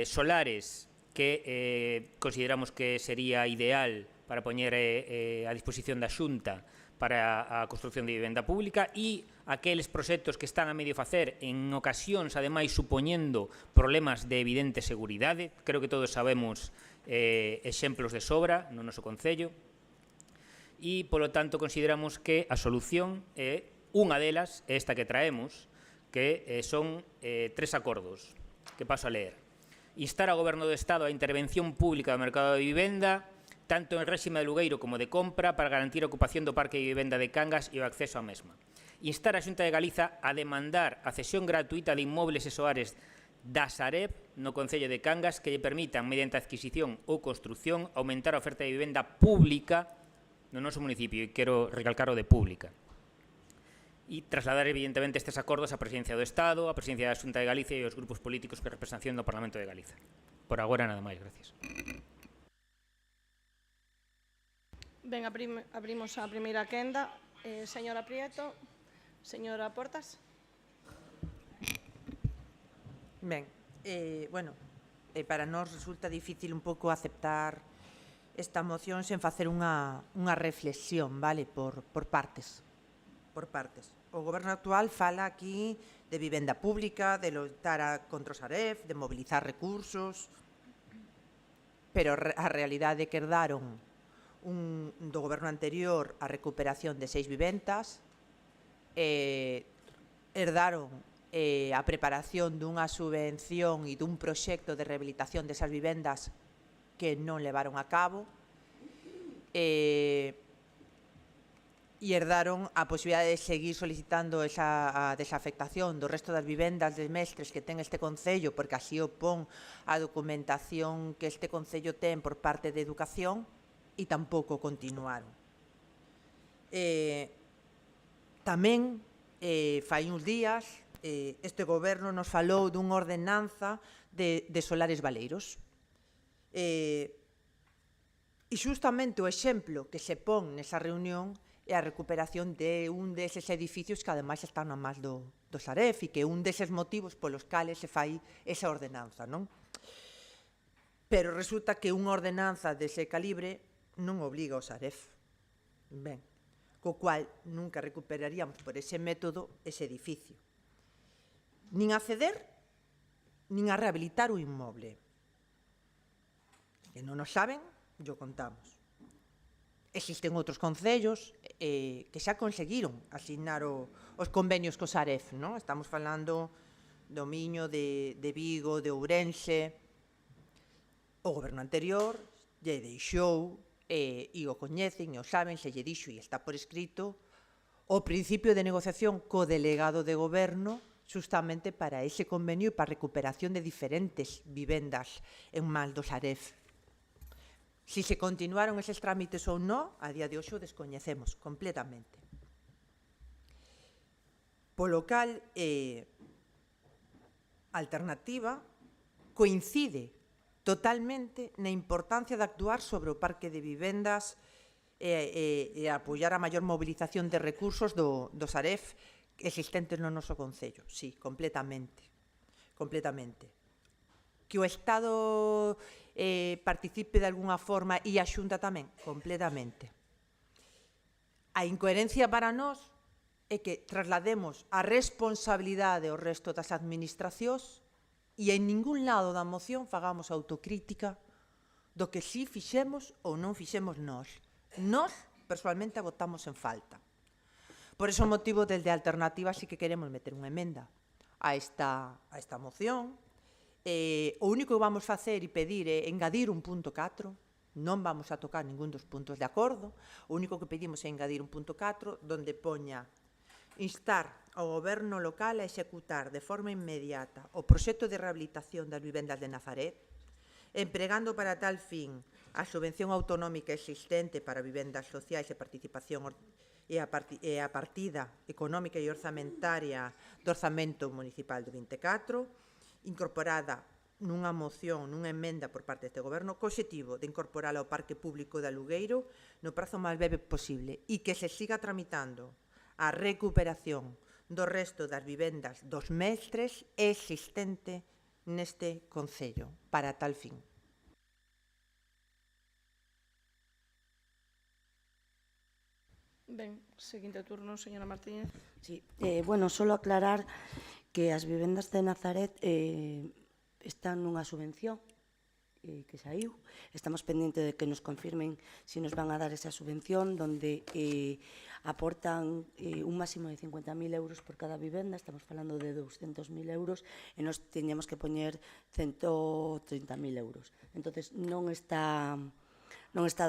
Solares que consideramos que sería ideal para poñer a disposición da Xunta para a construcción de vivenda pública, e aqueles proxectos que están a medio facer en ocasións, ademais, supoñendo problemas de evidente seguridade. Creo que todos sabemos exemplos de sobra no noso concello, e, polo tanto, consideramos que a solución é unha delas, esta que traemos, que son 3 acordos, que paso a ler. Instar ao Goberno do Estado a intervención pública do mercado de vivenda, tanto en réxime de alugueiro como de compra, para garantir a ocupación do parque de vivenda de Cangas e o acceso á mesma. Instar a Xunta de Galiza a demandar a cesión gratuita de inmobles e soares da Sareb no concello de Cangas que lle permitan, mediante adquisición ou construción, aumentar a oferta de vivenda pública no noso municipio, e quero recalcar o de pública. E trasladar, evidentemente, estes acordos á Presidencia do Estado, á Presidencia da Xunta de Galicia e aos grupos políticos que representación do Parlamento de Galiza. Por agora, nada máis. Gracias. Ben, abrimos a primeira quenda. Señora Prieto, señora Portas. Ben, bueno, para nós resulta difícil un pouco aceptar esta moción sen facer unha reflexión, vale, por partes. O Goberno actual fala aquí de vivenda pública, de loitar contra o Sareb, de mobilizar recursos, pero a realidade é que herdaron do goberno anterior a recuperación de 6 vivendas, herdaron a preparación dunha subvención e dun proxecto de rehabilitación desas vivendas que non levaron a cabo, e herdaron a posibilidade de seguir solicitando esa desafectación do resto das vivendas de mestres que ten este concello, porque así o pon a documentación que este concello ten por parte de Educación, e tampouco continuaron. Tamén, fai uns días, este goberno nos falou dunha ordenanza de solares baleiros. E xustamente o exemplo que se pon nesa reunión e a recuperación de un deses edificios que ademais están na más do Saref e que un deses motivos polos cales se fai esa ordenanza, non? Pero resulta que unha ordenanza dese calibre non obliga ao Saref. Ben, co cual nunca recuperaríamos por ese método ese edificio. Nin a ceder, nin a rehabilitar o inmoble. Que non nos saben, yo contamos. Existen outros concellos que xa conseguiron asignar os convenios co Saref, non? Estamos falando do Miño, de Vigo, de Ourense. O goberno anterior lle deixou, e o coñecen, e o saben, se lle dixo, e está por escrito, o principio de negociación co delegado de goberno justamente para ese convenio e para a recuperación de diferentes vivendas en mal do Saref. Si se continuaron eses trámites ou non, a día de hoxe o descoñecemos completamente. Polo cal, a alternativa coincide totalmente na importancia de actuar sobre o parque de vivendas e apoiar a maior mobilización de recursos do Saref existentes no noso concello. Sí, completamente. Completamente. Que o Estado participe de alguna forma e a Xunta tamén, completamente. A incoherencia para nós é que traslademos a responsabilidade ao resto das administracións e en ningún lado da moción fagamos autocrítica do que si fixemos ou non fixemos nós. Nós, personalmente, a votamos en falta. Por ese motivo, desde a alternativa, sí que queremos meter unha emenda a esta moción. O único que vamos facer e pedir é engadir un punto 4, non vamos a tocar ningún dos puntos de acordo, o único que pedimos é engadir un punto 4 donde poña instar ao goberno local a executar de forma inmediata o proxecto de rehabilitación das vivendas de Nazaret, empregando para tal fin a subvención autonómica existente para vivendas sociais e participación e a partida económica e orzamentaria do orzamento municipal do 24, incorporada nunha moción, nunha emenda por parte deste goberno, co obxectivo de incorporar ao parque público de alugueiro no prazo máis breve posible e que se siga tramitando a recuperación do resto das vivendas dos mestres existente neste concello para tal fin. Ben, seguinte turno, señora Martínez. Sí, bueno, solo aclarar que as vivendas de Nazaret están nunha subvención que saiu. Estamos pendentes de que nos confirmen se nos van a dar esa subvención, donde aportan un máximo de 50.000 euros por cada vivenda. Estamos falando de 200.000 euros e nos teñamos que poñer 130.000 euros. Entonces, non está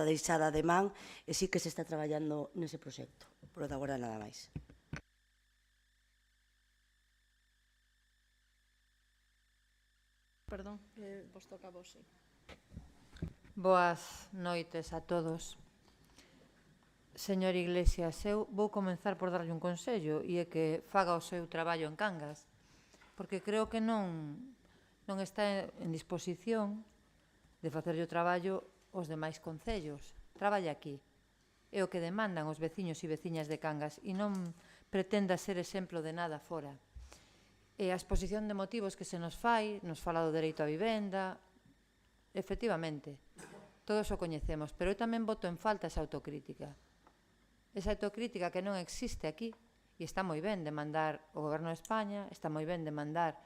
deixada de man e sí que se está traballando nese proxecto. Por agora nada máis. Perdón, vos toca a vos, sí. Boas noites a todos. Señor Iglesias, eu vou comenzar por darlle un consello e é que faga o seu traballo en Cangas, porque creo que non está en disposición de facerlle o traballo os demais concellos. Traballa aquí. É o que demandan os veciños e veciñas de Cangas e non pretenda ser exemplo de nada fora. E a exposición de motivos que se nos fai, nos fala do dereito á vivenda, efectivamente, todos o coñecemos, pero eu tamén voto en falta esa autocrítica. Esa autocrítica que non existe aquí, e está moi ben demandar o Goberno de España, está moi ben demandar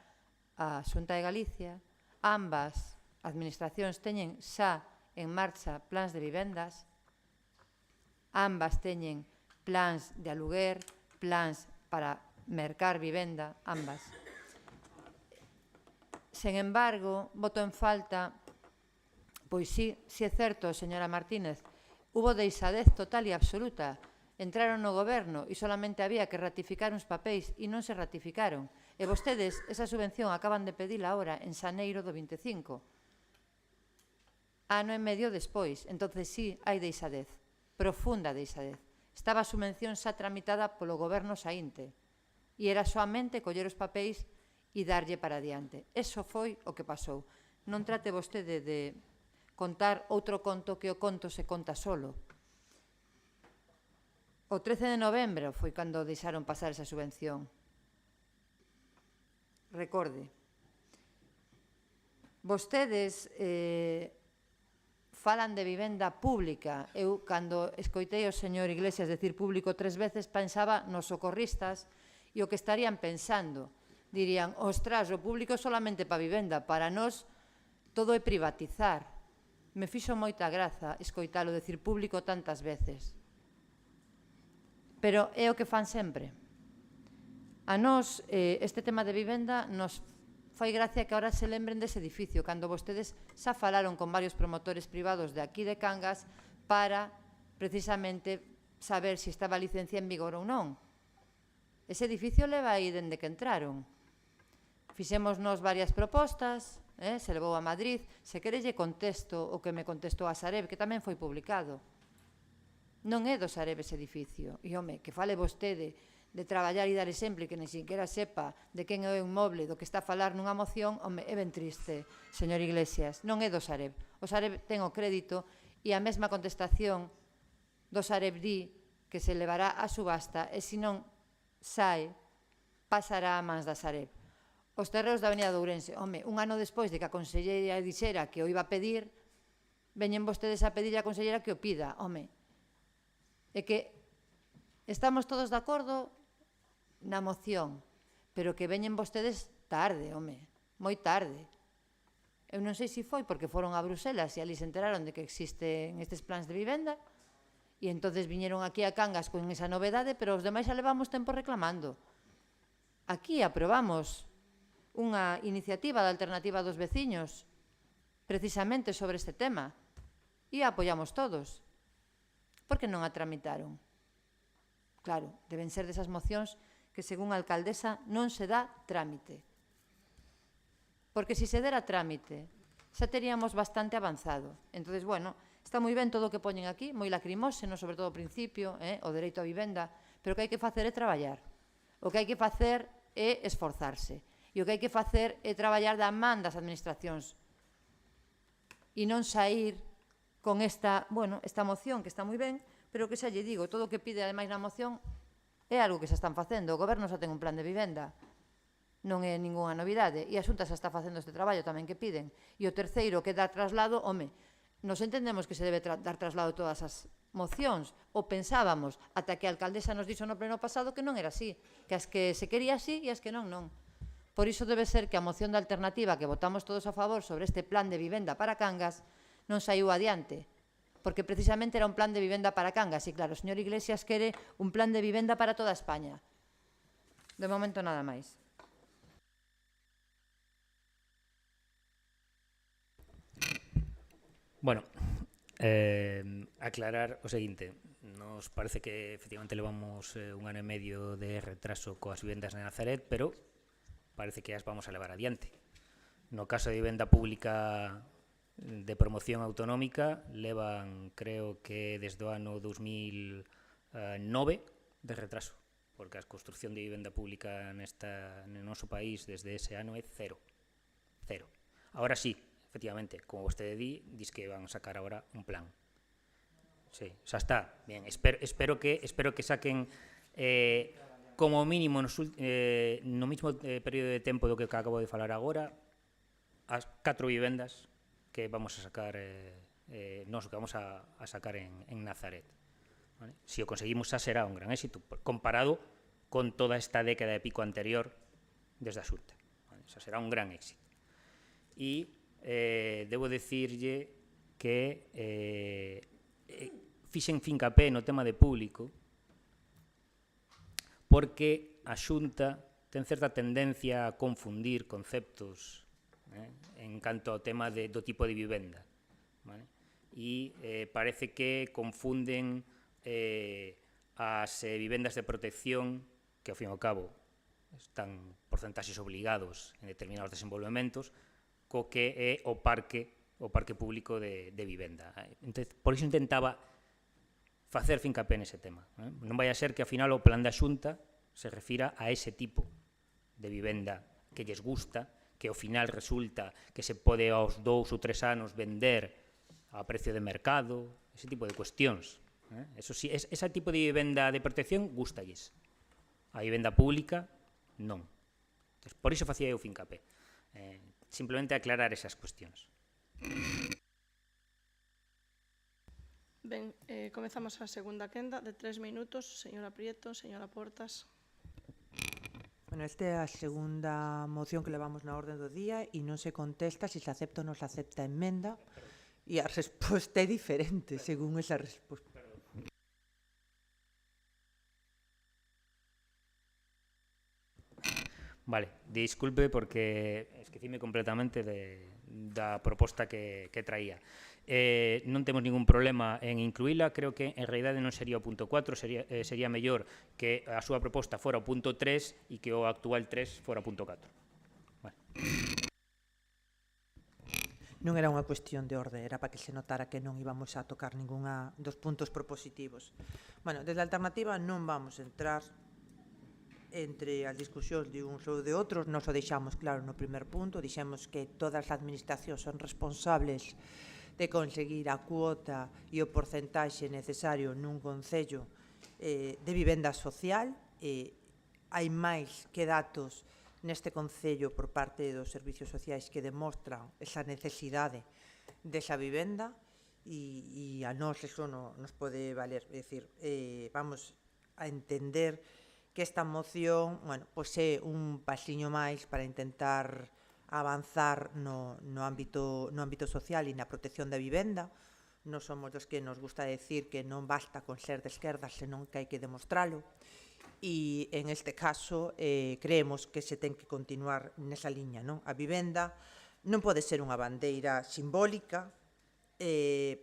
a Xunta de Galicia, ambas administracións teñen xa en marcha plans de vivendas, ambas teñen plans de aluguer, plans para mercar vivenda, ambas. Sen embargo, voto en falta, pois sí é certo, señora Martínez, hubo deixadez total e absoluta. Entraron no goberno e solamente había que ratificar uns papéis e non se ratificaron. E vostedes, esa subvención acaban de pedila ahora en xaneiro do 25. Ano e medio despois. Entonces sí, hai deixadez, profunda deixadez. Estaba a subvención xa tramitada polo goberno saínte. E era soamente coller os papéis e darlle para adiante. Eso foi o que pasou. Non trate vostede de contar outro conto que o conto se conta solo. O 13 de novembro foi cando deixaron pasar esa subvención. Recorde. Vostedes falan de vivenda pública. Eu, cando escoitei o señor Iglesias decir público 3 veces, pensaba nos socorristas e o que estarían pensando. Dirían, ostras, o público solamente para vivenda, para nós todo é privatizar. Me fixo moita graza escoitalo decir público tantas veces. Pero é o que fan sempre. A nós, este tema de vivenda, nos fai gracia que ahora se lembren dese edificio, cando vostedes xa falaron con varios promotores privados de aquí de Cangas para, precisamente, saber se estaba a licencia en vigor ou non. Ese edificio leva aí dende que entraron. Fixemos nos varias propostas, se levou a Madrid, se querelle contesto o que me contestou a Sareb, que tamén foi publicado. Non é do Sareb ese edificio. E, home, que fale vostede de traballar e dar exemplo e que nin siquiera sepa de quen é o inmoble do que está a falar nunha moción, home, é ben triste, señor Iglesias. Non é do Sareb. O Sareb ten o crédito e a mesma contestación do Sareb di que se levará a subasta e se non sae, pasará a mans da Sareb. Os terreos da Avenida de Ourense, home, un ano despois de que a conselleira dixera que o iba a pedir, veñen vostedes a pedirle a conselleira que o pida, home. É que estamos todos de acordo na moción, pero que veñen vostedes tarde, home, moi tarde. Eu non sei se foi porque foron a Bruselas e ali se enteraron de que existen estes plans de vivenda e entonces viñeron aquí a Cangas con esa novedade, pero os demais xa levamos tempo reclamando. Aquí aprobamos unha iniciativa de alternativa dos veciños precisamente sobre este tema e a apoiamos todos. Por que non a tramitaron? Claro, deben ser desas mocións que, según a alcaldesa, non se dá trámite. Porque se se dera trámite, xa teríamos bastante avanzado. Entón, bueno, está moi ben todo o que poñen aquí, moi lacrimóxeno, sobre todo ao principio, o dereito a vivenda, pero o que hai que facer é traballar. O que hai que facer é esforzarse. E o que hai que facer é traballar da man das administracións. E non sair con esta moción, que está moi ben, pero que xa lle digo, todo o que pide ademais na moción é algo que xa están facendo. O goberno xa ten un plan de vivenda, non é ningunha novidade, e a Xunta xa está facendo este traballo tamén que piden. E o terceiro, que dá traslado, home, nos entendemos que se debe dar traslado todas as mocións, ou pensábamos, ata que a alcaldesa nos dixo no pleno pasado que non era así, que as que se quería así e as que non, non. Por iso debe ser que a moción de alternativa que votamos todos a favor sobre este plan de vivenda para Cangas non saiu adiante, porque precisamente era un plan de vivenda para Cangas, e claro, o señor Iglesias quere un plan de vivenda para toda España. De momento nada máis. Bueno, aclarar o seguinte. Nos parece que efectivamente levamos un ano e medio de retraso coas vivendas de Nazaret, pero parece que as vamos a levar adiante. No caso de vivenda pública de promoción autonómica, levan, creo que desde o ano 2009 de retraso, porque a construcción de vivenda pública no noso país desde ese ano é cero. Ahora sí, efectivamente, como vostede dis que van a sacar agora un plan. Sí, xa está. Bien, espero que saquen como mínimo no mismo período de tempo do que acabo de falar agora, as 4 vivendas que vamos a sacar que vamos a sacar en Nazaret. ¿Vale? Si o conseguimos xa será un gran éxito comparado con toda esta década e pico anterior desde a Xunta. ¿Vale? Xa será un gran éxito. E debo decirlle que fixen fincapé no tema de público porque a Xunta ten certa tendencia a confundir conceptos en canto ao tema do tipo de vivenda. ¿Vale? E parece que confunden as vivendas de protección, que ao fin e ao cabo están porcentaxes obligados en determinados desenvolvementos, co que é o parque público de vivenda. Entón, por iso intentaba facer fincapé nese tema. Non vai a ser que, ao final, o plan da Xunta se refira a ese tipo de vivenda que lles gusta, que ao final resulta que se pode aos 2 ou 3 anos vender a precio de mercado, ese tipo de cuestións. Eso sí, ese tipo de vivenda de protección gustalles. A vivenda pública, non. Entonces, por iso facía eu fincapé. Simplemente aclarar esas cuestións. Ben, comezamos a segunda quenda de 3 minutos. Señora Prieto, señora Portas. Bueno, esta é a segunda moción que levamos na orde do día e non se contesta se se acepta ou non se acepta a emenda e a resposta é diferente según esa resposta. Vale, disculpe porque esquecime completamente da proposta que traía. Non temos ningún problema en incluíla, creo que en realidade non sería o punto 4, sería mellor que a súa proposta fora o punto 3 e que o actual 3 fora o punto 4. Vale. Non era unha cuestión de orde, era para que se notara que non íbamos a tocar ninguna dos puntos propositivos. Bueno, desde a alternativa non vamos a entrar entre as discusións de uns ou de outros, nos o deixamos claro no primer punto, dixemos que todas as administracións son responsables de conseguir a cuota e o porcentaxe necesario nun concello de vivenda social. Hai máis que datos neste concello por parte dos servicios sociais que demostran esa necesidade desa vivenda e a nós eso nos pode valer. É dicir, vamos a entender que esta moción, bueno, pois é un pasiño máis para intentar avanzar no ámbito social e na protección da vivenda. Non somos dos que nos gusta decir que non basta con ser de esquerdas, senón que hai que demostralo. E en este caso creemos que se ten que continuar nesa liña, non? A vivenda non pode ser unha bandeira simbólica,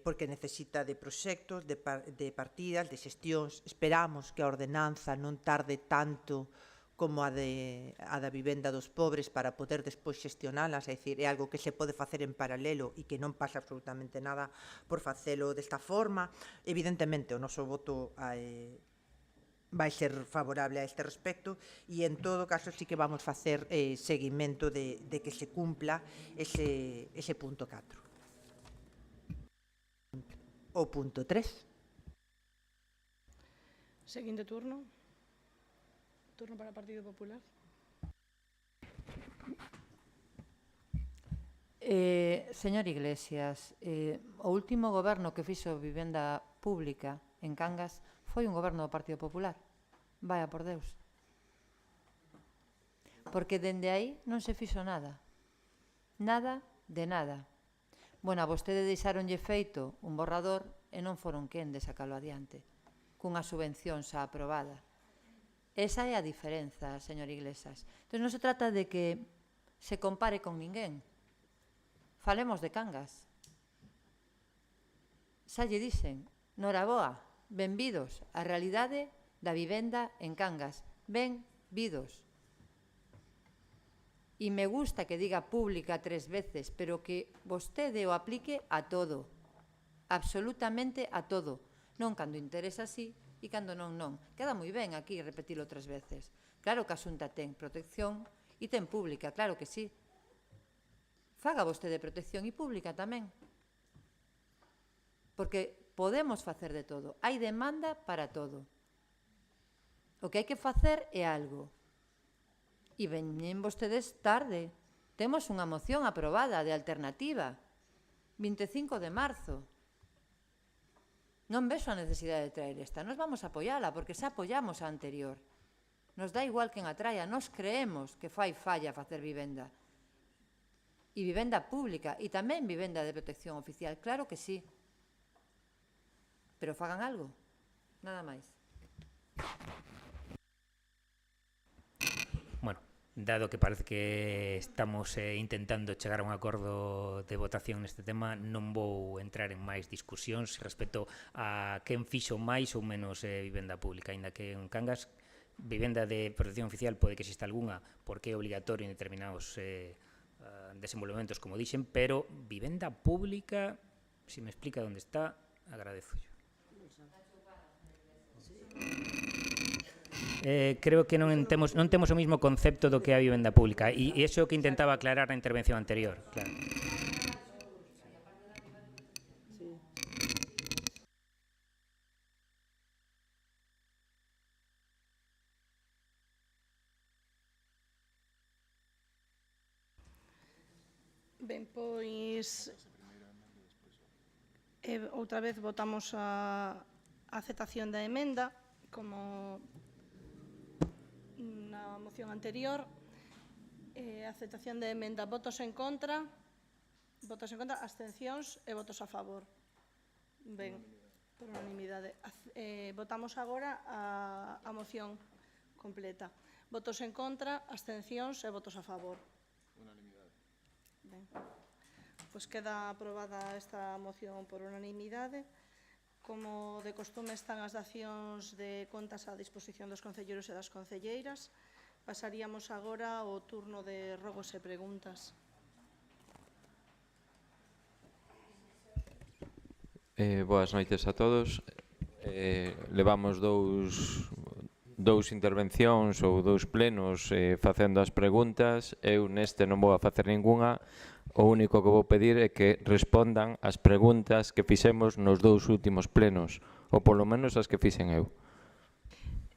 porque necesita de proxectos, de partidas, de xestións. Esperamos que a ordenanza non tarde tanto como a da vivenda dos pobres para poder despois xestionalas, é dicir, é algo que se pode facer en paralelo e que non pasa absolutamente nada por facelo desta forma. Evidentemente, o noso voto vai ser favorable a este respecto e, en todo caso, sí que vamos facer seguimento de que se cumpla ese punto 4. O punto 3. Seguinte turno. Turno para o Partido Popular. Señor Iglesias, o último goberno que fixo vivenda pública en Cangas foi un goberno do Partido Popular. Vaya por Deus. Porque dende aí non se fixo nada. Nada de nada. Bueno, a vostede deixaronlle feito un borrador e non foron quen de sacalo adiante, cunha subvención xa aprobada. Esa é a diferenza, señor Iglesias. Entón, non se trata de que se compare con ninguén. Falemos de Cangas. Xa lle dixen, noraboa, benvidos á realidade da vivenda en Cangas. Benvidos. E me gusta que diga pública 3 veces, pero que vostede o aplique a todo, absolutamente a todo, non cando interesa así e cando non, non. Queda moi ben aquí repetilo 3 veces. Claro que a Xunta ten protección e ten pública, claro que sí. Faga vostede protección e pública tamén. Porque podemos facer de todo. Hai demanda para todo. O que hai que facer é algo. E veñen vostedes tarde. Temos unha moción aprobada de alternativa. 25 de marzo. Non vexo a necesidade de traer esta. Nos vamos a apoiala, porque xa apoiamos a anterior. Nos dá igual quen a traia. Nos creemos que fai falla facer vivenda. E vivenda pública. E tamén vivenda de protección oficial. Claro que sí. Pero fagan algo. Nada máis. Bueno, dado que parece que estamos intentando chegar a un acordo de votación neste tema, non vou entrar en máis discusións respecto a quen fixo máis ou menos vivenda pública, aínda que en Cangas vivenda de protección oficial pode que exista algunha porque é obligatorio en determinados desenvolvementos, como dixen, pero vivenda pública, se me explica onde está, agradezo yo. Creo que non temos o mismo concepto do que é a vivenda pública e iso é o que intentaba aclarar na intervención anterior, claro. Ben, pois outra vez votamos a aceptación da emenda como na moción anterior. Aceptación da emenda, votos en contra, abstencións e votos a favor. Ben, por unanimidade. Votamos agora a moción completa. Votos en contra, abstencións e votos a favor. Unanimidade. Ben, pois queda aprobada esta moción por unanimidade. Como de costume están as dacións de contas á disposición dos concelleiros e das concelleiras. Pasaríamos agora ao turno de rogos e preguntas. Boas noites a todos. Levamos dous intervencións ou dous plenos facendo as preguntas. Eu neste non vou a facer ningunha. O único que vou pedir é que respondan as preguntas que fixemos nos dous últimos plenos, ou polo menos as que fixen eu.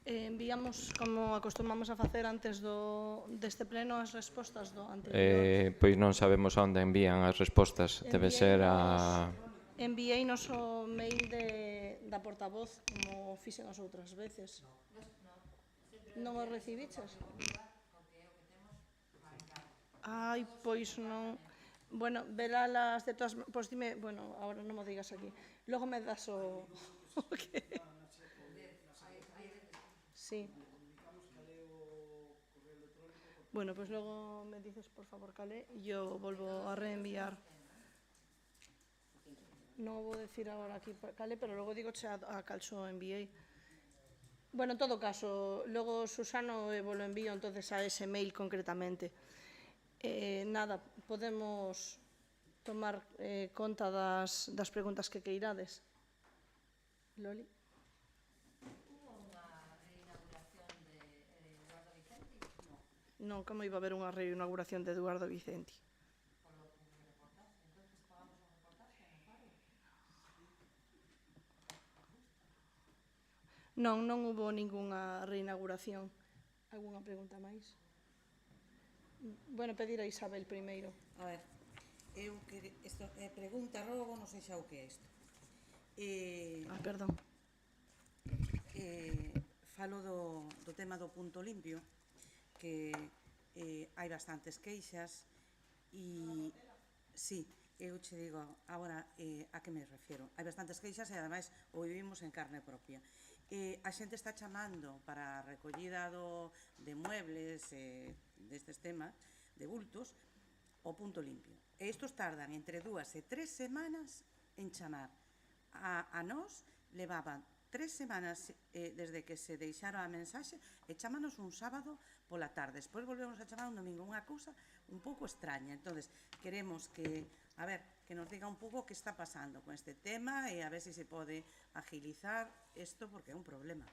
Enviamos, como acostumamos a facer antes deste pleno, as respostas do anterior. Pois non sabemos onde envían as respostas. Debe ser a... Envieinos o mail da portavoz, como fixen as outras veces. Non o recibiches? Ai, pois non... Bueno, velalas de todas... Pois dime... Bueno, agora non mo digas aquí. Logo me das o... Sí. Bueno, pues luego me dices, por favor, Calé, y yo vuelvo a reenviar. No voy a decir ahora aquí, Calé, pero luego digo a Calso envié. Bueno, en todo caso, luego Susano lo envío entonces a ese mail concretamente. Nada, podemos tomar conta das preguntas que queirades. Loli? Non, como iba a haber unha reinauguración de Eduardo Vicenti? Non, non hubo ningunha reinauguración. Alguna pregunta máis? Bueno, pedir a Isabel primeiro. A ver, isto é pregunta, rogo, non sei xa o que é isto. Perdón. Falo do tema do punto limpio, que hai bastantes queixas e, sí, eu che digo agora a que me refiero. Hai bastantes queixas e, ademais, o vivimos en carne propia. A xente está chamando para a recollida de muebles, destes temas, de bultos, o punto limpio. E estos tardan entre 2 e 3 semanas en chamar. A nós levaban 3 semanas desde que se deixaron a mensaxe e chámanos un sábado pola tarde. Despois volvemos a chamar un domingo, unha cousa un pouco extraña. Entonces, queremos que nos diga un pouco que está pasando con este tema e a ver se pode agilizar isto porque é un problema.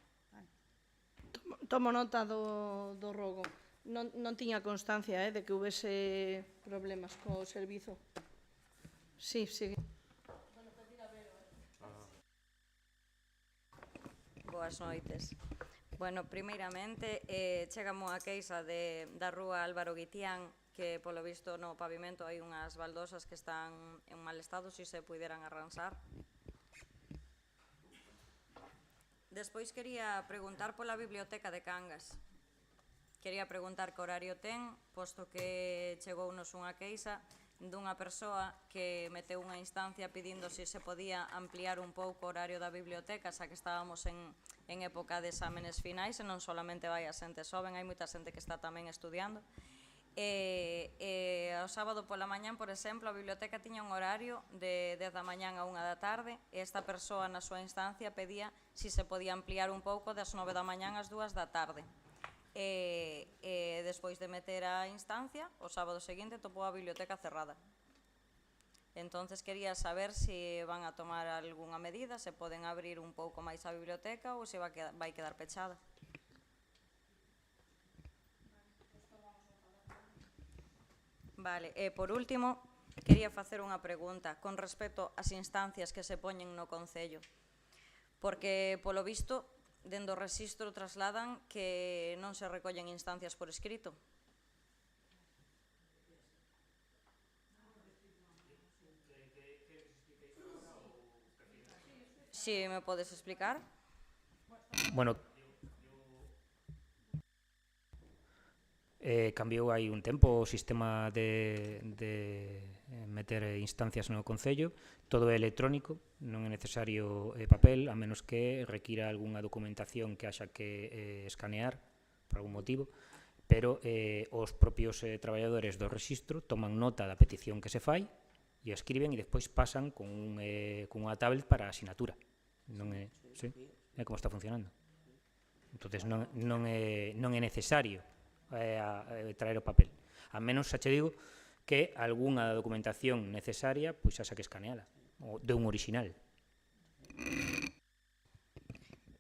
Tomo nota do rogo. Non tiña constancia de que houvese problemas co servizo. Sí, sigue. Boas noites. Bueno, primeiramente, chegamos a queixa da rúa Álvaro Guitián, que polo visto no pavimento hai unhas baldosas que están en mal estado, se puderan arranxar. Despois quería preguntar pola biblioteca de Cangas. Quería preguntar que horario ten, posto que chegounos unha queixa dunha persoa que meteu unha instancia pedindo se podía ampliar un pouco o horario da biblioteca, xa que estábamos en época de exámenes finais e non solamente vai a xente xoven, hai moita xente que está tamén estudiando. O sábado pola mañán, por exemplo, a biblioteca tiña un horario de 10 da mañán a 1 da tarde e esta persoa na súa instancia pedía se podía ampliar un pouco das 9 da mañán ás 2 da tarde. Despois de meter a instancia, o sábado seguinte topou a biblioteca cerrada. Entonces quería saber se van a tomar algunha medida, se poden abrir un pouco máis a biblioteca ou se vai quedar pechada. Vale, e por último, quería facer unha pregunta con respecto ás instancias que se poñen no Concello. Porque, polo visto, dende o rexistro trasladan que non se recollen instancias por escrito. Si me podes explicar. Bueno, cambiou hai un tempo o sistema de meter instancias no Concello, todo é electrónico, non é necesario papel, a menos que requira algunha documentación que haxa que escanear por algún motivo, pero os propios traballadores do rexistro toman nota da petición que se fai e a escriben e despois pasan con unha tablet para a asinatura. Non é, sí, é como está funcionando. Entonces non é necesario traer o papel. A menos, xa che digo, que algunha documentación necesaria pois xa que escaneala, ou de un original.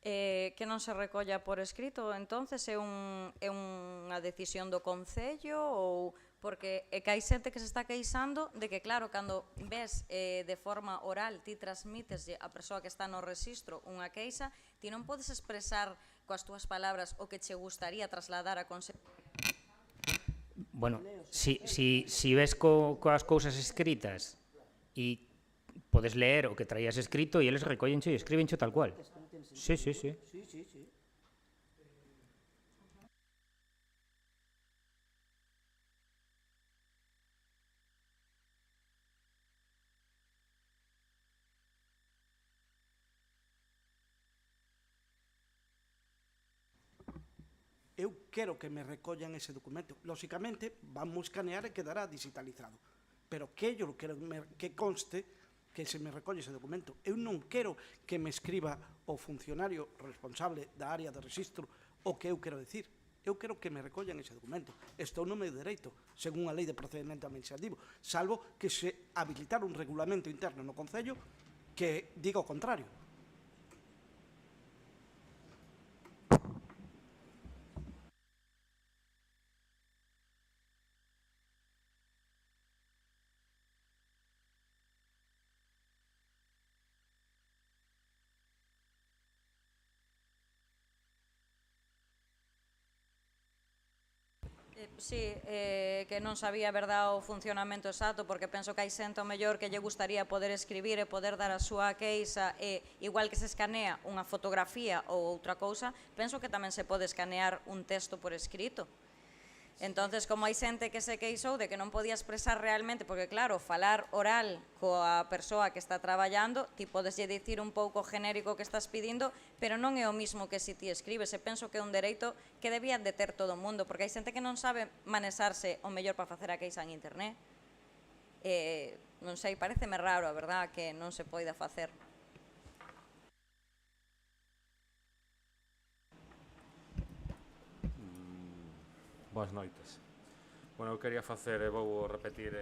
Que non se recolla por escrito, entonces é unha decisión do Concello ou porque é que hai xente que se está queixando de que claro, cando ves de forma oral, ti transmites a persoa que está no rexistro unha queixa, ti non podes expresar coas túas palabras o que che gustaría trasladar a Consello. Bueno, si ves coas cousas escritas e podes ler o que traías escrito e eles recollencho e escribencho tal cual. Sí. Eu quero que me recollan ese documento. Lóxicamente, vamos escanear e quedará digitalizado. Pero que eu quero que conste que se me recolle ese documento. Eu non quero que me escriba o funcionario responsable da área de rexistro o que eu quero decir. Eu quero que me recollan ese documento. Estou no meu dereito, según a Lei de Procedimento Administrativo, salvo que se habilitar un regulamento interno no Concello que diga o contrario. Sí, que non sabía a verdad o funcionamento exacto, porque penso que hai xente o mellor que lle gustaría poder escribir e poder dar a súa queixa, e igual que se escanea unha fotografía ou outra cousa, penso que tamén se pode escanear un texto por escrito. Entonces, como hai xente que se queixou de que non podía expresar realmente, porque claro, falar oral coa persoa que está traballando, ti podes lle dicir un pouco genérico que estás pedindo, pero non é o mismo que se ti escribes, e penso que é un dereito que debían de ter todo o mundo, porque hai xente que non sabe manexarse o mellor para facer a queixa en internet. Non sei, pareceme raro, a verdad, que non se poida facer. Boas noites. Bueno, eu quería facer, e vou repetir,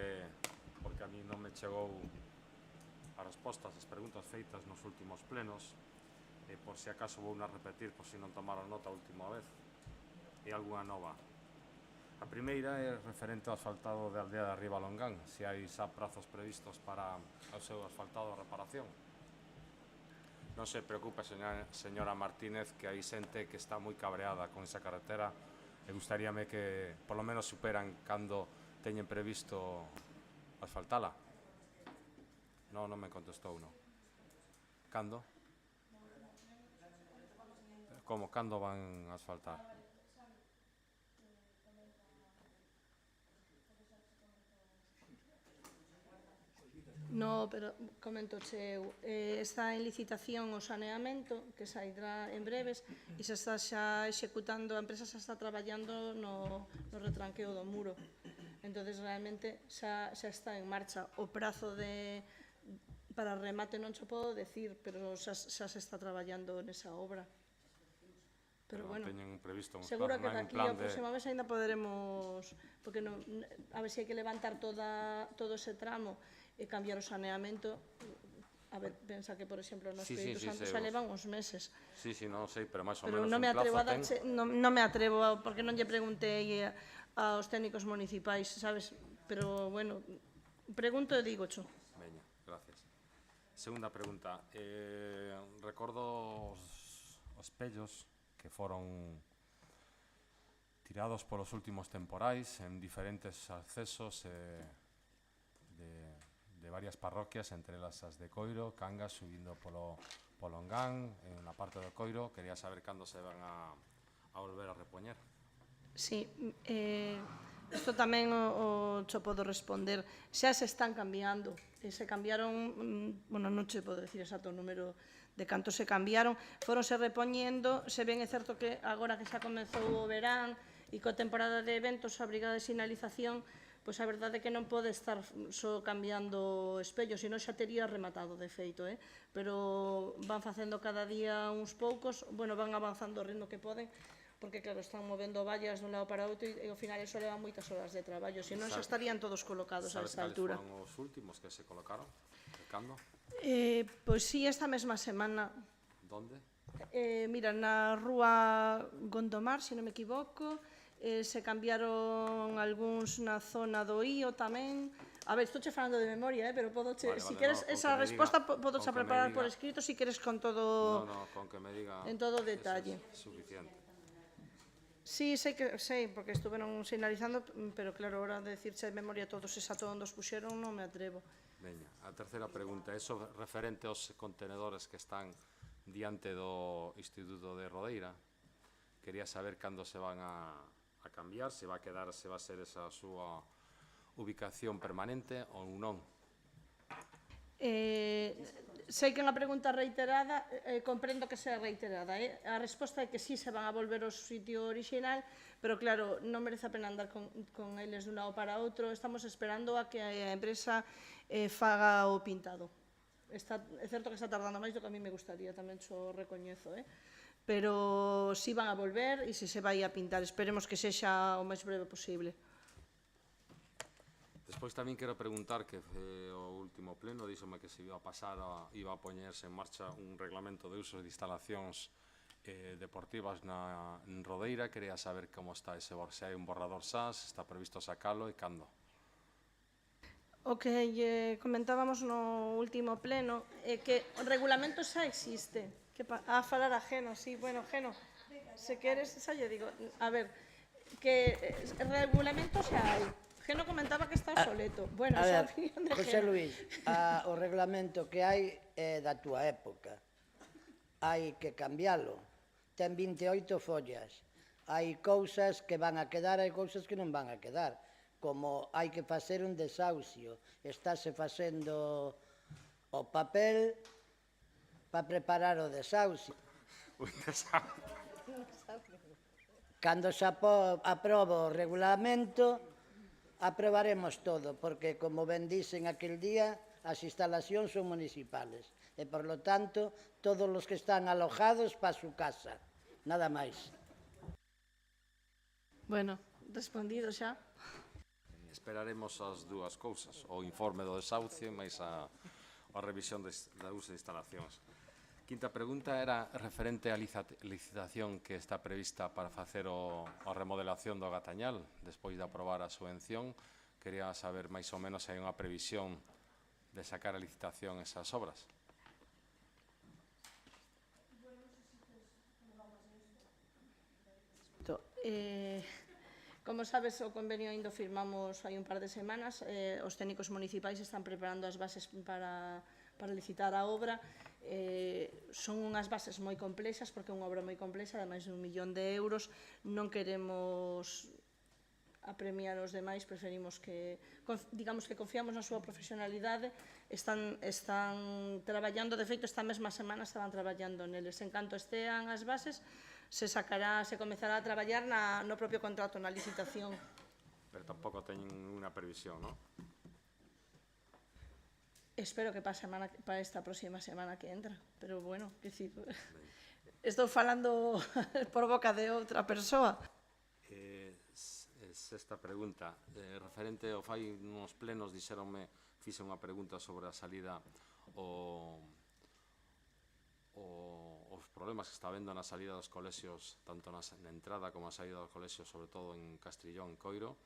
porque a mí non me chegou as respostas ás preguntas feitas nos últimos plenos, e por si acaso vou na repetir, por si non tomaron nota a última vez, e algunha nova. A primeira é referente ao asfaltado de Aldea de Arriba Longán, se hai xa prazos previstos para o seu asfaltado de reparación. Non se preocupe, señora Martínez, que hai xente que está moi cabreada con esa carretera, e gustaríame que polo menos superan cando teñen previsto asfaltala. Non me contestou, non. Cando? Como? Cando van a asfaltar? No, pero coméntoche eu. Está en licitación o saneamento, que sairá en breves, e se está xa executando, a empresa xa está traballando no retranqueo do muro. Entonces, realmente, xa está en marcha. O prazo para remate non xo podo decir, pero xa se está traballando nesa obra. Pero bueno, seguro que daqui ao próximo mes ainda poderemos, porque a ver se hai que levantar todo ese tramo e cambiar o saneamento. A ver, pensa que, por exemplo, no Espírito Santo xa levan uns meses. Sí, non sei, pero máis ou menos un plazo ten. Non me atrevo, porque non lle preguntei aos técnicos municipais, sabes? Pero, bueno, pregunto e digo xo. Veña, gracias. Segunda pregunta. Recordo os espellos que foron tirados polos últimos temporais en diferentes accesos de varias parroquias, entre elas as de Coiro, Cangas, subindo polo Engán, en la parte do Coiro. Quería saber cando se van a volver a repoñer. Sí, isto tamén o cho podo responder. Xa se están cambiando. Se cambiaron, bueno, non che podo decir exacto o número de cantos se cambiaron, foronse repoñendo. Se ben é certo que agora que xa comezou o verán e coa temporada de eventos, a brigada de sinalización, pois a verdade é que non pode estar só cambiando espellos, senón xa tería rematado de feito, pero van facendo cada día uns poucos, bueno, van avanzando o ritmo que poden, porque claro, están movendo vallas dun lado para outro e ao final iso leva moitas horas de traballo, senón xa estarían todos colocados a esta altura. Sabes cales foron os últimos que se colocaron? De cando? Pois sí, esta mesma semana. Donde? Mira, na rúa Gondomar, se non me equivoco, se cambiaron algúns na zona do Ío tamén. A ver, estou che falando de memoria, pero si queres esa resposta, podo xa preparar por escrito, si queres con todo... No, con que me diga... En todo detalle. Suficiente. Sí, sei, porque estuveron sinalizando, pero claro, ahora de decirche de memoria todos exacto onde os puxeron non me atrevo. Veña, a terceira pregunta, é referente aos contenedores que están diante do Instituto de Rodeira. Quería saber cando se van a cambiar, se va a ser esa súa ubicación permanente ou non. Sei que é unha pregunta reiterada, comprendo que sea reiterada. A resposta é que sí se van a volver ao sitio original, pero claro, non merece a pena andar con eles dun lado para outro. Estamos esperando a que a empresa faga o pintado. É certo que está tardando máis do que a mí me gustaría, tamén xo recoñezo, pero sí van a volver e se vai a pintar. Esperemos que sexa o máis breve posible. Despois tamén quero preguntar que o último pleno díxome que se iba a poñerse en marcha un reglamento de usos de instalacións deportivas en Rodeira. Quería saber como está ese, se hai un borrador xa, se está previsto sacalo e cando. O que comentábamos no último pleno é que o regulamento xa existe. A falar a Geno, sí, bueno, Geno, se queres, xa lle digo, a ver, que regulamento xa hai. Geno comentaba que está obsoleto. Bueno, a ver, José Luis, o reglamento que hai é da túa época. Hai que cambialo. Ten 28 follas. Hai cousas que van a quedar, hai cousas que non van a quedar. Como hai que facer un desaucio. Estáse facendo o papel para preparar o desaucio. Cando se aproba o regulamento, aprobaremos todo, porque, como ben dicen aquel día, as instalacións son municipales. E, por lo tanto, todos os que están alojados para a súa casa. Nada máis. Bueno, respondido xa. Esperaremos as dúas cousas, o informe do desahucio e máis a revisión da uso de instalacións. Quinta pregunta era referente á licitación que está prevista para facer a remodelación do Gatañal despois de aprobar a subvención. Quería saber máis ou menos se hai unha previsión de sacar a licitación esas obras. Como sabes, o convenio ainda firmamos hai un par de semanas. Os técnicos municipais están preparando as bases para licitar a obra. Son unhas bases moi complexas, porque é unha obra moi complexa, de máis de 1 millón de euros. Non queremos apremiar os demais, preferimos que, digamos que confiamos na súa profesionalidade. Están traballando, de feito, esta mesma semana estaban traballando neles. En canto estean as bases, se comezará a traballar no propio contrato, na licitación. Pero tampouco teñen unha previsión, non? Espero que para esta próxima semana que entra, pero bueno, que decir, estou falando por boca de outra persoa. Sexta pregunta, referente ao fai nos plenos, fixe unha pregunta sobre a salida os problemas que está habendo na salida dos colexios, tanto na entrada como na saída dos colexios, sobre todo en Castrillón e Coiro.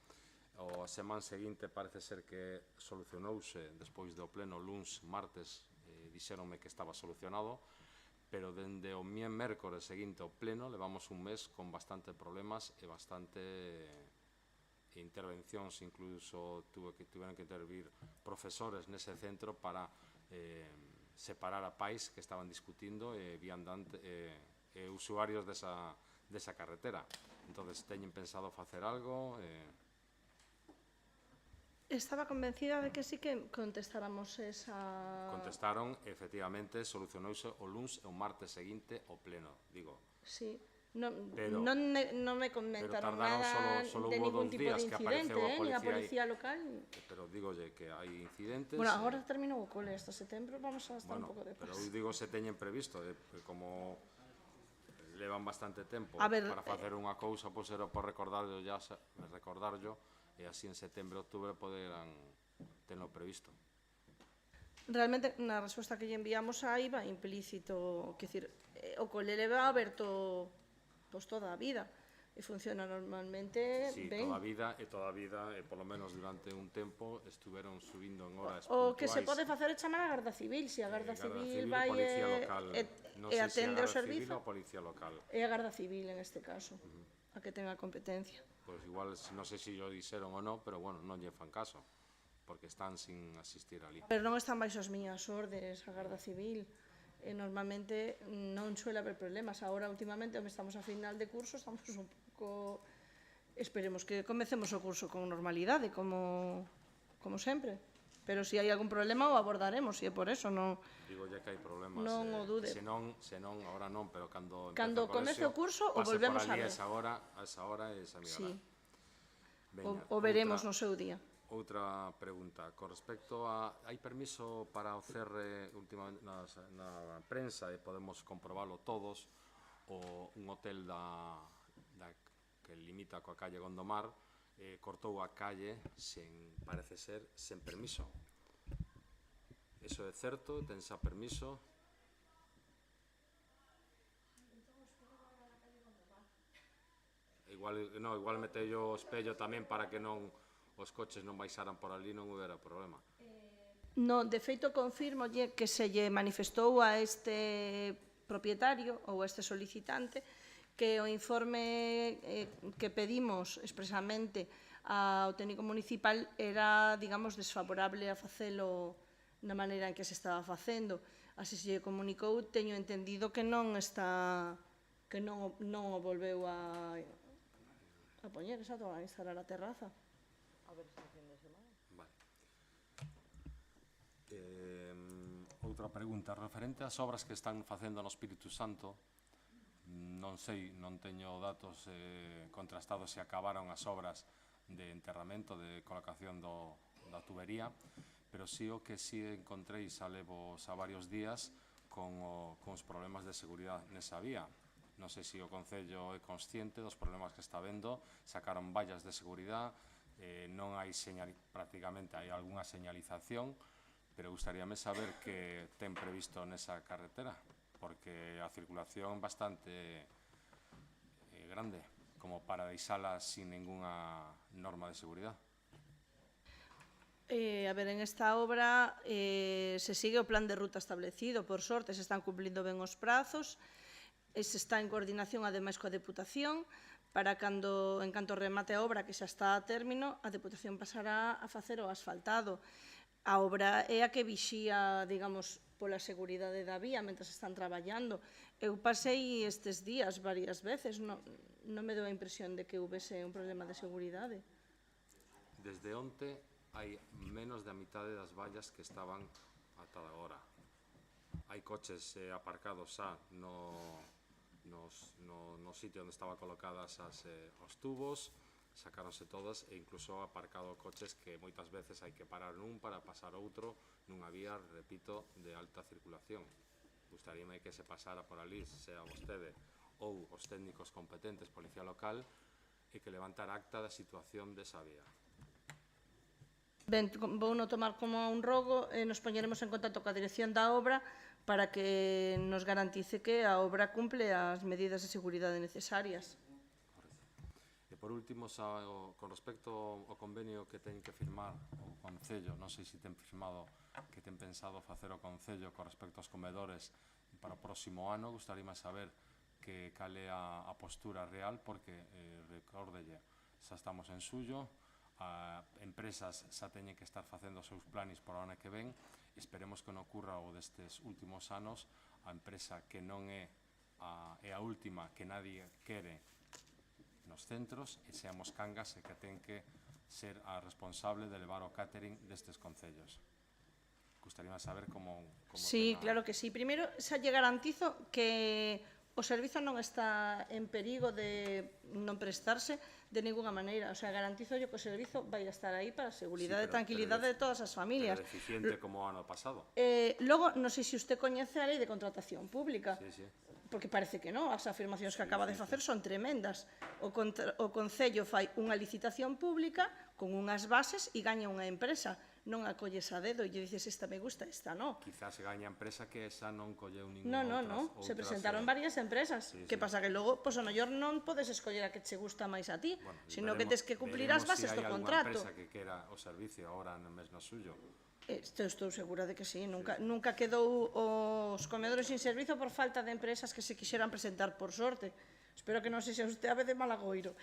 O semana seguinte parece ser que solucionouse despois do pleno luns, martes, dixéronme que estaba solucionado, pero dende o mércores seguinte ao pleno levamos un mes con bastante problemas e bastante intervencións, incluso tiveron que intervir profesores nese centro para separar a pais que estaban discutindo e viandantes usuarios desa carretera. Entonces, teñen pensado facer algo? Estaba convencida de que sí que contestáramos esa... Contestaron, efectivamente, solucionouse o luns e o martes seguinte o pleno, digo. Sí. Pero non me comentaron tardaron nada solo de hubo ningún 2 tipo días de que incidente, apareceu a ni a policía policía local. Pero dígolle que hai incidentes. Bueno, agora terminou o cole, hasta setembro vamos a estar un pouco de pero paz. eu digo se teñen previsto, como levan bastante tempo A ver, para facer unha cousa, pois era por recordarlo, e así en setembro, outubro poderán tenlo previsto. Realmente, na resposta que lle enviamos aí va implícito, que decir, o cole leva aberto toda a vida e funciona normalmente Sí, ben. toda a vida, polo menos durante un tempo, estuveron subindo en horas O puntuais. que se pode facer é chamar a Garda Civil, se a Garda Civil vai Policía local. Non e sei se a atende o Garda Civil servizo. ou a Policía local. É a Garda Civil en este caso, a que ten a competencia. Pois igual, non sei se o dixeron ou non, pero bueno, non lle fan caso, porque están sin asistir ali. Pero non están baixo as miñas ordes a Garda Civil. Normalmente non suele haber problemas. Agora, últimamente, estamos a final de curso, estamos un pouco... Esperemos que comecemos o curso con normalidade, como sempre. Pero se hai algún problema o abordaremos, e é por eso, non... Digo ya que hai problemas. Non o dude. Se non, agora non, pero cando comece o curso o volvemos a ver. a esa hora e se amigará. Sí. O veremos no seu día. Outra pregunta, con respecto a... Hai permiso para o cerre últimamente na prensa e podemos comprobalo todos, un hotel que limita coa calle Gondomar cortou a calle, parece ser, sen permiso. Eso é certo? Tensa permiso? Igual metei o espello tamén para que os coches non baixaran por ali, non houbera problema. No, de feito, confirmolle que se lle manifestou a este propietario ou a este solicitante que o informe que pedimos expresamente ao técnico municipal era, digamos, desfavorable a facelo na maneira en que se estaba facendo. Así se lle comunicou, teño entendido que non o volveu a poñer, exacto, a instalar a terraza. A ver esta fin de semana. Vale. Outra pregunta, referente ás obras que están facendo no Espírito Santo, non sei, non teño datos contrastados se acabaron as obras de enterramento, de colocación da tubería, pero sí o que sí encontrei xa levo xa varios días con os problemas de seguridade nesa vía. Non sei se o Concello é consciente dos problemas que está vendo, sacaron vallas de seguridade, non hai prácticamente hai algunha señalización, pero gustaríame saber que ten previsto nesa carretera, porque a circulación é bastante grande, como para deixala sin ninguna norma de seguridade. A ver, en esta obra se sigue o plan de ruta establecido, por sorte se están cumplindo ben os prazos, se está en coordinación ademais coa Deputación, para en canto remate a obra que xa está a término, a Deputación pasará a facer o asfaltado. A obra é a que vixía, digamos, pola seguridade da vía, mentre están traballando. Eu pasei estes días varias veces, non me deu a impresión de que houvese un problema de seguridade. Desde onte hai menos da mitade das vallas que estaban ata agora. Hai coches aparcados xa no sitio onde estaban colocadas os tubos, sacáronse todas e incluso aparcado coches que moitas veces hai que parar nun para pasar outro nunha vía, repito, de alta circulación. Gustaríame que se pasara por ali, sea vostede ou os técnicos competentes, Policía Local, e que levantar acta da situación desa vía. Ben, vou non tomar como un rogo e nos poñeremos en contacto coa dirección da obra para que nos garantice que a obra cumple as medidas de seguridade necesarias. E por último, con respecto ao convenio que ten que firmar o Concello, non sei se ten firmado que ten pensado facer o Concello con respecto aos comedores para o próximo ano, gustaríame saber cal é a postura real, porque, recórdelle, xa estamos en xullo, empresas xa teñen que estar facendo os seus planes para o ano que ven. Esperemos que non ocurra o destes últimos anos, a empresa que non é a última que nadie quere nos centros, e seamos Cangas e que ten que ser a responsable de levar o catering destes concellos. Gustaríame saber como Sí, claro que sí. Primeiro, xa lle garantizo que o servizo non está en perigo de non prestarse de ninguna maneira. O sea, garantizo que o servizo vai a estar aí para a seguridade e tranquilidade de todas as familias. Pero deficiente como o ano pasado. Logo, non sei se usted coñece a lei de contratación pública. Sí, sí. Porque parece que non, as afirmacións que acaba de facer son tremendas. O Concello fai unha licitación pública con unhas bases e gaña unha empresa. Non a colles a dedo e lle dices esta me gusta, esta non. Quizás se gaña empresa que esa non colleu ninguna Non, se presentaron varias empresas. Que pasa que logo, pois, a mellor non podes escoller a que che gusta máis a ti, sino que tes que cumplir as bases do contrato. Veremos se hai algunha empresa que quera o servicio agora no mes no suyo. Estou segura de que sí. Nunca quedou os comedores sin servizo por falta de empresas que se quixeran presentar por sorte. Espero que non se xa usted ave de Malagoiro.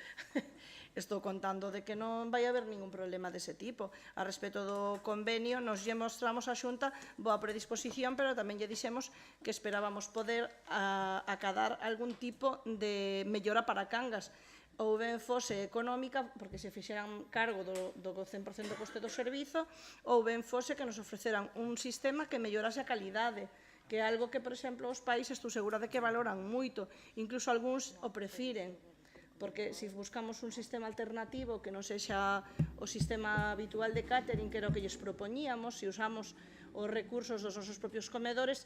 Estou contando de que non vai haber ningún problema dese tipo. A respecto do convenio, nos lle mostramos a Xunta boa predisposición, pero tamén lle dixemos que esperábamos poder acadar algún tipo de mellora para Cangas, ou ben fose económica, porque se fixeran cargo do 100% do coste do servizo, ou ben fose que nos ofreceran un sistema que mellorase a calidade, que é algo que, por exemplo, os países estou segura de que valoran moito, incluso algúns o prefiren, porque se buscamos un sistema alternativo que non sexa o sistema habitual de catering, que era o que lles propoñíamos, se usamos os recursos dos nosos propios comedores,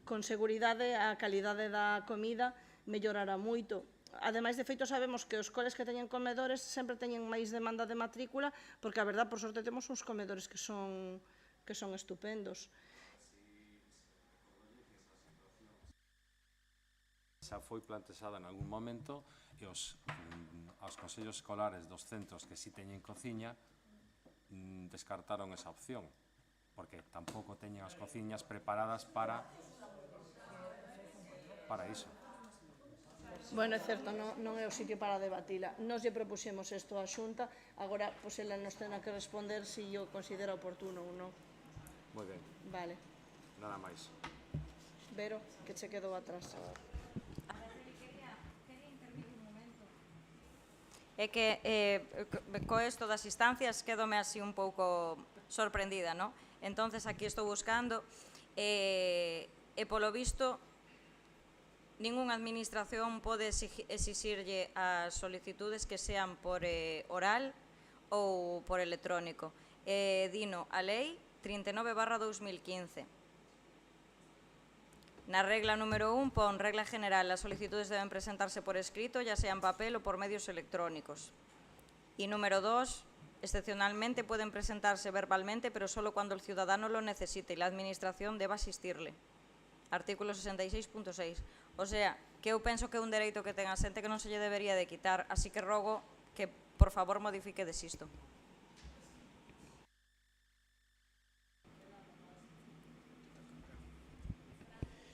con seguridade a calidade da comida mellorará moito. Ademais, de feito, sabemos que os coles que teñen comedores sempre teñen máis demanda de matrícula, porque a verdad, por sorte, temos uns comedores que son estupendos. Xa foi plantexada en algún momento e os consellos escolares dos centros que si teñen cociña descartaron esa opción, porque tampouco teñen as cociñas preparadas para iso. Bueno, é certo, non é o sitio para debatila. Nos lle propuxemos isto á Xunta, agora, pois, ela nos terá que responder se o considera oportuno ou non. Moi ben. Vale. Nada máis. Vero, que che quedou atrás. É que co esto das instancias quedome así un pouco sorprendida, non? Entonces aquí estou buscando e polo visto ningunha administración pode exixirlle as solicitudes que sean por oral ou por electrónico. Dino a lei 39/2015. Na regla número 1 pon regla general, as solicitudes deben presentarse por escrito, ya sea en papel o por medios electrónicos. Y número 2, excepcionalmente pueden presentarse verbalmente, pero solo cuando el ciudadano lo necesite y la administración deba asistirle. Artículo 66.6. O sea, que eu penso que é un dereito que ten a xente que non se lle debería de quitar, así que rogo que, por favor, modifique desisto.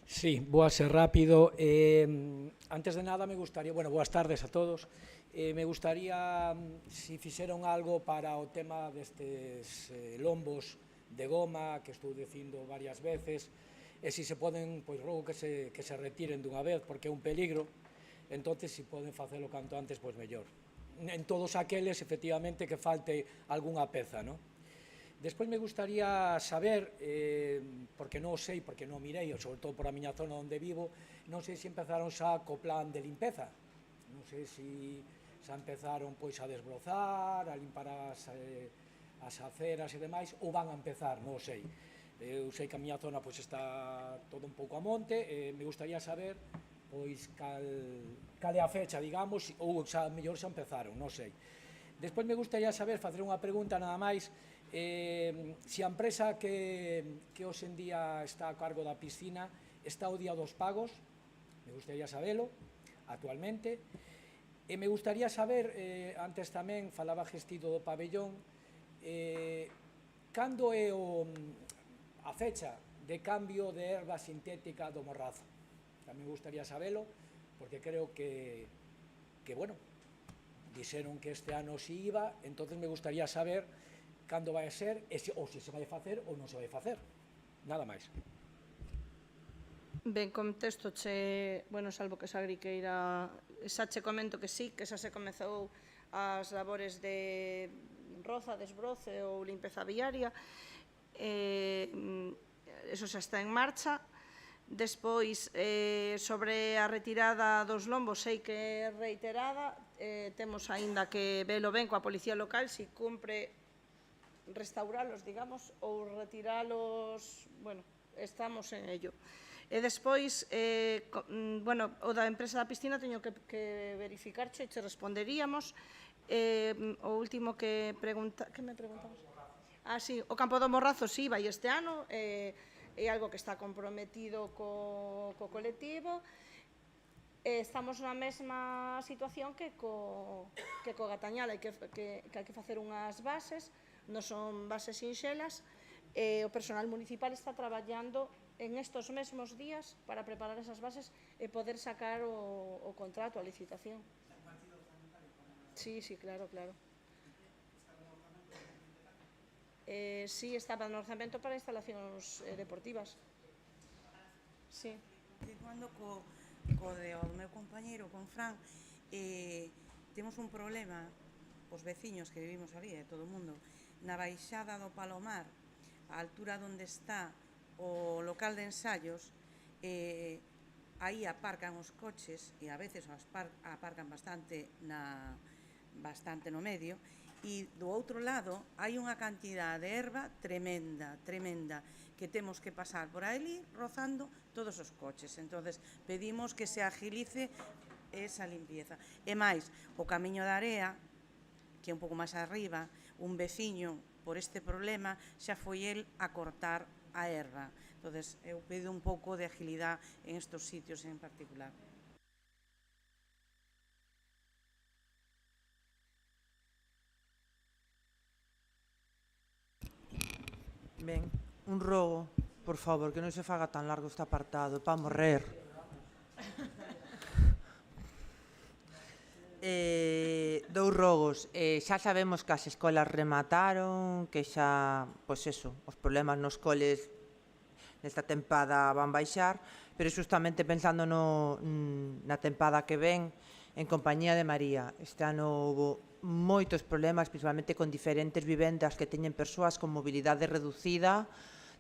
Sí, voy a ser rápido. Antes de nada me gustaría, bueno, buenas tardes a todos. Me gustaría, si fixeron algo para o tema destes lombos de goma que estou dicindo varias veces, e si se poden, pois rogo que se retiren dunha vez, porque é un peligro, entonces si poden facelo canto antes, pois mellor. En todos aqueles, efectivamente, que falte algunha peza, non? Despois me gustaría saber, porque non o sei, porque non o mirei, sobre todo por a miña zona onde vivo, non sei se empezaron xa co plan de limpeza. Non sei se xa empezaron pois a desbrozar, a limpar as aceras e demais, ou van a empezar, non o sei. Eu sei que a miña zona pois está todo un pouco a monte, e me gustaría saber pois cal é a fecha, digamos, ou xa mellor xa empezaron, non sei. Despois me gustaría saber, facer unha pregunta nada máis, se a empresa que hoxe en día está a cargo da piscina está ao día dos pagos, me gustaría sabelo, actualmente, e me gustaría saber, antes tamén falaba Gestido do pabellón, cando é a fecha de cambio de erva sintética do Morrazo. Tamén me gustaría sabelo, porque creo que bueno, dixeron que este ano si iba, entonces me gustaría saber cando vai a ser, ou se vai a facer ou non se vai a facer. Nada máis. Ben, contestoche, bueno, salvo que Sagri queira, xa che comento que sí, que xa se comezou as labores de roza, desbroce ou limpeza viaria, eso xa está en marcha. Despois, sobre a retirada dos lombos, sei que é reiterada, temos aínda que velo ben coa Policía Local, si cumpre restauralos, digamos, ou retiralos, bueno, estamos en ello. E despois, bueno, o da empresa da piscina teño que verificarche e che responderíamos. O último que me preguntamos? Ah, sí, o Campo do Morrazo sí, vai este ano, é algo que está comprometido co colectivo. Estamos na mesma situación que co Gatañal, que hai que facer unhas bases, non son bases sinxelas, o personal municipal está traballando en estos mesmos días para preparar esas bases e poder sacar o contrato, a licitación. Sí, claro. Sí, estaba no orzamento para instalacións deportivas. Sí. Continuando co do meu compañeiro, con Fran, temos un problema, os veciños que vivimos ali, todo o mundo, na baixada do Palomar, a altura onde está o local de ensayos, aí aparcan os coches e a veces aparcan bastante no medio, e do outro lado hai unha cantidad de erva tremenda, que temos que pasar por aí rozando todos os coches. Entonces pedimos que se agilice esa limpieza. E máis, o camiño da area, que é un pouco máis arriba, un veciño por este problema xa foi el a cortar a erva. Entonces eu pido un pouco de agilidade en estos sitios en particular. Ben, un rogo, por favor, que non se faga tan largo este apartado, para morrer. Dous rogos. Xa sabemos que as escolas remataron, que xa, pois eso, os problemas nos coles nesta tempada van baixar, pero justamente pensando na tempada que ven, en compañía de María. Este ano houve moitos problemas, principalmente con diferentes vivendas que teñen persoas con mobilidade reducida,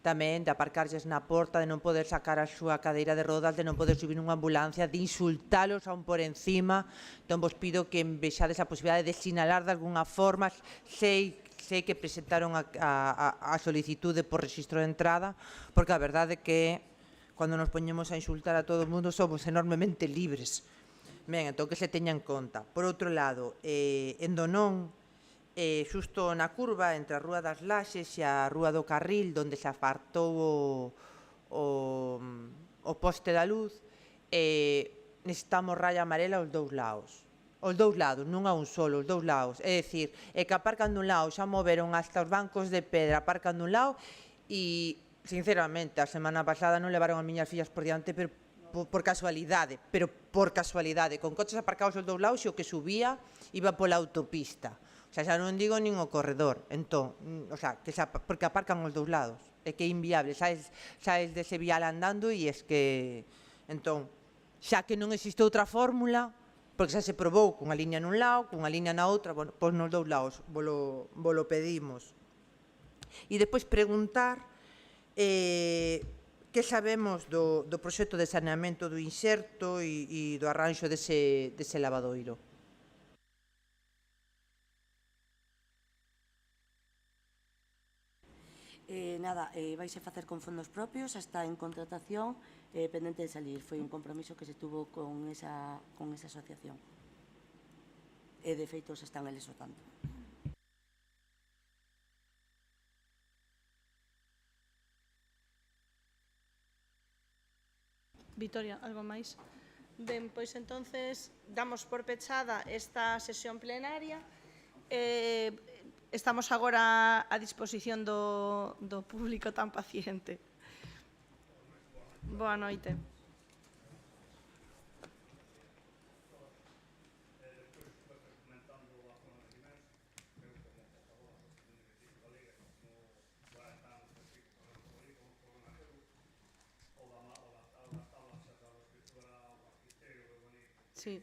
tamén de aparcarlles na porta, de non poder sacar a súa cadeira de rodas, de non poder subir nunha ambulancia, de insultalos aún por encima. Entón, vos pido que vexades a posibilidade de sinalar de alguna forma. Sei que presentaron a solicitude por registro de entrada, porque a verdade é que cando nos poñemos a insultar a todo o mundo somos enormemente libres. Ben, entón que se teña en conta. Por outro lado, en Donón, xusto na curva entre a Rúa das Laxes e a Rúa do Carril, onde se apartou o poste da luz, necesitamos raya amarela aos dous lados. Os dous lados, non a un solo, os dous lados. É dicir, que aparcan dun lado, xa moveron hasta os bancos de pedra, aparcan dun lado, e, sinceramente, a semana pasada non levaron as miñas fillas por diante, pero por casualidade, con coches aparcados aos dous lados e o que subía iba pola autopista. O sea, xa non digo nin o corredor. Entón, porque aparcan os dous lados. É que é inviable, saes dese vial andando e es que... Entón, xa que non existe outra fórmula, porque xa se probou cunha liña nun lado, cunha liña na outra, bueno, pois nos dous lados volo pedimos. E despois preguntar que sabemos do proxecto de saneamento do inserto e do arranxo dese lavadoiro. Nada, vaise facer con fondos propios, está en contratación, pendente de salir. Foi un compromiso que se tuvo con esa asociación. E de feito se están eles votando. Vitoria, algo máis? Ben, pois entonces damos por pechada esta sesión plenaria. Estamos agora a disposición do público tan paciente. Boa noite. Sí.